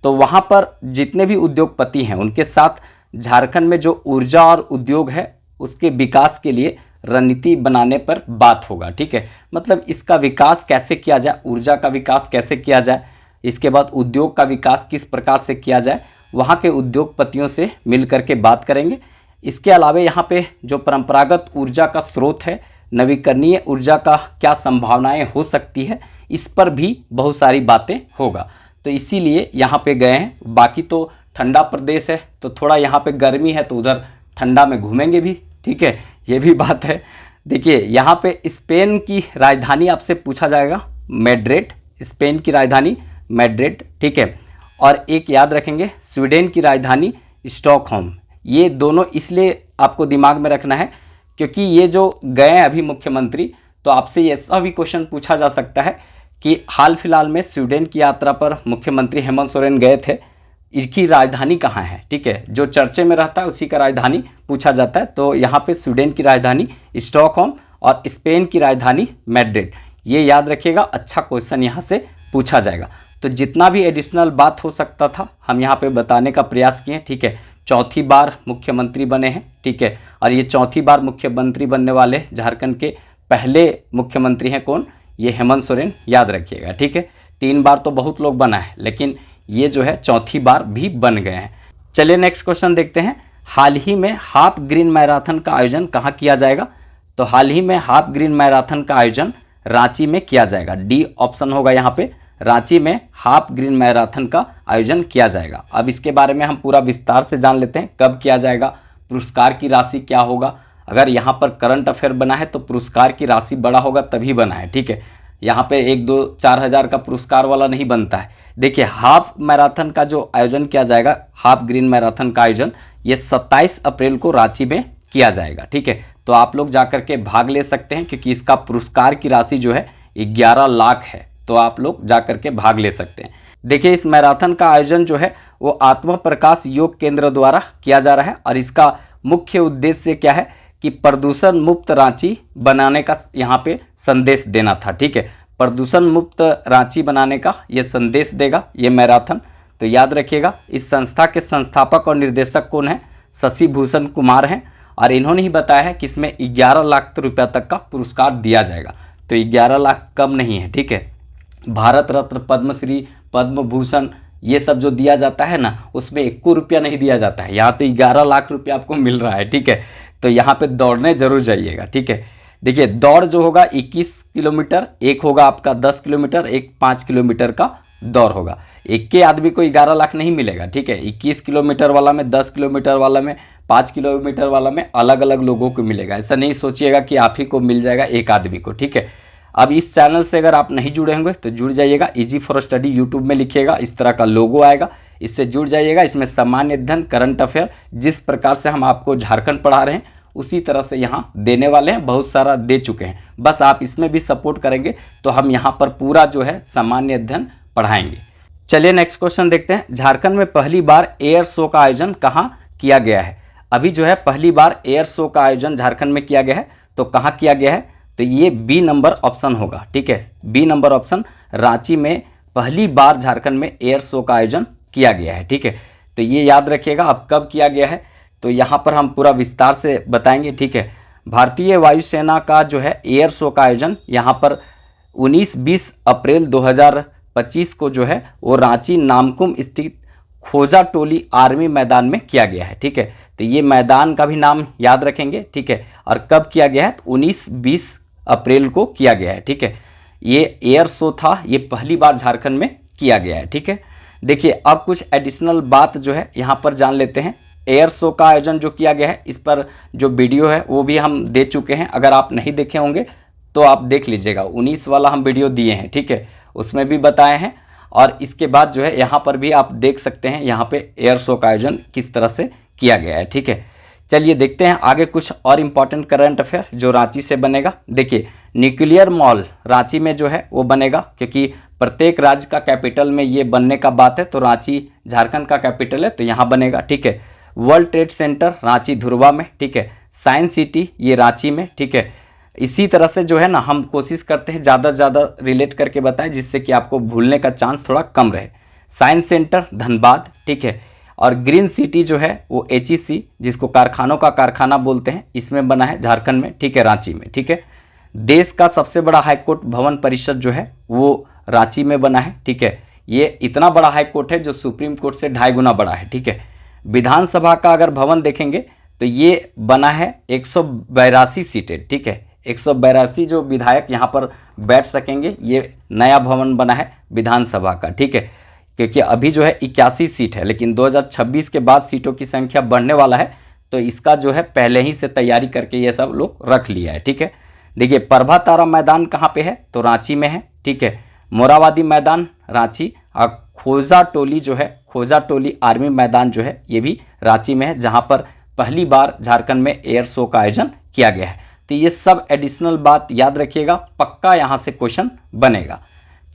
तो वहाँ पर जितने भी उद्योगपति हैं उनके साथ झारखंड में जो ऊर्जा और उद्योग है उसके विकास के लिए रणनीति बनाने पर बात होगा, ठीक है। मतलब इसका विकास कैसे किया जाए, ऊर्जा का विकास कैसे किया जाए, इसके बाद उद्योग का विकास किस प्रकार से किया जाए, वहाँ के उद्योगपतियों से मिल करके बात करेंगे। इसके अलावा यहाँ पे जो परंपरागत ऊर्जा का स्रोत है, नवीकरणीय ऊर्जा का क्या संभावनाएं हो सकती है, इस पर भी बहुत सारी बातें होगा। तो इसीलिए यहाँ पे गए हैं। बाकी तो ठंडा प्रदेश है तो थोड़ा यहाँ पे गर्मी है तो उधर ठंडा में घूमेंगे भी, ठीक है, ये भी बात है। देखिए यहाँ पे स्पेन की राजधानी आपसे पूछा जाएगा, मैड्रिड, स्पेन की राजधानी मैड्रिड, ठीक है। और एक याद रखेंगे स्वीडन की राजधानी स्टॉकहोम। ये दोनों इसलिए आपको दिमाग में रखना है क्योंकि ये जो गए अभी मुख्यमंत्री, तो आपसे ऐसा भी क्वेश्चन पूछा जा सकता है कि हाल फिलहाल में स्वीडन की यात्रा पर मुख्यमंत्री हेमंत सोरेन गए थे, इनकी राजधानी कहाँ है, ठीक है, जो चर्चे में रहता है उसी का राजधानी पूछा जाता है। तो यहाँ पे स्वीडन की राजधानी स्टॉकहोम और स्पेन की राजधानी मैड्रिड, ये याद रखिएगा, अच्छा क्वेश्चन यहाँ से पूछा जाएगा। तो जितना भी एडिशनल बात हो सकता था हम यहाँ पे बताने का प्रयास किए, ठीक है। चौथी बार मुख्यमंत्री बने हैं, ठीक है, और ये चौथी बार मुख्यमंत्री बनने वाले झारखंड के पहले मुख्यमंत्री हैं कौन? ये हेमंत सोरेन, याद रखिएगा, ठीक है। 3 बार तो बहुत लोग बना है लेकिन ये जो है चौथी बार भी बन गए हैं। चलिए नेक्स्ट क्वेश्चन देखते हैं। हाल ही में हाफ ग्रीन मैराथन का आयोजन कहाँ किया जाएगा? तो हाल ही में हाफ ग्रीन मैराथन का आयोजन रांची में किया जाएगा, डी ऑप्शन होगा यहाँ पे, रांची में हाफ ग्रीन मैराथन का आयोजन किया जाएगा। अब इसके बारे में हम पूरा विस्तार से जान लेते हैं, कब किया जाएगा, पुरस्कार की राशि क्या होगा। अगर यहाँ पर करंट अफेयर बना है तो पुरस्कार की राशि बड़ा होगा तभी बना है, ठीक है। यहाँ पे 1-2-4 हज़ार का पुरस्कार वाला नहीं बनता है। देखिए हाफ मैराथन का जो आयोजन किया जाएगा, हाफ ग्रीन मैराथन का आयोजन, ये 27 अप्रैल को रांची में किया जाएगा, ठीक है। तो आप लोग जाकर के भाग ले सकते हैं क्योंकि इसका पुरस्कार की राशि जो है 11 लाख है, तो आप लोग जाकर के भाग ले सकते हैं। देखिए इस मैराथन का आयोजन जो है वो आत्मा प्रकाश योग केंद्र द्वारा किया जा रहा है और इसका मुख्य उद्देश्य क्या है कि प्रदूषण मुक्त रांची बनाने का यहाँ पे संदेश देना था, ठीक है। प्रदूषण मुक्त रांची बनाने का ये संदेश देगा ये मैराथन। तो याद रखिएगा, इस संस्था के संस्थापक और निर्देशक कौन है? शशि भूषण कुमार हैं, और इन्होंने ही बताया है कि इसमें 11 लाख रुपया तक का पुरस्कार दिया जाएगा। तो 11 लाख कम नहीं है, ठीक है। भारत रत्न, पद्मश्री, पद्म भूषण ये सब जो दिया जाता है ना, उसमें 1 रुपया नहीं दिया जाता है। यहाँ तो 11 लाख रुपया आपको मिल रहा है, ठीक है। तो यहाँ पे दौड़ने जरूर जाइएगा, ठीक है। देखिए, दौड़ जो होगा 21 किलोमीटर, एक होगा आपका 10 किलोमीटर, एक 5 किलोमीटर का दौड़ होगा। एक के आदमी को 11 लाख नहीं मिलेगा, ठीक है। 21 किलोमीटर वाला में, 10 किलोमीटर वाला में, 5 किलोमीटर वाला में अलग अलग लोगों को मिलेगा। ऐसा नहीं सोचिएगा कि आप ही को मिल जाएगा एक आदमी को, ठीक है। अब इस चैनल से अगर आप नहीं जुड़े होंगे तो जुड़ जाइएगा। इजी फॉर स्टडी यूट्यूब में लिखिएगा, इस तरह का लोगो आएगा, इससे जुड़ जाइएगा। इसमें सामान्य अध्ययन, करंट अफेयर, जिस प्रकार से हम आपको झारखंड पढ़ा रहे हैं उसी तरह से यहाँ देने वाले हैं। बहुत सारा दे चुके हैं, बस आप इसमें भी सपोर्ट करेंगे तो हम यहाँ पर पूरा जो है सामान्य अध्ययन पढ़ाएंगे। चलिए नेक्स्ट क्वेश्चन देखते हैं। झारखंड में पहली बार एयर शो का आयोजन कहाँ किया गया है? अभी जो है पहली बार एयर शो का आयोजन झारखंड में किया गया है, तो कहाँ किया गया है? तो ये बी नंबर ऑप्शन होगा, ठीक है। बी नंबर ऑप्शन, रांची में पहली बार झारखंड में एयर शो का आयोजन किया गया है, ठीक है। तो ये याद रखिएगा। अब कब किया गया है तो यहाँ पर हम पूरा विस्तार से बताएंगे, ठीक है। भारतीय वायुसेना का जो है एयर शो का आयोजन यहाँ पर 19-20 अप्रैल 2025 को जो है वो रांची नामकुम स्थित खोजा टोली आर्मी मैदान में किया गया है, ठीक है। तो ये मैदान का भी नाम याद रखेंगे, ठीक है। और कब किया गया है? 19-20 अप्रैल को किया गया है, ठीक है। ये एयर शो था, ये पहली बार झारखंड में किया गया है, ठीक है। देखिए, अब कुछ एडिशनल बात जो है यहाँ पर जान लेते हैं। एयर शो का आयोजन जो किया गया है, इस पर जो वीडियो है वो भी हम दे चुके हैं। अगर आप नहीं देखे होंगे तो आप देख लीजिएगा, 19 वाला हम वीडियो दिए हैं, ठीक है, उसमें भी बताए हैं। और इसके बाद जो है यहाँ पर भी आप देख सकते हैं यहाँ पे एयर शो का आयोजन किस तरह से किया गया है, ठीक है। चलिए देखते हैं आगे कुछ और इम्पॉर्टेंट करंट अफेयर जो रांची से बनेगा। देखिए, न्यूक्लियर मॉल रांची में जो है वो बनेगा, क्योंकि प्रत्येक राज्य का कैपिटल में ये बनने का बात है, तो रांची झारखंड का कैपिटल है तो यहाँ बनेगा, ठीक है। World trade centre Ranchi Dhurwa में, ठीक है। साइंस सिटी ये रांची में, ठीक है। इसी तरह से जो है ना, हम कोशिश करते हैं ज़्यादा से ज़्यादा रिलेट करके बताएं, जिससे कि आपको भूलने का चांस थोड़ा कम रहे। साइंस सेंटर धनबाद, ठीक है। और ग्रीन सिटी जो है वो HEC, जिसको कारखानों का कारखाना बोलते हैं, इसमें बना है झारखंड में, ठीक है, रांची में, ठीक है। देश का सबसे बड़ा हाईकोर्ट भवन परिषद जो है वो रांची में बना है, ठीक है। ये इतना बड़ा हाईकोर्ट है जो सुप्रीम कोर्ट से 2.5 गुना बड़ा है, ठीक है। विधानसभा का अगर भवन देखेंगे तो ये बना है 182 सीटें, ठीक है। 182 जो विधायक यहाँ पर बैठ सकेंगे, ये नया भवन बना है विधानसभा का, ठीक है। क्योंकि अभी जो है 81 सीट है, लेकिन 2026 के बाद सीटों की संख्या बढ़ने वाला है, तो इसका जो है पहले ही से तैयारी करके ये सब लोग रख लिया है, ठीक है। देखिए, प्रभा तारा मैदान कहाँ पे है? तो रांची में है, ठीक है। मोराबादी मैदान रांची, और खोजा टोली जो है, खोजा टोली आर्मी मैदान जो है ये भी रांची में है, जहाँ पर पहली बार झारखंड में एयर शो का आयोजन किया गया है। तो ये सब एडिशनल बात याद रखिएगा, पक्का यहाँ से क्वेश्चन बनेगा।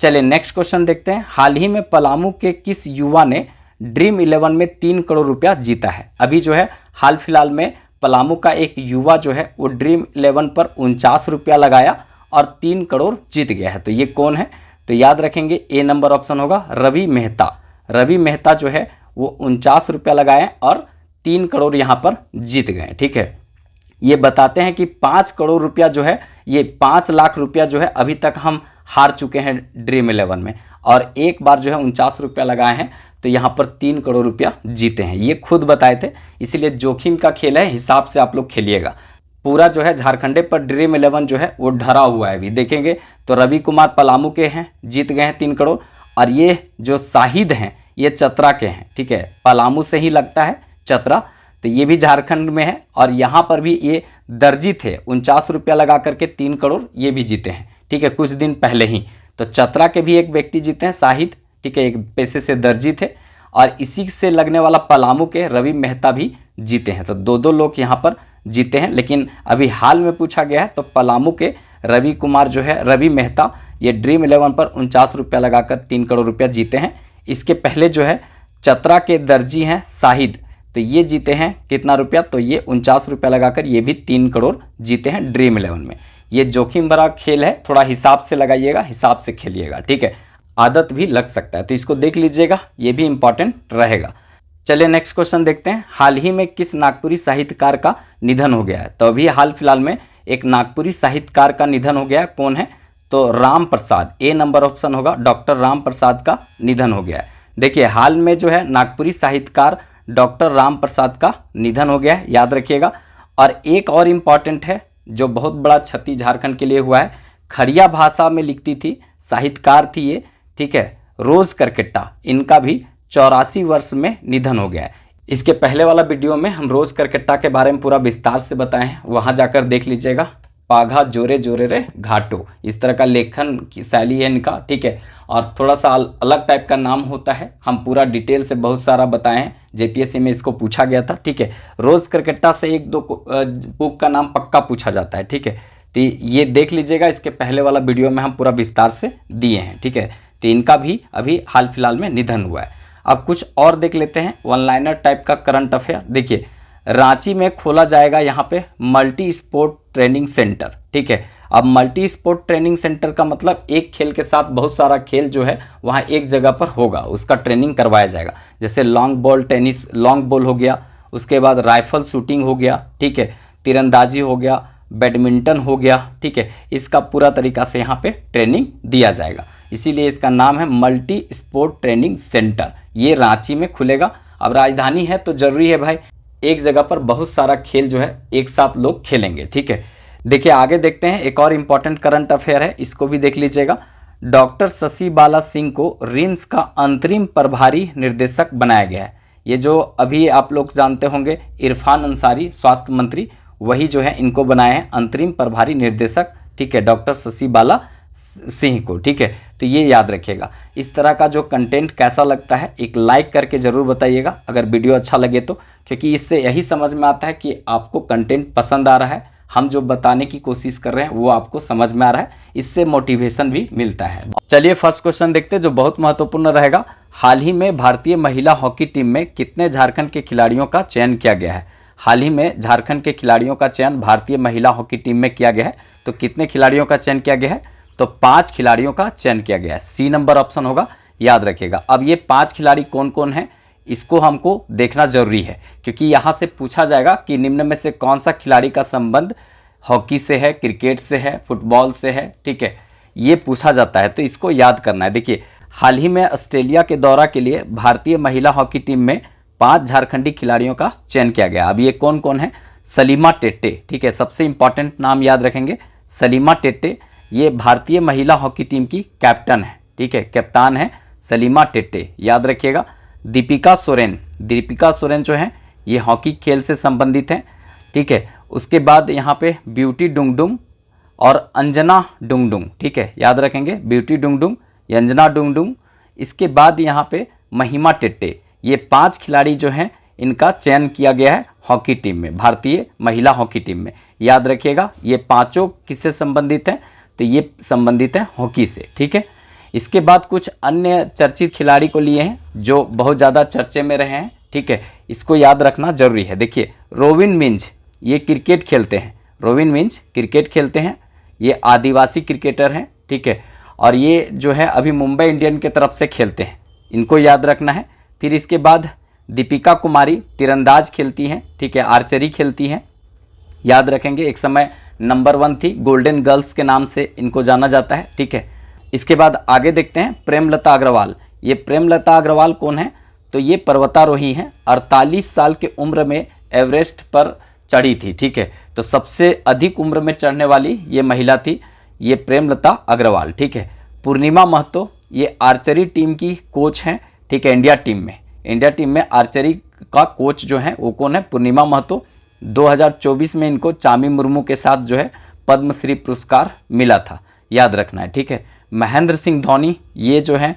चलिए नेक्स्ट क्वेश्चन देखते हैं। हाल ही में पलामू के किस युवा ने ड्रीम 11 में 3 करोड़ रुपया जीता है? अभी जो है हाल फिलहाल में पलामू का एक युवा जो है वो ड्रीम 11 पर 49 रुपया लगाया और 3 करोड़ जीत गया है। तो ये कौन है? तो याद रखेंगे, ए नंबर ऑप्शन होगा रवि मेहता। रवि मेहता जो है वो 49 रुपया लगाए और 3 करोड़ यहाँ पर जीत गए, ठीक है। ये बताते हैं कि 5 करोड़ रुपया जो है, ये 5 लाख रुपया जो है अभी तक हम हार चुके हैं ड्रीम 11 में, और एक बार जो है 49 रुपया लगाए हैं तो यहाँ पर 3 करोड़ रुपया जीते हैं। ये खुद बताए थे, इसीलिए जोखिम का खेल है, हिसाब से आप लोग खेलिएगा। पूरा जो है झारखंडे पर ड्रीम 11 जो है वो ढरा हुआ है। अभी देखेंगे तो रवि कुमार पलामू के हैं, जीत गए हैं 3 करोड़, और ये जो शाहिद हैं ये चतरा के हैं, ठीक है। पलामू से ही लगता है चतरा, तो ये भी झारखंड में है। और यहाँ पर भी ये दर्जी थे, 49 रुपया लगा करके 3 करोड़ ये भी जीते हैं, ठीक है, कुछ दिन पहले ही। तो चतरा के भी एक व्यक्ति जीते हैं शाहिद, ठीक है, एक पैसे से दर्जी थे। और इसी से लगने वाला पलामू के रवि मेहता भी जीते हैं। तो 2-2 लोग यहाँ पर जीते हैं। लेकिन अभी हाल में पूछा गया है तो पलामू के रवि कुमार जो है, रवि मेहता, ये ड्रीम 11 पर 49 रुपया लगाकर 3 करोड़ रुपया जीते हैं। इसके पहले जो है चतरा के दर्जी हैं शाहिद, तो ये जीते हैं कितना रुपया? तो ये 49 रुपया लगाकर ये भी 3 करोड़ जीते हैं ड्रीम 11 में। ये जोखिम भरा खेल है, थोड़ा हिसाब से लगाइएगा, हिसाब से खेलिएगा, ठीक है। आदत भी लग सकता है, तो इसको देख लीजिएगा, ये भी इंपॉर्टेंट रहेगा। चलिए नेक्स्ट क्वेश्चन देखते हैं। हाल ही में किस नागपुरी साहित्यकार का निधन हो गया है? तो अभी हाल फिलहाल में एक नागपुरी साहित्यकार का निधन हो गया है। कौन है? तो राम प्रसाद, ए नंबर ऑप्शन होगा, डॉक्टर राम प्रसाद का निधन हो गया है। देखिए हाल में जो है नागपुरी साहित्यकार डॉक्टर राम प्रसाद का निधन हो गया है, याद रखिएगा। और एक और इम्पॉर्टेंट है जो बहुत बड़ा क्षति झारखंड के लिए हुआ है, खड़िया भाषा में लिखती थी, साहित्यकार थी ये, ठीक है, रोज करकेट्टा, इनका भी 84 वर्ष में निधन हो गया है। इसके पहले वाला वीडियो में हम रोज करकेट्टा के बारे में पूरा विस्तार से बताए हैं, वहाँ जाकर देख लीजिएगा। पाघा जोरे जोरे रे घाटो, इस तरह का लेखन की शैली है इनका, ठीक है। और थोड़ा सा अलग टाइप का नाम होता है, हम पूरा डिटेल से बहुत सारा बताए हैं, जेपीएससी में इसको पूछा गया था, ठीक है। रोज करकेट्टा से एक दो बुक का नाम पक्का पूछा जाता है, ठीक है। तो ये देख लीजिएगा, इसके पहले वाला वीडियो में हम पूरा विस्तार से दिए हैं, ठीक है। तो इनका भी अभी हाल फिलहाल में निधन हुआ है। अब कुछ और देख लेते हैं, वन लाइनर टाइप का करंट अफेयर। देखिए रांची में खोला जाएगा यहाँ पे मल्टी स्पोर्ट ट्रेनिंग सेंटर, ठीक है। अब मल्टी स्पोर्ट ट्रेनिंग सेंटर का मतलब एक खेल के साथ बहुत सारा खेल जो है वहाँ एक जगह पर होगा, उसका ट्रेनिंग करवाया जाएगा। जैसे long ball tennis, long ball हो गया, उसके बाद राइफल शूटिंग हो गया, ठीक है, तीरंदाजी हो गया, बैडमिंटन हो गया, ठीक है। इसका पूरा तरीका से यहाँ पे ट्रेनिंग दिया जाएगा, इसीलिए इसका नाम है मल्टी स्पोर्ट ट्रेनिंग सेंटर। ये रांची में खुलेगा। अब राजधानी है तो जरूरी है भाई, एक जगह पर बहुत सारा खेल जो है एक साथ लोग खेलेंगे, ठीक है। देखिए आगे देखते हैं, एक और इम्पॉर्टेंट करंट अफेयर है, इसको भी देख लीजिएगा। डॉक्टर शशि बाला सिंह को रिम्स का अंतरिम प्रभारी निर्देशक बनाया गया है। ये जो अभी आप लोग जानते होंगे इरफान अंसारी स्वास्थ्य मंत्री, वही जो है इनको बनाए हैं अंतरिम प्रभारी निर्देशक, ठीक है, डॉक्टर शशि बाला सिंह को, ठीक है। तो ये याद रखिएगा। इस तरह का जो कंटेंट कैसा लगता है एक लाइक करके ज़रूर बताइएगा अगर वीडियो अच्छा लगे तो, क्योंकि इससे यही समझ में आता है कि आपको कंटेंट पसंद आ रहा है, हम जो बताने की कोशिश कर रहे हैं वो आपको समझ में आ रहा है, इससे मोटिवेशन भी मिलता है। चलिए फर्स्ट क्वेश्चन देखते हैं जो बहुत महत्वपूर्ण रहेगा। हाल ही में भारतीय महिला हॉकी टीम में कितने झारखंड के खिलाड़ियों का चयन किया गया है? हाल ही में झारखंड के खिलाड़ियों का चयन भारतीय महिला हॉकी टीम में किया गया है, तो कितने खिलाड़ियों का चयन किया गया है? तो 5 खिलाड़ियों का चयन किया गया है, सी नंबर ऑप्शन होगा, याद रखिएगा। अब ये 5 खिलाड़ी कौन कौन हैं इसको हमको देखना जरूरी है, क्योंकि यहाँ से पूछा जाएगा कि निम्न में से कौन सा खिलाड़ी का संबंध हॉकी से है, क्रिकेट से है, फुटबॉल से है, ठीक है, ये पूछा जाता है, तो इसको याद करना है। देखिए हाल ही में ऑस्ट्रेलिया के दौरा के लिए भारतीय महिला हॉकी टीम में 5 झारखंडी खिलाड़ियों का चयन किया गया। अब ये कौन कौन है? सलीमा टेट्टे, ठीक है, सबसे इंपॉर्टेंट नाम याद रखेंगे, सलीमा टेट्टे, ये भारतीय महिला हॉकी टीम की कैप्टन है, ठीक है, कप्तान है सलीमा टेट्टे, याद रखिएगा। दीपिका सोरेन, दीपिका सोरेन जो है ये हॉकी खेल से संबंधित हैं, ठीक है। उसके बाद यहाँ पे ब्यूटी डुंगडुंग और अंजना डुंगडुंग, ठीक है, याद रखेंगे, ब्यूटी डुंगडुंग, अंजना डुंगडुंग। इसके बाद यहाँ पे महिमा टेट्टे, ये 5 खिलाड़ी जो हैं इनका चयन किया गया है हॉकी टीम में, भारतीय महिला हॉकी टीम में, याद रखिएगा। ये पाँचों किससे संबंधित हैं? तो ये संबंधित है हॉकी से, ठीक है। इसके बाद कुछ अन्य चर्चित खिलाड़ी को लिए हैं जो बहुत ज़्यादा चर्चे में रहे हैं, ठीक है, इसको याद रखना जरूरी है। देखिए रोविन मिंज, ये क्रिकेट खेलते हैं, रोविन मिंज क्रिकेट खेलते हैं, ये आदिवासी क्रिकेटर हैं, ठीक है, और ये जो है अभी मुंबई इंडियन की तरफ से खेलते हैं, इनको याद रखना है। फिर इसके बाद दीपिका कुमारी तीरंदाज खेलती हैं, ठीक है, आर्चरी खेलती हैं, याद रखेंगे, एक समय नंबर 1 थी, गोल्डन गर्ल्स के नाम से इनको जाना जाता है, ठीक है। इसके बाद आगे देखते हैं प्रेमलता अग्रवाल। ये प्रेमलता अग्रवाल कौन है? तो ये पर्वतारोही हैं, 48 साल की उम्र में एवरेस्ट पर चढ़ी थी, ठीक है, तो सबसे अधिक उम्र में चढ़ने वाली ये महिला थी, ये प्रेमलता अग्रवाल, ठीक है। पूर्णिमा महतो, ये आर्चरी टीम की कोच हैं, ठीक है, इंडिया टीम में आर्चरी का कोच जो है वो कौन है? पूर्णिमा महतो। 2024 में इनको चामी मुर्मू के साथ जो है पद्मश्री पुरस्कार मिला था, याद रखना है, ठीक है। महेंद्र सिंह धोनी, ये जो है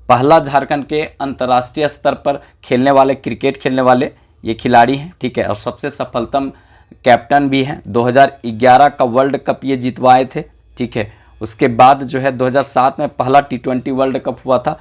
पहला झारखंड के अंतर्राष्ट्रीय स्तर पर खेलने वाले, क्रिकेट खेलने वाले ये खिलाड़ी हैं, ठीक है, और सबसे सफलतम कैप्टन भी हैं। 2011 का वर्ल्ड कप ये जीतवाए थे, ठीक है। उसके बाद जो है 2007 में पहला T20 वर्ल्ड कप हुआ था,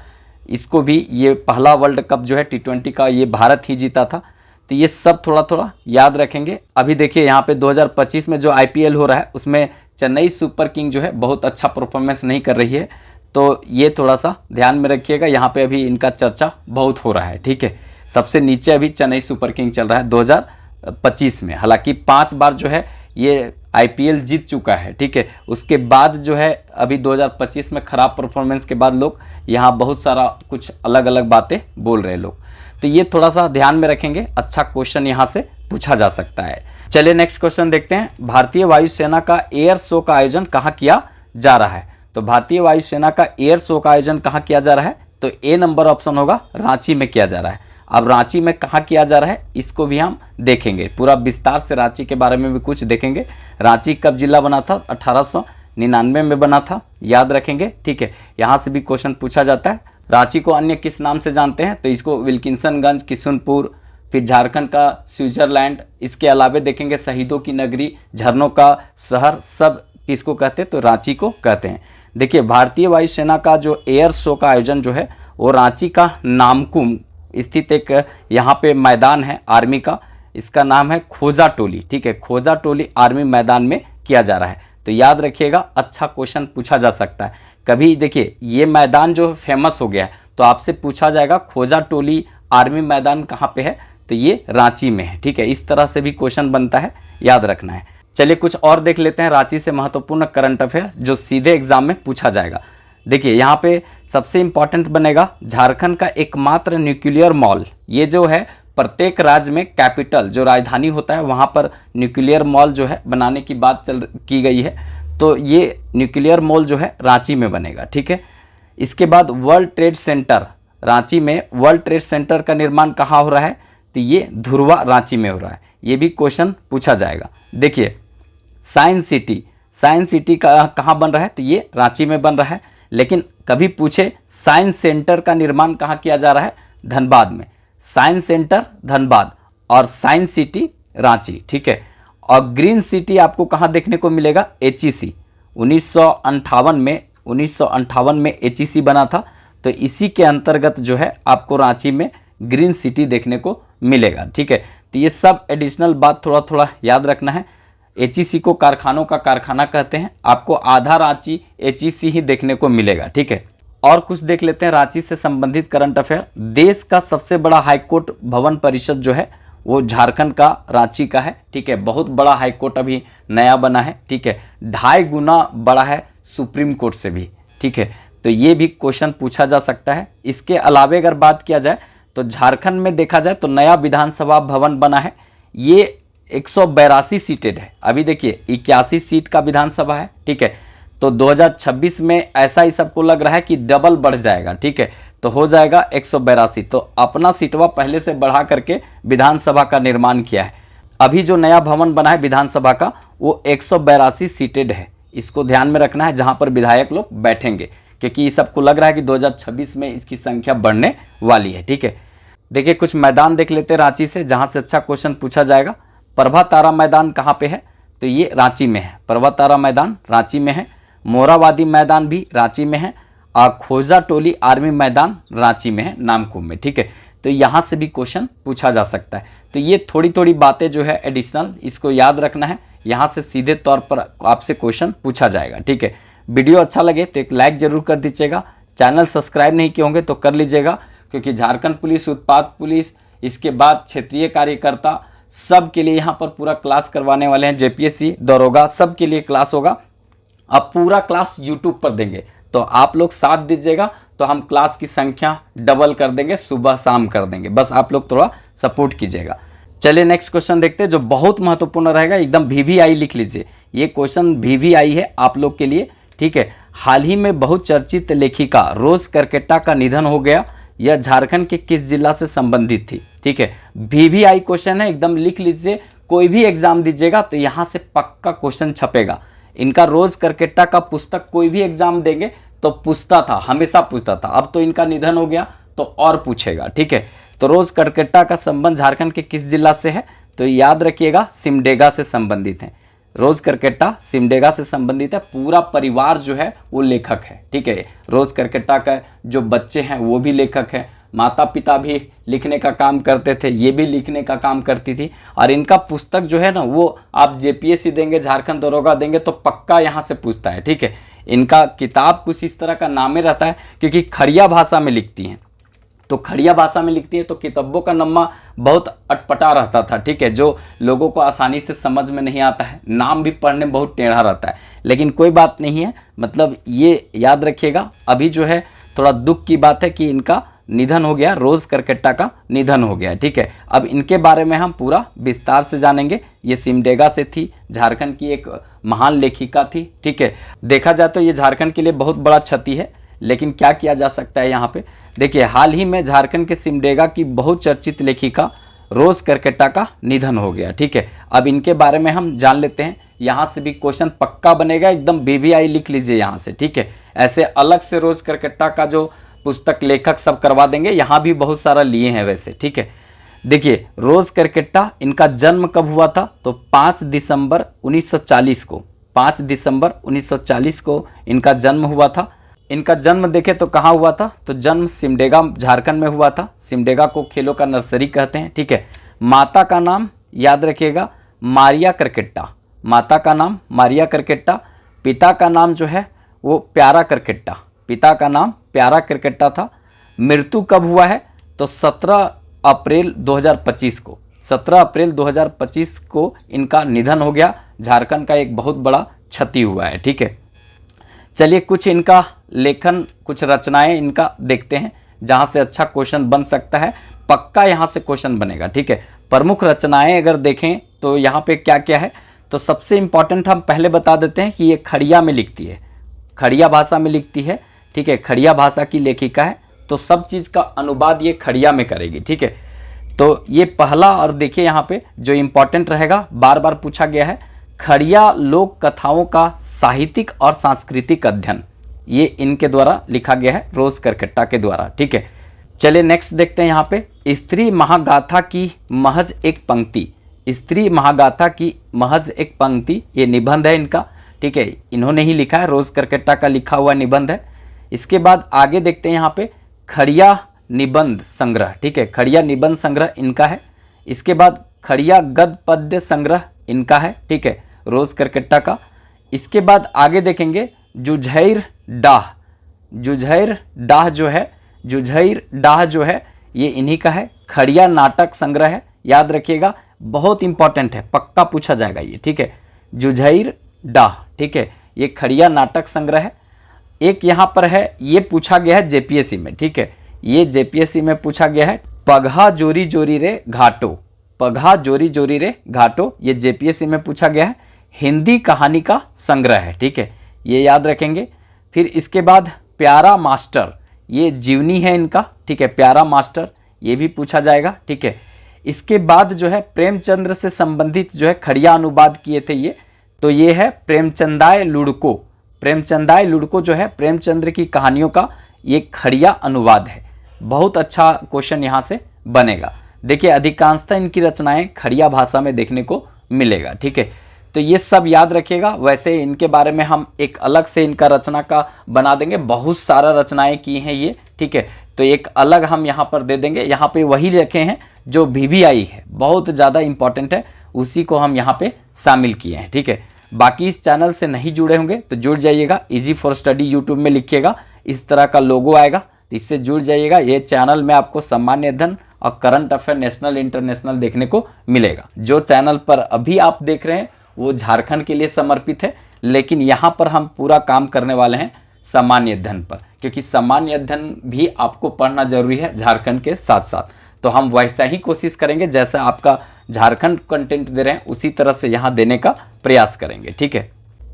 इसको भी, ये पहला वर्ल्ड कप जो है T20 का ये भारत ही जीता था, तो ये सब थोड़ा थोड़ा याद रखेंगे। अभी देखिए यहाँ पे 2025 में जो IPL हो रहा है उसमें चेन्नई सुपर किंग जो है बहुत अच्छा परफॉर्मेंस नहीं कर रही है, तो ये थोड़ा सा ध्यान में रखिएगा। यहाँ पे अभी इनका चर्चा बहुत हो रहा है, ठीक है। सबसे नीचे अभी चेन्नई सुपर किंग चल रहा है 2025 में। हालांकि 5 बार जो है ये आईपीएल जीत चुका है, ठीक है। उसके बाद जो है अभी 2025 में खराब परफॉर्मेंस के बाद लोग यहाँ बहुत सारा कुछ अलग अलग बातें बोल रहे हैं लोग, तो ये थोड़ा सा ध्यान में रखेंगे। अच्छा क्वेश्चन यहाँ से पूछा जा सकता है। चलिए नेक्स्ट क्वेश्चन देखते हैं। भारतीय वायुसेना का एयर शो का आयोजन कहाँ किया जा रहा है? तो भारतीय वायुसेना का एयर शो का आयोजन कहाँ किया जा रहा है? तो ए नंबर ऑप्शन होगा, रांची में किया जा रहा है। अब रांची में कहाँ किया जा रहा है इसको भी हम देखेंगे, पूरा विस्तार से रांची के बारे में भी कुछ देखेंगे। रांची कब जिला बना था? 1899 में बना था, याद रखेंगे, ठीक है। यहाँ से भी क्वेश्चन पूछा जाता है। रांची को अन्य किस नाम से जानते हैं? तो इसको विल्किंसनगंज, किशुनपुर, फिर झारखंड का स्विट्जरलैंड, इसके अलावा देखेंगे शहीदों की नगरी, झरनों का शहर, सब किसको कहते हैं? तो रांची को कहते हैं। देखिए भारतीय वायुसेना का जो एयर शो का आयोजन जो है वो रांची का नामकुम स्थित एक यहाँ पे मैदान है आर्मी का, इसका नाम है खोजा टोली, ठीक है। खोजा टोली आर्मी मैदान में किया जा रहा है, तो याद रखिएगा। अच्छा क्वेश्चन पूछा जा सकता है कभी। देखिए ये मैदान जो फेमस हो गया है, तो आपसे पूछा जाएगा खोजा टोली आर्मी मैदान कहाँ पे है? तो ये रांची में है, ठीक है। इस तरह से भी क्वेश्चन बनता है, याद रखना है। चलिए कुछ और देख लेते हैं रांची से महत्वपूर्ण करंट अफेयर जो सीधे एग्जाम में पूछा जाएगा। देखिए यहाँ पे सबसे इंपॉर्टेंट बनेगा झारखंड का एकमात्र न्यूक्लियर मॉल। ये जो है प्रत्येक राज्य में कैपिटल जो राजधानी होता है वहाँ पर न्यूक्लियर मॉल जो है बनाने की बात की गई है, तो ये न्यूक्लियर मॉल जो है रांची में बनेगा, ठीक है। इसके बाद वर्ल्ड ट्रेड सेंटर, रांची में वर्ल्ड ट्रेड सेंटर का निर्माण कहाँ हो रहा है? तो ये धुरवा रांची में हो रहा है, ये भी क्वेश्चन पूछा जाएगा। देखिए साइंस सिटी का कहाँ बन रहा है? तो ये रांची में बन रहा है। लेकिन कभी पूछे साइंस सेंटर का निर्माण कहाँ किया जा रहा है? धनबाद में। साइंस सेंटर धनबाद और साइंस सिटी रांची, ठीक है। और ग्रीन सिटी आपको कहाँ देखने को मिलेगा? एचईसी 1958 में एचईसी बना था, तो इसी के अंतर्गत जो है आपको रांची में ग्रीन सिटी देखने को मिलेगा, ठीक है। तो ये सब एडिशनल बात थोड़ा थोड़ा याद रखना है। एचईसी को कारखानों का कारखाना कहते हैं, आपको आधा रांची एचईसी ही देखने को मिलेगा, ठीक है। और कुछ देख लेते हैं रांची से संबंधित करंट अफेयर। देश का सबसे बड़ा हाईकोर्ट भवन परिषद जो है वो झारखंड का रांची का है, ठीक है। बहुत बड़ा हाईकोर्ट अभी नया बना है, ठीक है। 2.5 गुना बड़ा है सुप्रीम कोर्ट से भी, ठीक है। तो ये भी क्वेश्चन पूछा जा सकता है। इसके अलावा अगर बात किया जाए तो झारखंड में देखा जाए तो नया विधानसभा भवन बना है, ये 182 सीटेड है। अभी देखिए 81 सीट का विधानसभा है, ठीक है। तो 2026 में ऐसा ही सबको लग रहा है कि डबल बढ़ जाएगा, ठीक है। तो हो जाएगा 182, तो अपना सीटवा पहले से बढ़ा करके विधानसभा का निर्माण किया है। अभी जो नया भवन बना है विधानसभा का वो 182 सीटेड है, इसको ध्यान में रखना है, जहाँ पर विधायक लोग बैठेंगे, क्योंकि सबको लग रहा है कि 2026 में इसकी संख्या बढ़ने वाली है, ठीक है। देखिए कुछ मैदान देख लेते हैं रांची से जहाँ से अच्छा क्वेश्चन पूछा जाएगा। प्रभा तारा मैदान कहाँ पे है? तो ये रांची में है, प्रभा तारा मैदान रांची में है। मोराबादी मैदान भी रांची में है और खोजा टोली आर्मी मैदान रांची में है, नामकुम में, ठीक है। तो यहाँ से भी क्वेश्चन पूछा जा सकता है। तो ये थोड़ी थोड़ी बातें जो है एडिशनल, इसको याद रखना है, यहाँ से सीधे तौर पर आपसे क्वेश्चन पूछा जाएगा, ठीक है। वीडियो अच्छा लगे तो एक लाइक जरूर कर दीजिएगा। चैनल सब्सक्राइब नहीं किए होंगे तो कर लीजिएगा, क्योंकि झारखंड पुलिस, उत्पाद पुलिस, इसके बाद क्षेत्रीय कार्यकर्ता, सब के लिए यहाँ पर पूरा क्लास करवाने वाले हैं। जेपीएससी, दरोगा, सब के लिए क्लास होगा। अब पूरा क्लास यूट्यूब पर देंगे, तो आप लोग साथ दीजिएगा, तो हम क्लास की संख्या डबल कर देंगे, सुबह शाम कर देंगे। बस आप लोग थोड़ा सपोर्ट कीजिएगा। चलिए नेक्स्ट क्वेश्चन देखते हैं जो बहुत महत्वपूर्ण रहेगा, एकदम VVI लिख लीजिए। ये क्वेश्चन VVI है आप लोग के लिए, ठीक है। हाल ही में बहुचर्चित लेखिका रोज करकेट्टा का निधन हो गया, यह झारखंड के किस जिला से संबंधित थी? ठीक है, VVI क्वेश्चन है, एकदम लिख लीजिए। कोई भी एग्जाम दीजिएगा तो यहाँ से पक्का क्वेश्चन छपेगा। इनका रोज करकेट्टा का पुस्तक कोई भी एग्जाम देंगे तो पूछता था, हमेशा पूछता था। अब तो इनका निधन हो गया तो और पूछेगा, ठीक है। तो रोज करकेट्टा का संबंध झारखंड के किस जिला से है? तो याद रखिएगा, सिमडेगा से संबंधित है। रोज करकेट्टा सिमडेगा से संबंधित है। पूरा परिवार जो है वो लेखक है, ठीक है। रोज करकेट्टा का जो बच्चे हैं वो भी लेखक है, माता पिता भी लिखने का काम करते थे, ये भी लिखने का काम करती थी। और इनका पुस्तक जो है ना वो आप जेपीएससी देंगे, झारखंड दरोगा देंगे तो पक्का यहाँ से पूछता है, ठीक है। इनका किताब कुछ इस तरह का नामे रहता है क्योंकि खड़िया भाषा में लिखती हैं, तो खड़िया भाषा में लिखती है तो किताबों का नम्मा बहुत अटपटा रहता था, ठीक है, जो लोगों को आसानी से समझ में नहीं आता है, नाम भी पढ़ने में बहुत टेढ़ा रहता है। लेकिन कोई बात नहीं है, मतलब ये याद रखिएगा। अभी जो है थोड़ा दुख की बात है कि इनका निधन हो गया, रोज करकेट्टा का निधन हो गया, ठीक है। अब इनके बारे में हम पूरा विस्तार से जानेंगे। ये सिमडेगा से थी, झारखंड की एक महान लेखिका थी, ठीक है। देखा जाए तो ये झारखंड के लिए बहुत बड़ा क्षति है, लेकिन क्या किया जा सकता है यहाँ पे। देखिए, हाल ही में झारखंड के सिमडेगा की बहुचर्चित लेखिका रोज करकेट्टा का निधन हो गया, ठीक है। अब इनके बारे में हम जान लेते हैं। यहाँ से भी क्वेश्चन पक्का बनेगा, एकदम बीबीआई लिख लीजिए यहाँ से, ठीक है। ऐसे अलग से रोज करकेट्टा का जो पुस्तक लेखक सब करवा देंगे, यहाँ भी बहुत सारा लिए हैं वैसे, ठीक है। देखिए, रोज करकेट्टा, इनका जन्म कब हुआ था तो 5 दिसंबर 1940 को, 5 दिसंबर 1940 को इनका जन्म हुआ था। इनका जन्म देखे तो कहाँ हुआ था तो जन्म सिमडेगा झारखंड में हुआ था। सिमडेगा को खेलों का नर्सरी कहते हैं, ठीक है। माता का नाम याद रखिएगा मारिया करकेट्टा, माता का नाम मारिया करकेट्टा। पिता का नाम जो है वो प्यारा करकेट्टा, पिता का नाम प्यारा करकेट्टा था। मृत्यु कब हुआ है तो 17 अप्रैल 2025 को, 17 अप्रैल 2025 को इनका निधन हो गया। झारखंड का एक बहुत बड़ा क्षति हुआ है, ठीक है। चलिए कुछ इनका लेखन, कुछ रचनाएं इनका देखते हैं जहां से अच्छा क्वेश्चन बन सकता है। पक्का यहां से क्वेश्चन बनेगा, ठीक है। प्रमुख रचनाएं अगर देखें तो यहाँ पे क्या क्या है तो सबसे इंपॉर्टेंट हम पहले बता देते हैं कि ये खड़िया में लिखती है, खड़िया भाषा में लिखती है, ठीक है। खड़िया भाषा की लेखिका है तो सब चीज़ का अनुवाद ये खड़िया में करेगी, ठीक है। तो ये पहला, और देखिए यहाँ पे जो इंपॉर्टेंट रहेगा, बार बार पूछा गया है, खड़िया लोक कथाओं का साहित्यिक और सांस्कृतिक अध्ययन, ये इनके द्वारा लिखा गया है, रोज करकेट्टा के द्वारा, ठीक है। चलिए नेक्स्ट देखते हैं यहाँ पे, स्त्री महागाथा की महज एक पंक्ति, स्त्री महागाथा की महज एक पंक्ति, ये निबंध है इनका, ठीक है। इन्होंने ही लिखा है, रोज करकेट्टा का लिखा हुआ निबंध है। इसके बाद आगे देखते हैं यहाँ पे खड़िया निबंध संग्रह, ठीक है, खड़िया निबंध संग्रह इनका है। इसके बाद खड़िया गद्य पद्य संग्रह इनका है, ठीक है, रोज करकेट्टा का। इसके बाद आगे देखेंगे जुझैर डाह, जुझैर डाह जो है, जुझैर डाह जो है ये इन्हीं का है। खड़िया नाटक संग्रह है, याद रखिएगा, बहुत इंपॉर्टेंट है, पक्का पूछा जाएगा ये, ठीक है। जुझैर डाह, ठीक है, ये खड़िया नाटक संग्रह है। एक यहाँ पर है, ये पूछा गया है जेपीएससी में, ठीक है, ये जेपीएससी में पूछा गया है, पगहा जोरी जोरी रे घाटो, पगहा जोरी जोरी रे घाटो, ये जेपीएससी में पूछा गया है। हिंदी कहानी का संग्रह है, ठीक है, ये याद रखेंगे। फिर इसके बाद प्यारा मास्टर, ये जीवनी है इनका, ठीक है, प्यारा मास्टर, ये भी पूछा जाएगा, ठीक है। इसके बाद जो है प्रेमचंद्र से संबंधित जो है खड़िया अनुवाद किए थे ये, तो ये है प्रेमचंदाय लुड़को, प्रेमचंदाय लुड़को जो है प्रेमचंद्र की कहानियों का ये खड़िया अनुवाद है। बहुत अच्छा क्वेश्चन यहाँ से बनेगा। देखिए, अधिकांशतः इनकी रचनाएं खड़िया भाषा में देखने को मिलेगा, ठीक है। तो ये सब याद रखिएगा। वैसे इनके बारे में हम एक अलग से इनका रचना का बना देंगे, बहुत सारा रचनाएं की हैं ये, ठीक है, तो एक अलग हम यहाँ पर दे देंगे। यहाँ पे वही रखे हैं जो बीबीआई है, बहुत ज़्यादा इंपॉर्टेंट है, उसी को हम यहाँ पे शामिल किए हैं, ठीक है। बाकी इस चैनल से नहीं जुड़े होंगे तो जुड़ जाइएगा, इजी फॉर स्टडी यूट्यूब में लिखिएगा, इस तरह का लोगो आएगा, तो इससे जुड़ जाइएगा। ये चैनल में आपको सामान्य अध्ययन और करंट अफेयर नेशनल इंटरनेशनल देखने को मिलेगा। जो चैनल पर अभी आप देख रहे हैं वो झारखंड के लिए समर्पित है, लेकिन यहाँ पर हम पूरा काम करने वाले हैं सामान्य अध्ययन पर, क्योंकि सामान्य अध्ययन भी आपको पढ़ना जरूरी है झारखंड के साथ साथ। तो हम वैसा ही कोशिश करेंगे जैसा आपका झारखंड कंटेंट दे रहे हैं उसी तरह से यहाँ देने का प्रयास करेंगे, ठीक है।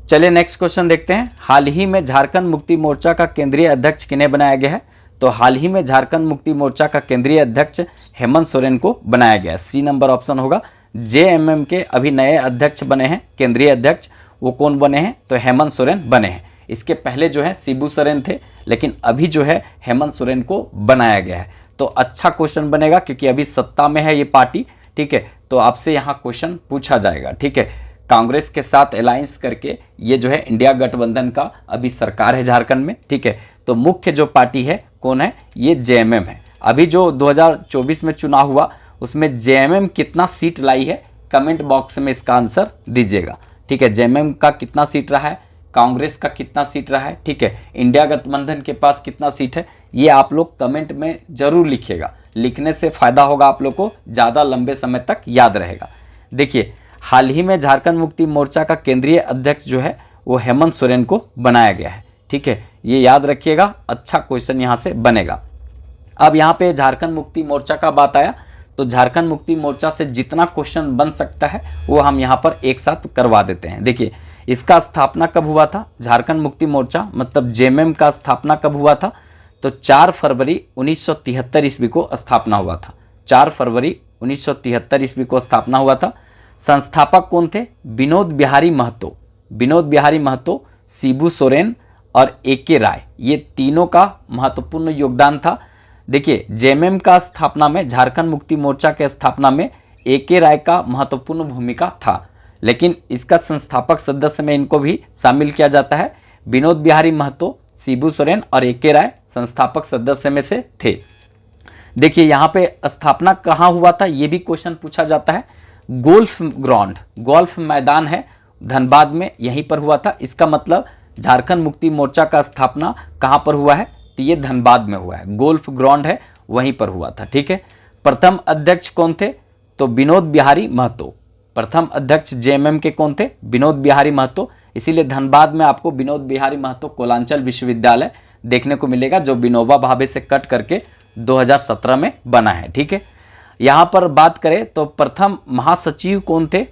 चलिए नेक्स्ट क्वेश्चन देखते हैं। हाल ही में झारखंड मुक्ति मोर्चा का केंद्रीय अध्यक्ष किन्हें बनाया गया है? तो हाल ही में झारखंड मुक्ति मोर्चा का केंद्रीय अध्यक्ष हेमंत सोरेन को बनाया गया है। सी नंबर ऑप्शन होगा। जेएमएम के अभी नए अध्यक्ष बने हैं, केंद्रीय अध्यक्ष, वो कौन बने हैं? तो हेमंत सोरेन बने हैं। इसके पहले जो है शिबू सोरेन थे, लेकिन अभी जो है हेमंत सोरेन को बनाया गया है। तो अच्छा क्वेश्चन बनेगा क्योंकि अभी सत्ता में है ये पार्टी, ठीक है। तो आपसे यहाँ क्वेश्चन पूछा जाएगा, ठीक है। कांग्रेस के साथ अलायंस करके ये जो है इंडिया गठबंधन का अभी सरकार है झारखंड में, ठीक है। तो मुख्य जो पार्टी है कौन है? ये जेएमएम है। अभी जो 2024 में चुनाव हुआ उसमें जेएमएम कितना सीट लाई है, कमेंट बॉक्स में इसका आंसर दीजिएगा। ठीक है, जेएमएम का कितना सीट रहा है, कांग्रेस का कितना सीट रहा है, ठीक है, इंडिया गठबंधन के पास कितना सीट है, ये आप लोग कमेंट में जरूर लिखिएगा। लिखने से फायदा होगा, आप लोग को ज़्यादा लंबे समय तक याद रहेगा। देखिए, हाल ही में झारखंड मुक्ति मोर्चा का केंद्रीय अध्यक्ष जो है वो हेमंत सोरेन को बनाया गया है। ठीक है, ये याद रखिएगा, अच्छा क्वेश्चन यहाँ से बनेगा। अब यहाँ पे झारखंड मुक्ति मोर्चा का बात आया तो झारखंड मुक्ति मोर्चा से जितना क्वेश्चन बन सकता है वो हम यहाँ पर एक साथ करवा देते हैं। देखिए, इसका स्थापना कब हुआ था, झारखंड मुक्ति मोर्चा मतलब जेएमएम का स्थापना कब हुआ था, तो 4 फरवरी 1973 ईस्वी को स्थापना हुआ था। 4 फरवरी 1973 ईस्वी को स्थापना हुआ था। संस्थापक कौन थे, विनोद बिहारी महतो, विनोद बिहारी महतो, शिबू सोरेन और एके राय, ये तीनों का महत्वपूर्ण योगदान था। देखिए, जेएमएम का स्थापना में, झारखंड मुक्ति मोर्चा के स्थापना में एके राय का महत्वपूर्ण भूमिका था, लेकिन इसका संस्थापक सदस्य में इनको भी शामिल किया जाता है। विनोद बिहारी महतो, शिबू सोरेन और एके राय संस्थापक सदस्य में से थे। देखिए, यहाँ पे स्थापना कहाँ हुआ था ये भी क्वेश्चन पूछा जाता है। गोल्फ ग्राउंड, गोल्फ मैदान है धनबाद में, यहीं पर हुआ था। इसका मतलब झारखंड मुक्ति मोर्चा का स्थापना कहाँ पर हुआ है, तो ये धनबाद में हुआ है, गोल्फ ग्राउंड है वहीं पर हुआ था। ठीक है, प्रथम अध्यक्ष कौन थे, तो विनोद बिहारी महतो। प्रथम अध्यक्ष जेएमएम के कौन थे, विनोद बिहारी महतो। इसीलिए धनबाद में आपको विनोद बिहारी महतो कोलांचल विश्वविद्यालय देखने को मिलेगा, जो विनोबा भावे से कट करके 2017 में बना है। ठीक है, यहाँ पर बात करें तो प्रथम महासचिव कौन थे,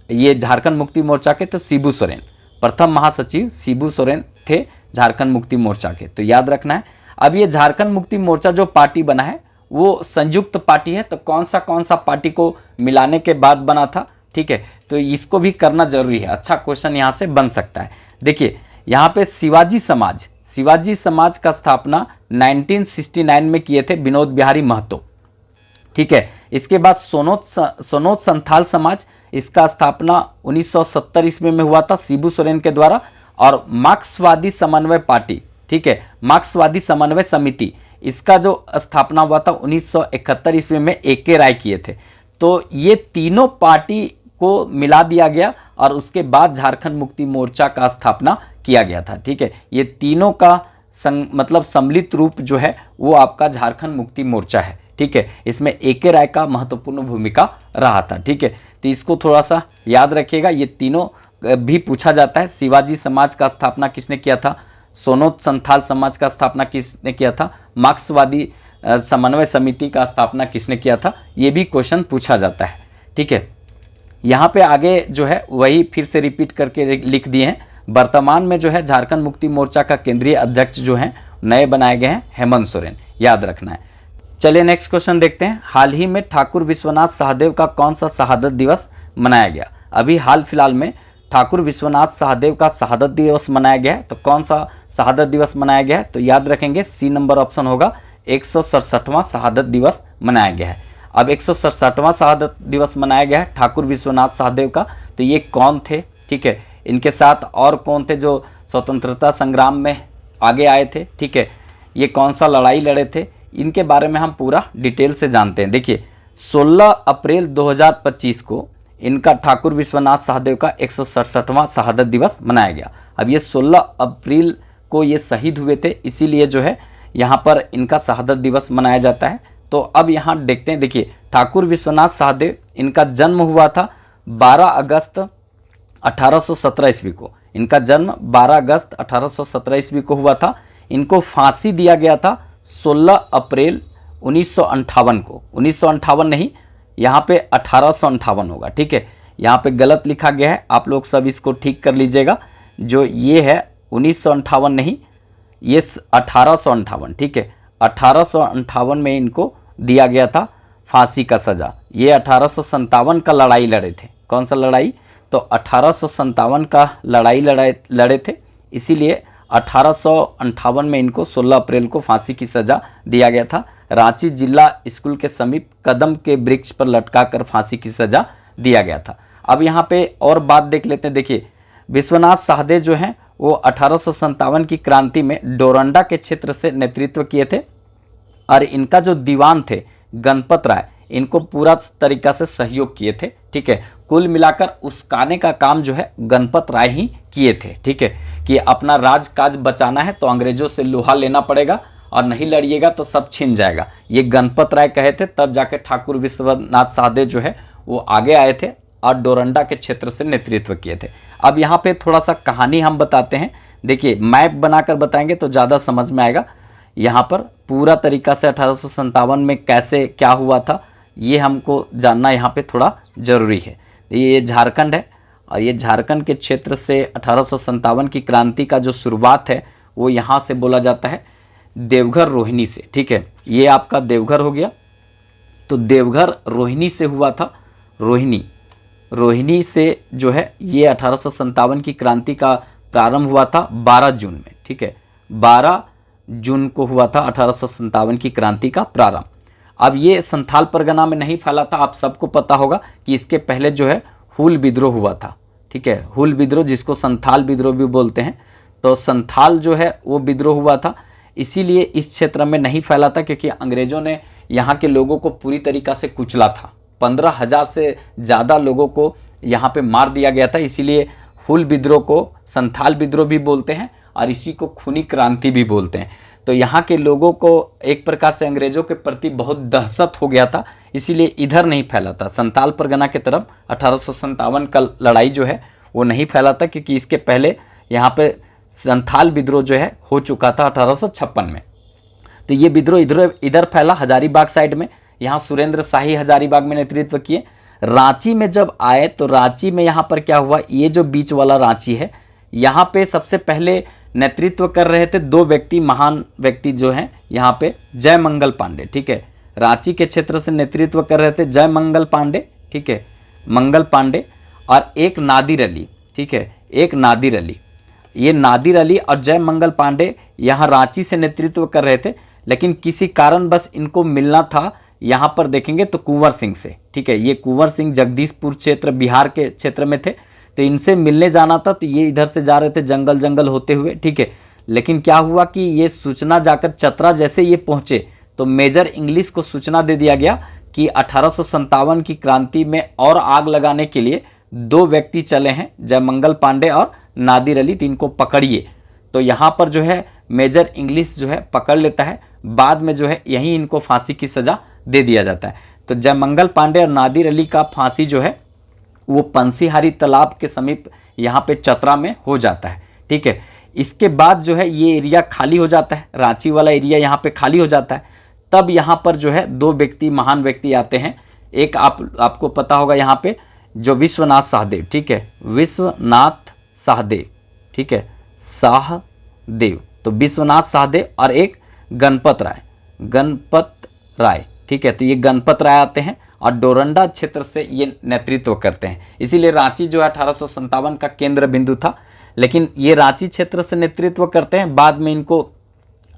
ये झारखंड मुक्ति मोर्चा के, तो शिबू सोरेन। प्रथम महासचिव शिबू सोरेन थे झारखंड मुक्ति मोर्चा के, तो याद रखना है। अब ये झारखंड मुक्ति मोर्चा जो पार्टी बना है वो संयुक्त पार्टी है, तो कौन सा पार्टी को मिलाने के बाद बना था। ठीक है, तो इसको भी करना जरूरी है, अच्छा क्वेश्चन यहाँ से बन सकता है। देखिए, यहाँ पे शिवाजी समाज का स्थापना 1969 में किए थे विनोद बिहारी महतो। ठीक है, इसके बाद सोनोत संथाल समाज, इसका स्थापना 1970 ईस्वी में हुआ था शिबू सोरेन के द्वारा। और मार्क्सवादी समन्वय पार्टी, ठीक है, मार्क्सवादी समन्वय समिति, इसका जो स्थापना हुआ था 1971 ईस्वी में एके राय किए थे। तो ये तीनों पार्टी को मिला दिया गया और उसके बाद झारखंड मुक्ति मोर्चा का स्थापना किया गया था। ठीक है, ये तीनों का मतलब सम्मिलित रूप जो है वो आपका झारखंड मुक्ति मोर्चा है। ठीक है, इसमें एके राय का महत्वपूर्ण भूमिका रहा था। ठीक है, तो इसको थोड़ा सा याद रखिएगा, ये तीनों भी पूछा जाता है। शिवाजी समाज का स्थापना किसने किया था, सोनोत संथाल समाज का स्थापना किसने किया था, मार्क्सवादी समन्वय समिति का स्थापना किसने किया था, ये भी क्वेश्चन पूछा जाता है। ठीक है, यहाँ पे आगे जो है वही फिर से रिपीट करके लिख दिए हैं। वर्तमान में जो है झारखंड मुक्ति मोर्चा का केंद्रीय अध्यक्ष जो हैं नए बनाए गए हैं हेमंत सोरेन, याद रखना है। चलिए नेक्स्ट क्वेश्चन देखते हैं। हाल ही में ठाकुर विश्वनाथ सहदेव का कौन सा शहादत दिवस मनाया गया। अभी हाल फिलहाल में ठाकुर विश्वनाथ सहदेव का शहादत दिवस मनाया गया है, तो कौन सा शहादत दिवस मनाया गया है, तो याद रखेंगे सी नंबर ऑप्शन होगा, 167वां शहादत दिवस मनाया गया है। अब 167वां शहादत दिवस मनाया गया है ठाकुर विश्वनाथ सहदेव का, तो ये कौन थे। ठीक है, इनके साथ और कौन थे जो स्वतंत्रता संग्राम में आगे आए थे। ठीक है, ये कौन सा लड़ाई लड़े थे, इनके बारे में हम पूरा डिटेल से जानते हैं। देखिए, 16 अप्रैल 2025 को इनका ठाकुर विश्वनाथ सहदेव का 167वां शहादत दिवस मनाया गया। अब ये 16 अप्रैल को ये शहीद हुए थे, इसीलिए जो है यहाँ पर इनका शहादत दिवस मनाया जाता है। तो अब यहाँ देखते हैं, देखिए ठाकुर विश्वनाथ सहदेव, इनका जन्म हुआ था 12 अगस्त 1817 ईस्वी को। इनका जन्म 12 अगस्त 1817 ईस्वी को हुआ था। इनको फांसी दिया गया था 16 अप्रैल 1958 को। 1958 नहीं, यहाँ पे 1858 होगा। ठीक है, यहाँ पे गलत लिखा गया है, आप लोग सब इसको ठीक कर लीजिएगा। जो ये है 1958 नहीं, ये 1858। ठीक है, 1858 में इनको दिया गया था फांसी का सज़ा। ये 1857 का लड़ाई लड़े थे। कौन सा लड़ाई, तो 1857 का लड़ाई लड़े थे, इसीलिए 1858 में इनको 16 अप्रैल को फांसी की सज़ा दिया गया था। रांची जिला स्कूल के समीप कदम के वृक्ष पर लटकाकर फांसी की सज़ा दिया गया था। अब यहाँ पे और बात देख लेते हैं। देखिए, विश्वनाथ सहदेव जो हैं वो 1857 की क्रांति में डोरंडा के क्षेत्र से नेतृत्व किए थे। और इनका जो दीवान थे गणपत राय, इनको पूरा तरीका से सहयोग किए थे। ठीक है, कुल मिलाकर उसकाने का काम जो है गणपत राय ही किए थे। ठीक है, कि अपना राज काज बचाना है तो अंग्रेजों से लोहा लेना पड़ेगा और नहीं लड़िएगा तो सब छिन जाएगा, ये गणपत राय कहे थे। तब जाके ठाकुर विश्वनाथ साहदेव जो है वो आगे आए थे और डोरंडा के क्षेत्र से नेतृत्व किए थे। अब यहाँ पे थोड़ा सा कहानी हम बताते हैं। देखिए, मैप बनाकर बताएंगे तो ज़्यादा समझ में आएगा। यहाँ पर पूरा तरीका से 1857 में कैसे क्या हुआ था ये हमको जानना यहाँ पे थोड़ा ज़रूरी है। ये झारखंड है और ये झारखंड के क्षेत्र से 1857 की क्रांति का जो शुरुआत है वो यहाँ से बोला जाता है देवघर रोहिणी से। ठीक है, ये आपका देवघर हो गया। तो देवघर रोहिणी से हुआ था। रोहिणी से जो है ये 1857 की क्रांति का प्रारंभ हुआ था 12 जून में। ठीक है, 12 जून को हुआ था 1857 की क्रांति का प्रारंभ। अब ये संथाल परगना में नहीं फैला था। आप सबको पता होगा कि इसके पहले जो है हुल विद्रोह हुआ था। ठीक है, हुल विद्रोह जिसको संथाल विद्रोह भी बोलते हैं, तो संथाल जो है वो विद्रोह हुआ था। इसीलिए इस क्षेत्र में नहीं फैला था क्योंकि अंग्रेजों ने यहाँ के लोगों को पूरी तरीक़ा से कुचला था। 15,000 से ज़्यादा लोगों को यहाँ पे मार दिया गया था। इसीलिए हुल विद्रोह को संथाल विद्रोह भी बोलते हैं और इसी को खूनी क्रांति भी बोलते हैं। तो यहाँ के लोगों को एक प्रकार से अंग्रेज़ों के प्रति बहुत दहशत हो गया था, इसीलिए इधर नहीं फैला था। संथाल परगना की तरफ 1857 का लड़ाई जो है वो नहीं फैला था क्योंकि इसके पहले यहाँ पे संथाल विद्रोह जो है हो चुका था 1856 में। तो ये विद्रोह इधर फैला हजारीबाग साइड में। यहाँ सुरेंद्र शाही हजारीबाग में नेतृत्व किए। रांची में जब आए तो रांची में यहाँ पर क्या हुआ, ये जो बीच वाला रांची है यहाँ पे सबसे पहले नेतृत्व कर रहे थे दो व्यक्ति, महान व्यक्ति जो हैं यहाँ पे जयमंगल पांडे। ठीक है, रांची के क्षेत्र से नेतृत्व कर रहे थे जयमंगल पांडे। ठीक है, मंगल पांडे और एक नादिर अली। ठीक है, एक नादिर अली, ये नादिर अली और जयमंगल पांडे यहाँ रांची से नेतृत्व कर रहे थे, लेकिन किसी कारण बस इनको मिलना था यहाँ पर देखेंगे तो कुंवर सिंह से। ठीक है, ये कुंवर सिंह जगदीशपुर क्षेत्र बिहार के क्षेत्र में थे, तो इनसे मिलने जाना था। तो ये इधर से जा रहे थे जंगल जंगल होते हुए। ठीक है, लेकिन क्या हुआ कि ये सूचना जाकर चतरा जैसे ये पहुँचे तो मेजर इंग्लिश को सूचना दे दिया गया कि 1857 की क्रांति में और आग लगाने के लिए दो व्यक्ति चले हैं, जयमंगल पांडे और नादिर अली, तो इनको पकड़िए। तो यहाँ पर जो है मेजर इंग्लिश जो है पकड़ लेता है। बाद में जो है यहीं इनको फांसी की सज़ा दे दिया जाता है। तो जयमंगल पांडे और नादिर अली का फांसी जो है वो पंसीहारी तालाब के समीप यहाँ पे चतरा में हो जाता है। ठीक है, इसके बाद जो है ये एरिया खाली हो जाता है, रांची वाला एरिया यहाँ पे खाली हो जाता है। तब यहाँ पर जो है दो व्यक्ति, महान व्यक्ति आते हैं। एक आपको पता होगा यहाँ पे जो विश्वनाथ साहदेव। ठीक है, विश्वनाथ साहदेव। ठीक है, साहदेव, तो विश्वनाथ साहदेव और एक गणपत राय। ठीक है, तो ये गणपत राय आते हैं और डोरंडा क्षेत्र से ये नेतृत्व करते हैं। इसीलिए रांची जो है 1857 का केंद्र बिंदु था, लेकिन ये रांची क्षेत्र से नेतृत्व करते हैं। बाद में इनको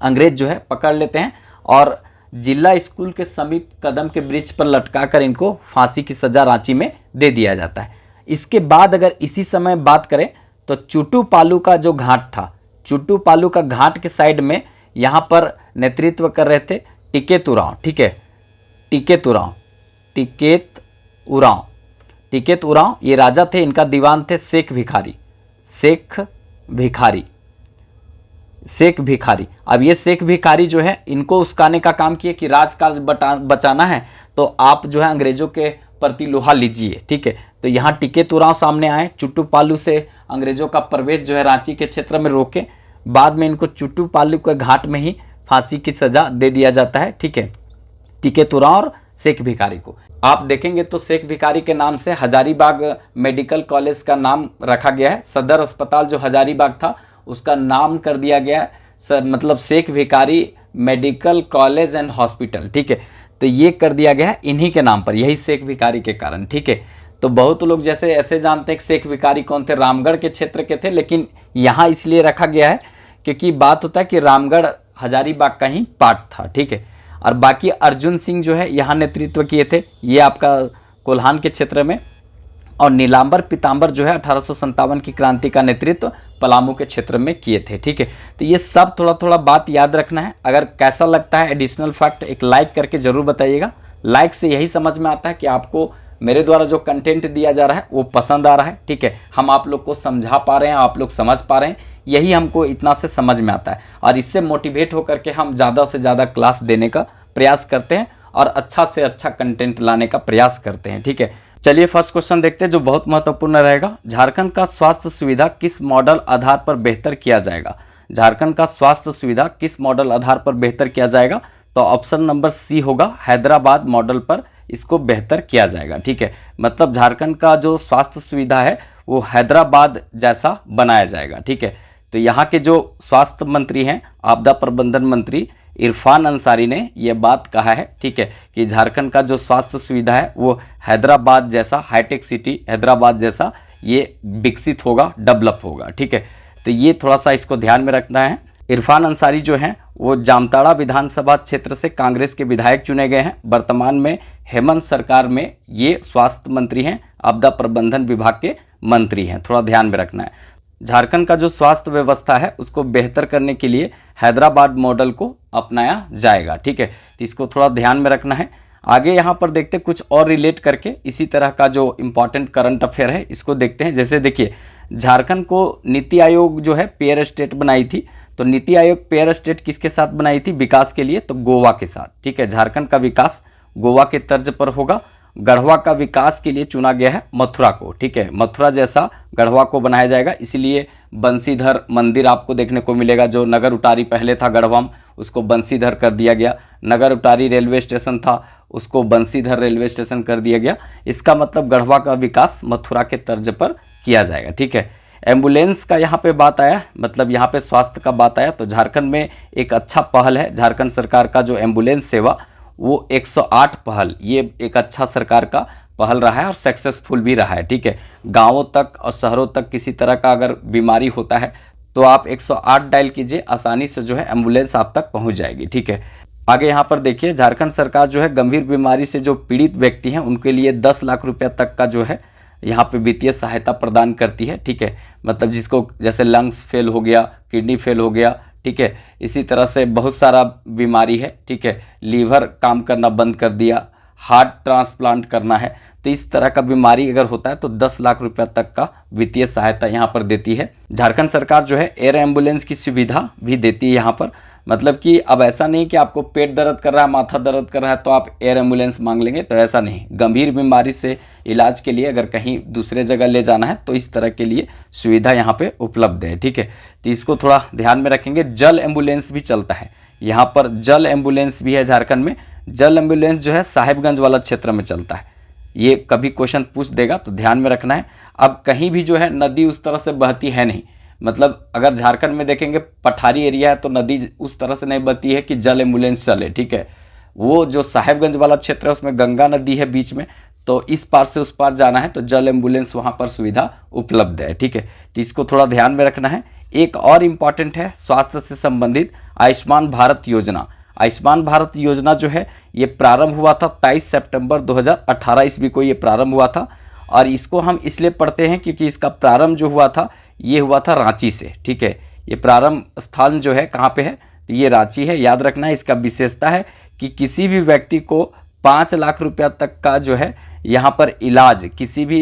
अंग्रेज जो है पकड़ लेते हैं और जिला स्कूल के समीप कदम के वृक्ष पर लटकाकर इनको फांसी की सज़ा रांची में दे दिया जाता है। इसके बाद अगर इसी समय बात करें तो चुटू पालू का जो घाट था, चुटू पालू का घाट के साइड में यहाँ पर नेतृत्व कर रहे थे टिकेत उरांव। ठीक है, टिकेत उरांव ये राजा थे। इनका दीवान थे शेख भिखारी। अब ये शेख भिखारी जो है इनको उस्काने का काम किए कि राजकाज बचाना है तो आप जो है अंग्रेजों के प्रति लोहा लीजिए। ठीक है, तो यहाँ टिकेत उरांव सामने आए, चुटू पालू से अंग्रेजों का प्रवेश जो है रांची के क्षेत्र में रोके। बाद में इनको चुटू पालू के घाट में ही फांसी की सज़ा दे दिया जाता है। ठीक है, टिकेत उरांव और शेख भिखारी को आप देखेंगे तो शेख भिखारी के नाम से हजारीबाग मेडिकल कॉलेज का नाम रखा गया है। सदर अस्पताल जो हजारीबाग था उसका नाम कर दिया गया है मतलब Sheikh Bhikhari medical college and hospital. ठीक है, तो ये कर दिया गया है इन्हीं के नाम पर, यही शेख भिखारी के कारण। ठीक है, तो बहुत लोग जैसे ऐसे जानते हैं कि शेख भिखारी कौन थे, रामगढ़ के क्षेत्र के थे, लेकिन यहाँ इसलिए रखा गया है क्योंकि बात होता है कि रामगढ़ हजारीबाग का ही पार्ट था। ठीक है, और बाकी अर्जुन सिंह जो है यहाँ नेतृत्व किए थे, ये आपका कोल्हान के क्षेत्र में। और नीलांबर पीताम्बर जो है 1857 की क्रांति का नेतृत्व पलामू के क्षेत्र में किए थे। ठीक है, तो ये सब थोड़ा थोड़ा बात याद रखना है। अगर कैसा लगता है एडिशनल फैक्ट, एक लाइक करके ज़रूर बताइएगा। लाइक से यही समझ में आता है कि आपको मेरे द्वारा जो कंटेंट दिया जा रहा है वो पसंद आ रहा है। ठीक है, हम आप लोग को समझा पा रहे हैं, आप लोग समझ पा रहे हैं, यही हमको इतना से समझ में आता है और इससे मोटिवेट होकर के हम ज़्यादा से ज़्यादा क्लास देने का प्रयास करते हैं और अच्छा से अच्छा कंटेंट लाने का प्रयास करते हैं। ठीक है, चलिए फर्स्ट क्वेश्चन देखते हैं जो बहुत महत्वपूर्ण रहेगा। झारखंड का स्वास्थ्य सुविधा किस मॉडल आधार पर बेहतर किया जाएगा? झारखंड का स्वास्थ्य सुविधा किस मॉडल आधार पर बेहतर किया जाएगा? तो ऑप्शन नंबर सी होगा, हैदराबाद मॉडल पर इसको बेहतर किया जाएगा। ठीक है, मतलब झारखंड का जो स्वास्थ्य सुविधा है वो हैदराबाद जैसा बनाया जाएगा। ठीक है, तो यहाँ के जो स्वास्थ्य मंत्री हैं, आपदा प्रबंधन मंत्री इरफान अंसारी ने ये बात कहा है। ठीक है, कि झारखंड का जो स्वास्थ्य सुविधा है वो हैदराबाद जैसा, हाईटेक सिटी हैदराबाद जैसा ये विकसित होगा, डेवलप होगा। ठीक है, तो ये थोड़ा सा इसको ध्यान में रखना है। इरफान अंसारी जो हैं वो जामताड़ा विधानसभा क्षेत्र से कांग्रेस के विधायक चुने गए हैं। वर्तमान में हेमंत सरकार में ये स्वास्थ्य मंत्री हैं, आपदा प्रबंधन विभाग के मंत्री हैं, थोड़ा ध्यान में रखना है। झारखंड का जो स्वास्थ्य व्यवस्था है उसको बेहतर करने के लिए हैदराबाद मॉडल को अपनाया जाएगा। ठीक है, तो इसको थोड़ा ध्यान में रखना है। आगे यहाँ पर देखते हैं कुछ और रिलेट करके इसी तरह का जो इम्पॉर्टेंट करंट अफेयर है इसको देखते हैं। जैसे देखिए, झारखंड को नीति आयोग जो है पेयर स्टेट बनाई थी, तो नीति आयोग पेयर स्टेट किसके साथ बनाई थी विकास के लिए? तो गोवा के साथ। ठीक है, झारखंड का विकास गोवा के तर्ज पर होगा। गढ़वा का विकास के लिए चुना गया है मथुरा को। ठीक है, मथुरा जैसा गढ़वा को बनाया जाएगा, इसलिए बंसीधर मंदिर आपको देखने को मिलेगा। जो नगर उटारी पहले था गढ़वा में, उसको बंसीधर कर दिया गया। नगर उटारी रेलवे स्टेशन था, उसको बंसीधर रेलवे स्टेशन कर दिया गया। इसका मतलब गढ़वा का विकास मथुरा के तर्ज पर किया जाएगा। ठीक है, एम्बुलेंस का यहाँ पे बात आया, मतलब यहाँ पे स्वास्थ्य का बात आया, तो झारखंड में एक अच्छा पहल है। झारखंड सरकार का जो एम्बुलेंस सेवा वो 108 पहल, ये एक अच्छा सरकार का पहल रहा है और सक्सेसफुल भी रहा है। ठीक है, गांवों तक और शहरों तक किसी तरह का अगर बीमारी होता है तो आप 108 डायल कीजिए, आसानी से जो है एम्बुलेंस आप तक पहुंच जाएगी। ठीक है, आगे यहाँ पर देखिए, झारखंड सरकार जो है गंभीर बीमारी से जो पीड़ित व्यक्ति हैं उनके लिए 10 लाख रुपया तक का जो है यहाँ पे वित्तीय सहायता प्रदान करती है। ठीक है, मतलब जिसको जैसे लंग्स फेल हो गया, किडनी फेल हो गया, ठीक है, इसी तरह से बहुत सारा बीमारी है। ठीक है, लीवर काम करना बंद कर दिया, हार्ट ट्रांसप्लांट करना है, तो इस तरह का बीमारी अगर होता है तो 10 लाख रुपया तक का वित्तीय सहायता यहाँ पर देती है। झारखंड सरकार जो है एयर एम्बुलेंस की सुविधा भी देती है यहाँ पर। मतलब कि अब ऐसा नहीं कि आपको पेट दर्द कर रहा है, माथा दर्द कर रहा है तो आप एयर एम्बुलेंस मांग लेंगे, तो ऐसा नहीं। गंभीर बीमारी से इलाज के लिए अगर कहीं दूसरे जगह ले जाना है तो इस तरह के लिए सुविधा यहाँ पे उपलब्ध है। ठीक है, तो इसको थोड़ा ध्यान में रखेंगे। जल एम्बुलेंस भी चलता है यहाँ पर, जल एम्बुलेंस भी है झारखंड में। जल एम्बुलेंस जो है साहिबगंज वाला क्षेत्र में चलता है, ये कभी क्वेश्चन पूछ देगा तो ध्यान में रखना है। अब कहीं भी जो है नदी उस तरह से बहती है नहीं, मतलब अगर झारखंड में देखेंगे पठारी एरिया है तो नदी उस तरह से नहीं बहती है कि जल एम्बुलेंस चले। ठीक है, वो जो साहिबगंज वाला क्षेत्र है उसमें गंगा नदी है बीच में, तो इस पार से उस पार जाना है तो जल एम्बुलेंस वहाँ पर सुविधा उपलब्ध है। ठीक है, तो इसको थोड़ा ध्यान में रखना है। एक और इम्पॉर्टेंट है स्वास्थ्य से संबंधित, आयुष्मान भारत योजना। आयुष्मान भारत योजना जो है ये प्रारंभ हुआ था 23 सितंबर 2018 ईस्वी को ये प्रारंभ हुआ था। और इसको हम इसलिए पढ़ते हैं क्योंकि इसका प्रारंभ जो हुआ था ये हुआ था रांची से। ठीक है, ये प्रारंभ स्थान जो है कहाँ पे है? तो ये रांची है, याद रखना है। इसका विशेषता है कि किसी भी व्यक्ति को 5 लाख रुपया तक का जो है यहाँ पर इलाज किसी भी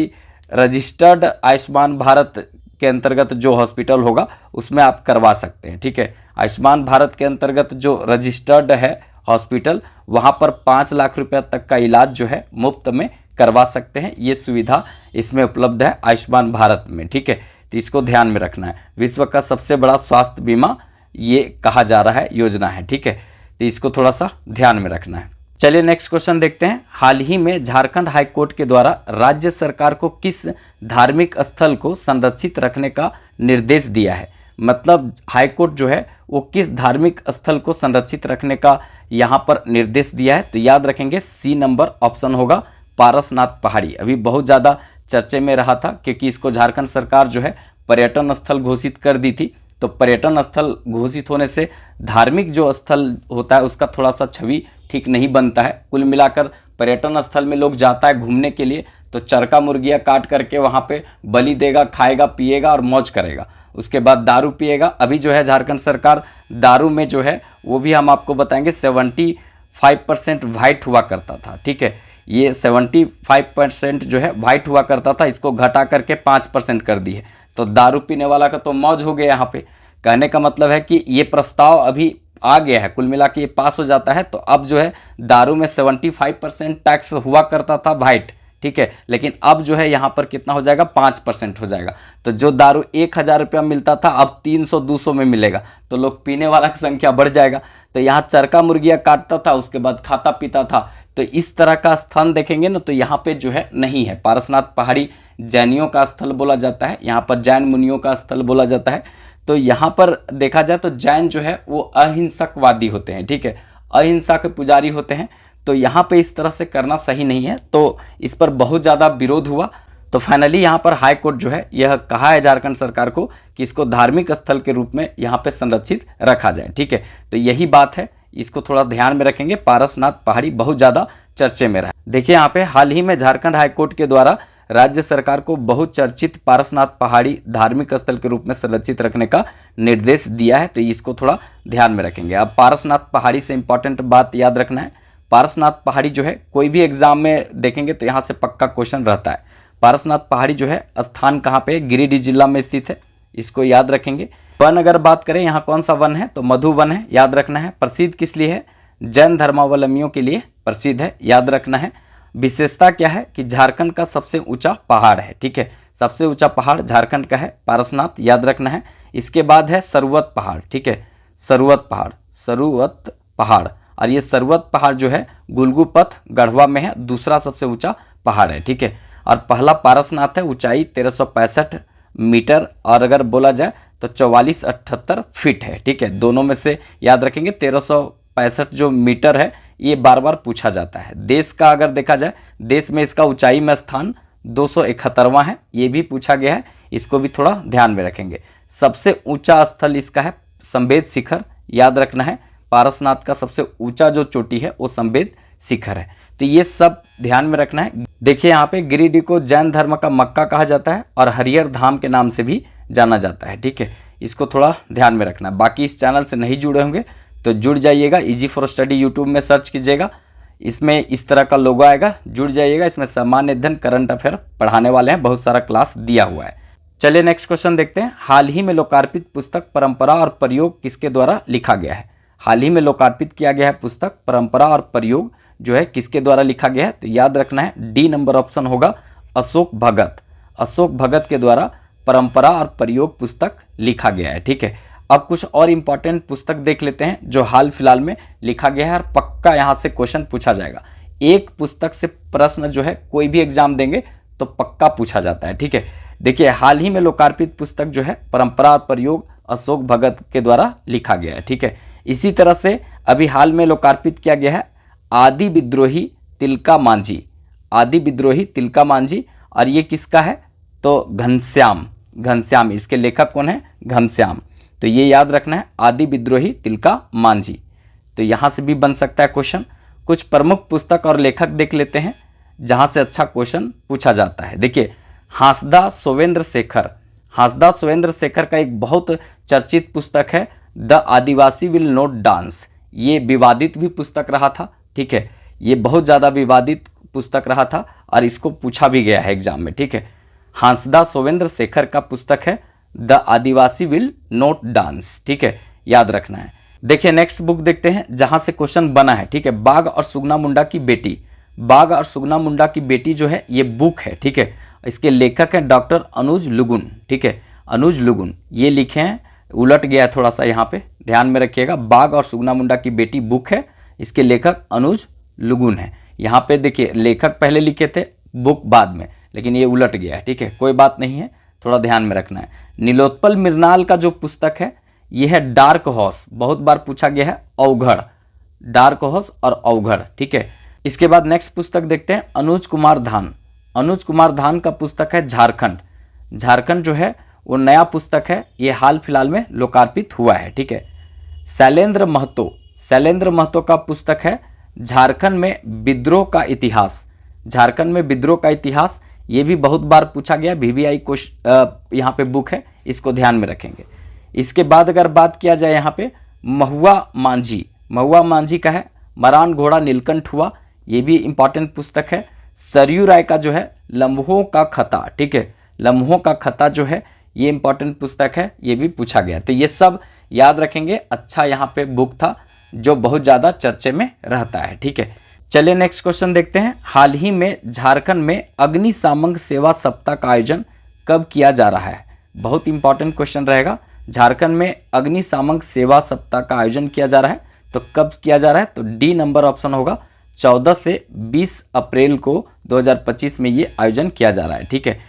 रजिस्टर्ड आयुष्मान भारत के अंतर्गत जो हॉस्पिटल होगा उसमें आप करवा सकते हैं। ठीक है, आयुष्मान भारत के अंतर्गत जो रजिस्टर्ड है हॉस्पिटल, वहाँ पर 5 लाख रुपया तक का इलाज जो है मुफ्त में करवा सकते हैं। ये सुविधा इसमें उपलब्ध है आयुष्मान भारत में। ठीक है, तो इसको ध्यान में रखना है। विश्व का सबसे बड़ा स्वास्थ्य बीमा ये कहा जा रहा है, योजना है। ठीक है, तो इसको थोड़ा सा ध्यान में रखना है। चलिए नेक्स्ट क्वेश्चन देखते हैं। हाल ही में झारखंड हाईकोर्ट के द्वारा राज्य सरकार को किस धार्मिक स्थल को संरक्षित रखने का निर्देश दिया है? मतलब हाईकोर्ट जो है वो किस धार्मिक स्थल को संरक्षित रखने का यहाँ पर निर्देश दिया है? तो याद रखेंगे सी नंबर ऑप्शन होगा, पारसनाथ पहाड़ी। अभी बहुत ज़्यादा चर्चे में रहा था क्योंकि इसको झारखंड सरकार जो है पर्यटन स्थल घोषित कर दी थी। तो पर्यटन स्थल घोषित होने से धार्मिक जो स्थल होता है उसका थोड़ा सा छवि ठीक नहीं बनता है। कुल मिलाकर पर्यटन स्थल में लोग जाता है घूमने के लिए तो चरका मुर्गियाँ काट करके वहाँ पे बलि देगा, खाएगा, पिएगा और मौज करेगा। उसके बाद दारू पिएगा। अभी जो है झारखंड सरकार दारू में जो है वो भी हम आपको बताएंगे 75% वाइट हुआ करता था, ठीक है। ये 75% जो है वाइट हुआ करता था, इसको घटा करके 5% कर दी है। तो दारू पीने वाला का तो मौज हो गया यहाँ पे। कहने का मतलब है कि ये प्रस्ताव अभी आ गया है, कुल मिला के ये पास हो जाता है। तो अब जो है दारू में 75% टैक्स हुआ करता था वाइट, ठीक है, लेकिन अब जो है यहाँ पर कितना हो जाएगा, 5% हो जाएगा। तो जो दारू 1000 रुपया मिलता था अब 300-200 में मिलेगा, तो लोग पीने वाला की संख्या बढ़ जाएगा। तो यहाँ चरका मुर्गियाँ काटता था, उसके बाद खाता पीता था। तो इस तरह का स्थान देखेंगे ना तो यहाँ पे जो है नहीं है। पारसनाथ पहाड़ी जैनियों का स्थल बोला जाता है, यहाँ पर जैन मुनियों का स्थल बोला जाता है। तो यहाँ पर देखा जाए तो जैन जो है वो अहिंसकवादी होते हैं, ठीक है, अहिंसा के पुजारी होते हैं। तो यहाँ पे इस तरह से करना सही नहीं है, तो इस पर बहुत ज़्यादा विरोध हुआ। तो फाइनली यहाँ पर हाई कोर्ट जो है यह कहा है झारखंड सरकार को कि इसको धार्मिक स्थल के रूप में यहाँ पे संरक्षित रखा जाए, ठीक है। तो यही बात है, इसको थोड़ा ध्यान में रखेंगे। पारसनाथ पहाड़ी बहुत ज़्यादा चर्चे में रहा। देखिए यहाँ पे हाल ही में झारखंड हाईकोर्ट के द्वारा राज्य सरकार को बहुचर्चित पारसनाथ पहाड़ी धार्मिक स्थल के रूप में संरक्षित रखने का निर्देश दिया है। तो इसको थोड़ा ध्यान में रखेंगे। अब पारसनाथ पहाड़ी से इंपॉर्टेंट बात याद रखना है, पारसनाथ पहाड़ी जो है कोई भी एग्जाम में देखेंगे तो यहाँ से पक्का क्वेश्चन रहता है। पारसनाथ पहाड़ी जो है स्थान कहाँ पे, गिरिडीह जिला में स्थित है, इसको याद रखेंगे। वन अगर बात करें यहाँ कौन सा वन है तो मधु वन है, याद रखना है। प्रसिद्ध किस लिए है, जैन धर्मावलंबियों के लिए प्रसिद्ध है, याद रखना है। विशेषता क्या है कि झारखंड का सबसे ऊंचा पहाड़ है, ठीक है, सबसे ऊंचा पहाड़ झारखंड का है पारसनाथ, याद रखना है। इसके बाद है सरवत पहाड़, ठीक है, सरवत पहाड़, सरवत पहाड़। और ये सरवत पहाड़ जो है गुलगुपथ गढ़वा में है, दूसरा सबसे ऊंचा पहाड़ है, ठीक है। और पहला पारसनाथ है, ऊंचाई 1365 मीटर और अगर बोला जाए तो 4478 फीट है, ठीक है। दोनों में से याद रखेंगे 1365 जो मीटर है ये बार बार पूछा जाता है। देश का अगर देखा जाए, देश में इसका ऊंचाई में स्थान 271वां है, ये भी पूछा गया है, इसको भी थोड़ा ध्यान में रखेंगे। सबसे ऊंचा स्थल इसका है संवेद शिखर, याद रखना है। पारसनाथ का सबसे ऊंचा जो चोटी है वो संवेद शिखर है। तो ये सब ध्यान में रखना है। देखिए यहाँ पे गिरिडीह को जैन धर्म का मक्का कहा जाता है और हरिहर धाम के नाम से भी जाना जाता है, ठीक है, इसको थोड़ा ध्यान में रखना है। बाकी इस चैनल से नहीं जुड़े होंगे तो जुड़ जाइएगा, इजी फॉर स्टडी यूट्यूब में सर्च कीजिएगा, इसमें इस तरह का लोगो आएगा, जुड़ जाइएगा। इसमें सामान्य अध्ययन करंट अफेयर पढ़ाने वाले हैं, बहुत सारा क्लास दिया हुआ है। चलिए नेक्स्ट क्वेश्चन देखते हैं। हाल ही में लोकार्पित पुस्तक परंपरा और प्रयोग किसके द्वारा लिखा गया है। हाल ही में लोकार्पित किया गया है पुस्तक परंपरा और प्रयोग जो है किसके द्वारा लिखा गया है, तो याद रखना है डी नंबर ऑप्शन होगा अशोक भगत। अशोक भगत के द्वारा परंपरा और प्रयोग पुस्तक लिखा गया है, ठीक है। अब कुछ और इंपॉर्टेंट पुस्तक देख लेते हैं जो हाल फिलहाल में लिखा गया है और पक्का यहाँ से क्वेश्चन पूछा जाएगा। एक पुस्तक से प्रश्न जो है कोई भी एग्जाम देंगे तो पक्का पूछा जाता है, ठीक है। देखिए हाल ही में लोकार्पित पुस्तक जो है परंपरा और प्रयोग अशोक भगत के द्वारा लिखा गया है, ठीक है। इसी तरह से अभी हाल में लोकार्पित किया गया है आदि विद्रोही तिलका मांझी, आदि विद्रोही तिलका मांझी, और ये किसका है तो घनश्याम, घनश्याम, इसके लेखक कौन है, घनश्याम। तो ये याद रखना है आदि विद्रोही तिलका मांझी। तो यहाँ से भी बन सकता है क्वेश्चन। कुछ प्रमुख पुस्तक और लेखक देख लेते हैं जहाँ से अच्छा क्वेश्चन पूछा जाता है। देखिए हांसदा सोवेंद्र शेखर, हांसदा सोवेंद्र शेखर का एक बहुत चर्चित पुस्तक है the Adivasi will not dance. ये विवादित भी पुस्तक रहा था, ठीक है, ये बहुत ज़्यादा विवादित पुस्तक रहा था और इसको पूछा भी गया है एग्जाम में, ठीक है। हांसदा सोवेंद्र शेखर का पुस्तक है the Adivasi will not dance, ठीक है, याद रखना है। देखिए नेक्स्ट बुक देखते हैं जहां से क्वेश्चन बना है, ठीक है। बाघ और सुगना मुंडा की बेटी, बाघ और सुगना मुंडा की बेटी जो है ये बुक है, ठीक है। इसके लेखक हैं डॉक्टर अनुज लुगुन, ठीक है, अनुज लुगुन ये लिखे हैं। उलट गया है थोड़ा सा, यहाँ पे ध्यान में रखिएगा। बाघ और सुगना मुंडा की बेटी बुक है, इसके लेखक अनुज लुगुन है। यहाँ पे देखिए लेखक पहले लिखे थे, बुक बाद में, लेकिन ये उलट गया है, ठीक है, कोई बात नहीं है, थोड़ा ध्यान में रखना है। नीलोत्पल मृणाल का जो पुस्तक है ये है डार्क हॉर्स, बहुत बार पूछा गया है, अवघड़, डार्क हॉर्स और अवघड़, ठीक है। इसके बाद नेक्स्ट पुस्तक देखते हैं अनुज कुमार धान, अनुज कुमार धान का पुस्तक है झारखंड। झारखंड जो है वो नया पुस्तक है, ये हाल फिलहाल में लोकार्पित हुआ है, ठीक है। शैलेंद्र महतो, शैलेंद्र महतो का पुस्तक है झारखंड में विद्रोह का इतिहास, झारखंड में विद्रोह का इतिहास, ये भी बहुत बार पूछा गया, VVI यहाँ पे बुक है, इसको ध्यान में रखेंगे। इसके बाद अगर बात किया जाए यहाँ पे महुआ मांझी का है मरान घोड़ा नीलकंठ हुआ, ये भी इंपॉर्टेंट पुस्तक है। सरयू राय का जो है लम्हों का खता, ठीक है, लम्हों का खता जो है ये इंपॉर्टेंट पुस्तक है, ये भी पूछा गया। तो ये सब याद रखेंगे। अच्छा यहाँ पे बुक था जो बहुत ज़्यादा चर्चे में रहता है, ठीक है। चलिए नेक्स्ट क्वेश्चन देखते हैं। हाल ही में झारखंड में अग्निशामक सेवा सप्ताह का आयोजन कब किया जा रहा है? बहुत इंपॉर्टेंट क्वेश्चन रहेगा। झारखंड में अग्निशामक सेवा सप्ताह का आयोजन किया जा रहा है, तो कब किया जा रहा है? तो डी नंबर ऑप्शन होगा। 14 से 20 अप्रैल को 2025 में ये आयोजन किया जा रहा है, ठीक है।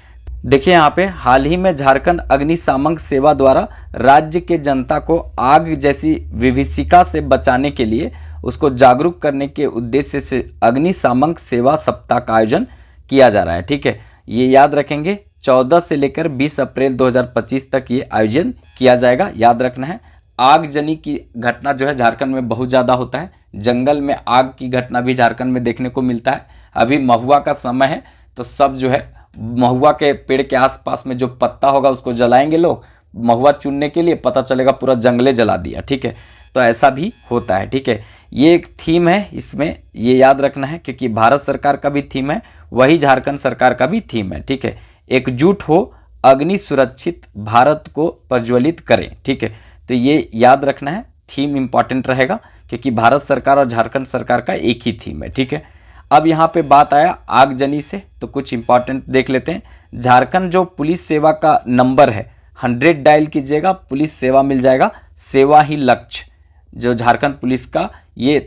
देखिए यहाँ पे हाल ही में झारखंड अग्निशामक सेवा द्वारा राज्य के जनता को आग जैसी विभीषिका से बचाने के लिए उसको जागरूक करने के उद्देश्य से अग्निशामक सेवा सप्ताह का आयोजन किया जा रहा है, ठीक है। ये याद रखेंगे। 14 से लेकर 20 अप्रैल 2025 तक ये आयोजन किया जाएगा, याद रखना है। आगजनी की घटना जो है झारखंड में बहुत ज़्यादा होता है। जंगल में आग की घटना भी झारखंड में देखने को मिलता है। अभी महुआ का समय है तो सब जो है महुआ के पेड़ के आसपास में जो पत्ता होगा उसको जलाएंगे लोग महुआ चुनने के लिए, पता चलेगा पूरा जंगले जला दिया, ठीक है। तो ऐसा भी होता है, ठीक है। ये एक थीम है, इसमें ये याद रखना है क्योंकि भारत सरकार का भी थीम है, वही झारखंड सरकार का भी थीम है, ठीक है। एकजुट हो अग्नि सुरक्षित भारत को प्रज्वलित करें, ठीक है। तो ये याद रखना है, थीम इंपॉर्टेंट रहेगा क्योंकि भारत सरकार और झारखंड सरकार का एक ही थीम है, ठीक है। अब यहाँ पे बात आया आगजनी से, तो कुछ इंपॉर्टेंट देख लेते हैं। झारखंड जो पुलिस सेवा का नंबर है 100 डायल कीजिएगा, पुलिस सेवा मिल जाएगा। सेवा ही लक्ष्य जो झारखंड पुलिस का ये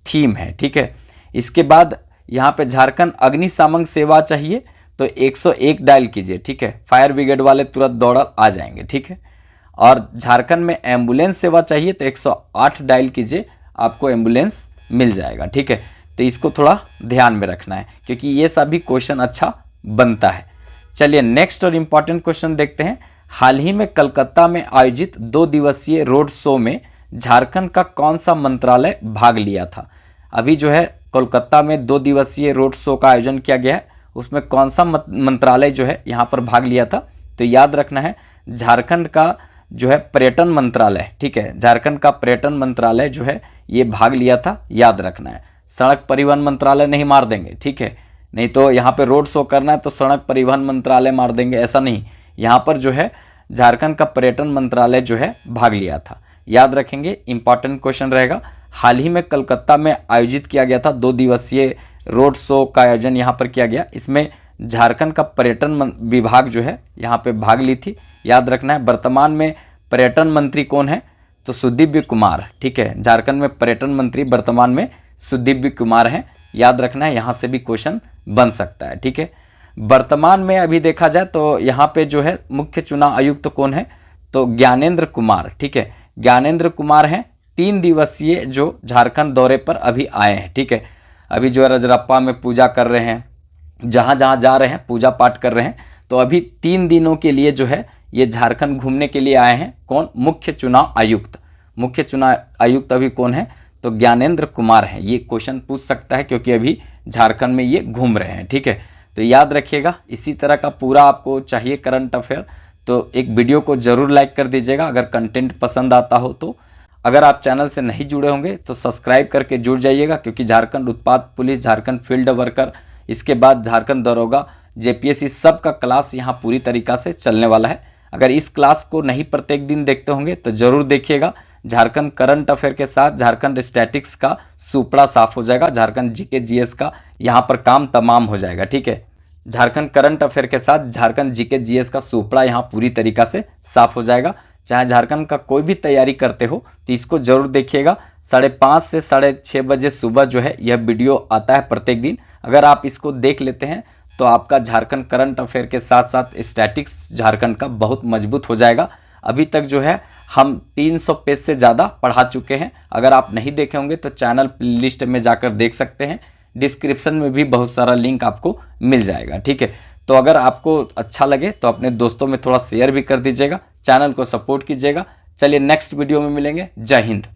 थीम है, ठीक है। इसके बाद यहाँ पे झारखंड अग्निशामक सेवा चाहिए तो 101 डायल कीजिए, ठीक है। फायर ब्रिगेड वाले तुरंत दौड़ आ जाएंगे, ठीक है। और झारखंड में एम्बुलेंस सेवा चाहिए तो 108 डायल कीजिए, आपको एम्बुलेंस मिल जाएगा, ठीक है। तो इसको थोड़ा ध्यान में रखना है क्योंकि ये सभी क्वेश्चन अच्छा बनता है। चलिए नेक्स्ट और इम्पॉर्टेंट क्वेश्चन देखते हैं। हाल ही में कलकत्ता में आयोजित 2 दिवसीय रोड शो में झारखंड का कौन सा मंत्रालय भाग लिया था? अभी जो है कोलकाता में 2 दिवसीय रोड शो का आयोजन किया गया है, उसमें कौन सा मंत्रालय जो है यहाँ पर भाग लिया था? तो याद रखना है झारखंड का जो है पर्यटन मंत्रालय, ठीक है। झारखंड का पर्यटन मंत्रालय जो है ये भाग लिया था, याद रखना है। सड़क परिवहन मंत्रालय नहीं मार देंगे, ठीक है। नहीं तो यहाँ पे रोड शो करना है तो सड़क परिवहन मंत्रालय मार देंगे, ऐसा नहीं। यहाँ पर जो है झारखंड का पर्यटन मंत्रालय जो है भाग लिया था, याद रखेंगे। इंपॉर्टेंट क्वेश्चन रहेगा। हाल ही में कलकत्ता में आयोजित किया गया था 2 दिवसीय रोड शो का आयोजन यहाँ पर किया गया। इसमें झारखंड का पर्यटन विभाग जो है यहाँ पे भाग ली थी, याद रखना है। वर्तमान में पर्यटन मंत्री कौन है? तो सुदीव्य कुमार, ठीक है। झारखंड में पर्यटन मंत्री वर्तमान में सुदीव्य कुमार हैं, याद रखना है। यहाँ से भी क्वेश्चन बन सकता है, ठीक है। वर्तमान में अभी देखा जाए तो यहाँ पे जो है मुख्य चुनाव आयुक्त कौन है? तो ज्ञानेंद्र कुमार, ठीक है। ज्ञानेंद्र कुमार हैं। 3 दिवसीय जो झारखंड दौरे पर अभी आए हैं, ठीक है। अभी जो है रजरप्पा में पूजा कर रहे हैं, जहाँ जहाँ जा रहे हैं पूजा पाठ कर रहे हैं। तो अभी 3 दिनों के लिए जो है ये झारखंड घूमने के लिए आए हैं। कौन? मुख्य चुनाव आयुक्त। मुख्य चुनाव आयुक्त अभी कौन है? तो ज्ञानेंद्र कुमार है। ये क्वेश्चन पूछ सकता है क्योंकि अभी झारखंड में ये घूम रहे हैं, ठीक है। तो याद रखिएगा। इसी तरह का पूरा आपको चाहिए करंट अफेयर तो एक वीडियो को जरूर लाइक कर दीजिएगा अगर कंटेंट पसंद आता हो तो। अगर आप चैनल से नहीं जुड़े होंगे तो सब्सक्राइब करके जुड़ जाइएगा क्योंकि झारखंड उत्पाद पुलिस, झारखंड फील्ड वर्कर, इसके बाद झारखंड दरोगा, जेपीएससी सब का क्लास यहाँ पूरी तरीक़ा से चलने वाला है। अगर इस क्लास को नहीं प्रत्येक दिन देखते होंगे तो ज़रूर देखिएगा। झारखंड करंट अफेयर के साथ झारखंड स्टैटिक्स का सुपड़ा साफ हो जाएगा, झारखंड जीके जीएस का यहाँ पर काम तमाम हो जाएगा, ठीक है। झारखंड करंट अफेयर के साथ झारखंड जीके जीएस का सुपड़ा यहाँ पूरी तरीक़ा से साफ हो जाएगा। चाहे झारखंड का कोई भी तैयारी करते हो तो इसको जरूर देखिएगा। 5:30 से 6:30 बजे सुबह जो है यह वीडियो आता है प्रत्येक दिन। अगर आप इसको देख लेते हैं तो आपका झारखंड करंट अफेयर के साथ साथ स्टैटिक्स झारखंड का बहुत मजबूत हो जाएगा। अभी तक जो है हम 300 पेज से ज़्यादा पढ़ा चुके हैं। अगर आप नहीं देखे होंगे तो चैनल प्लेलिस्ट में जाकर देख सकते हैं। डिस्क्रिप्शन में भी बहुत सारा लिंक आपको मिल जाएगा, ठीक है। तो अगर आपको अच्छा लगे तो अपने दोस्तों में थोड़ा शेयर भी कर दीजिएगा, चैनल को सपोर्ट कीजिएगा। चलिए नेक्स्ट वीडियो में मिलेंगे। जय हिंद।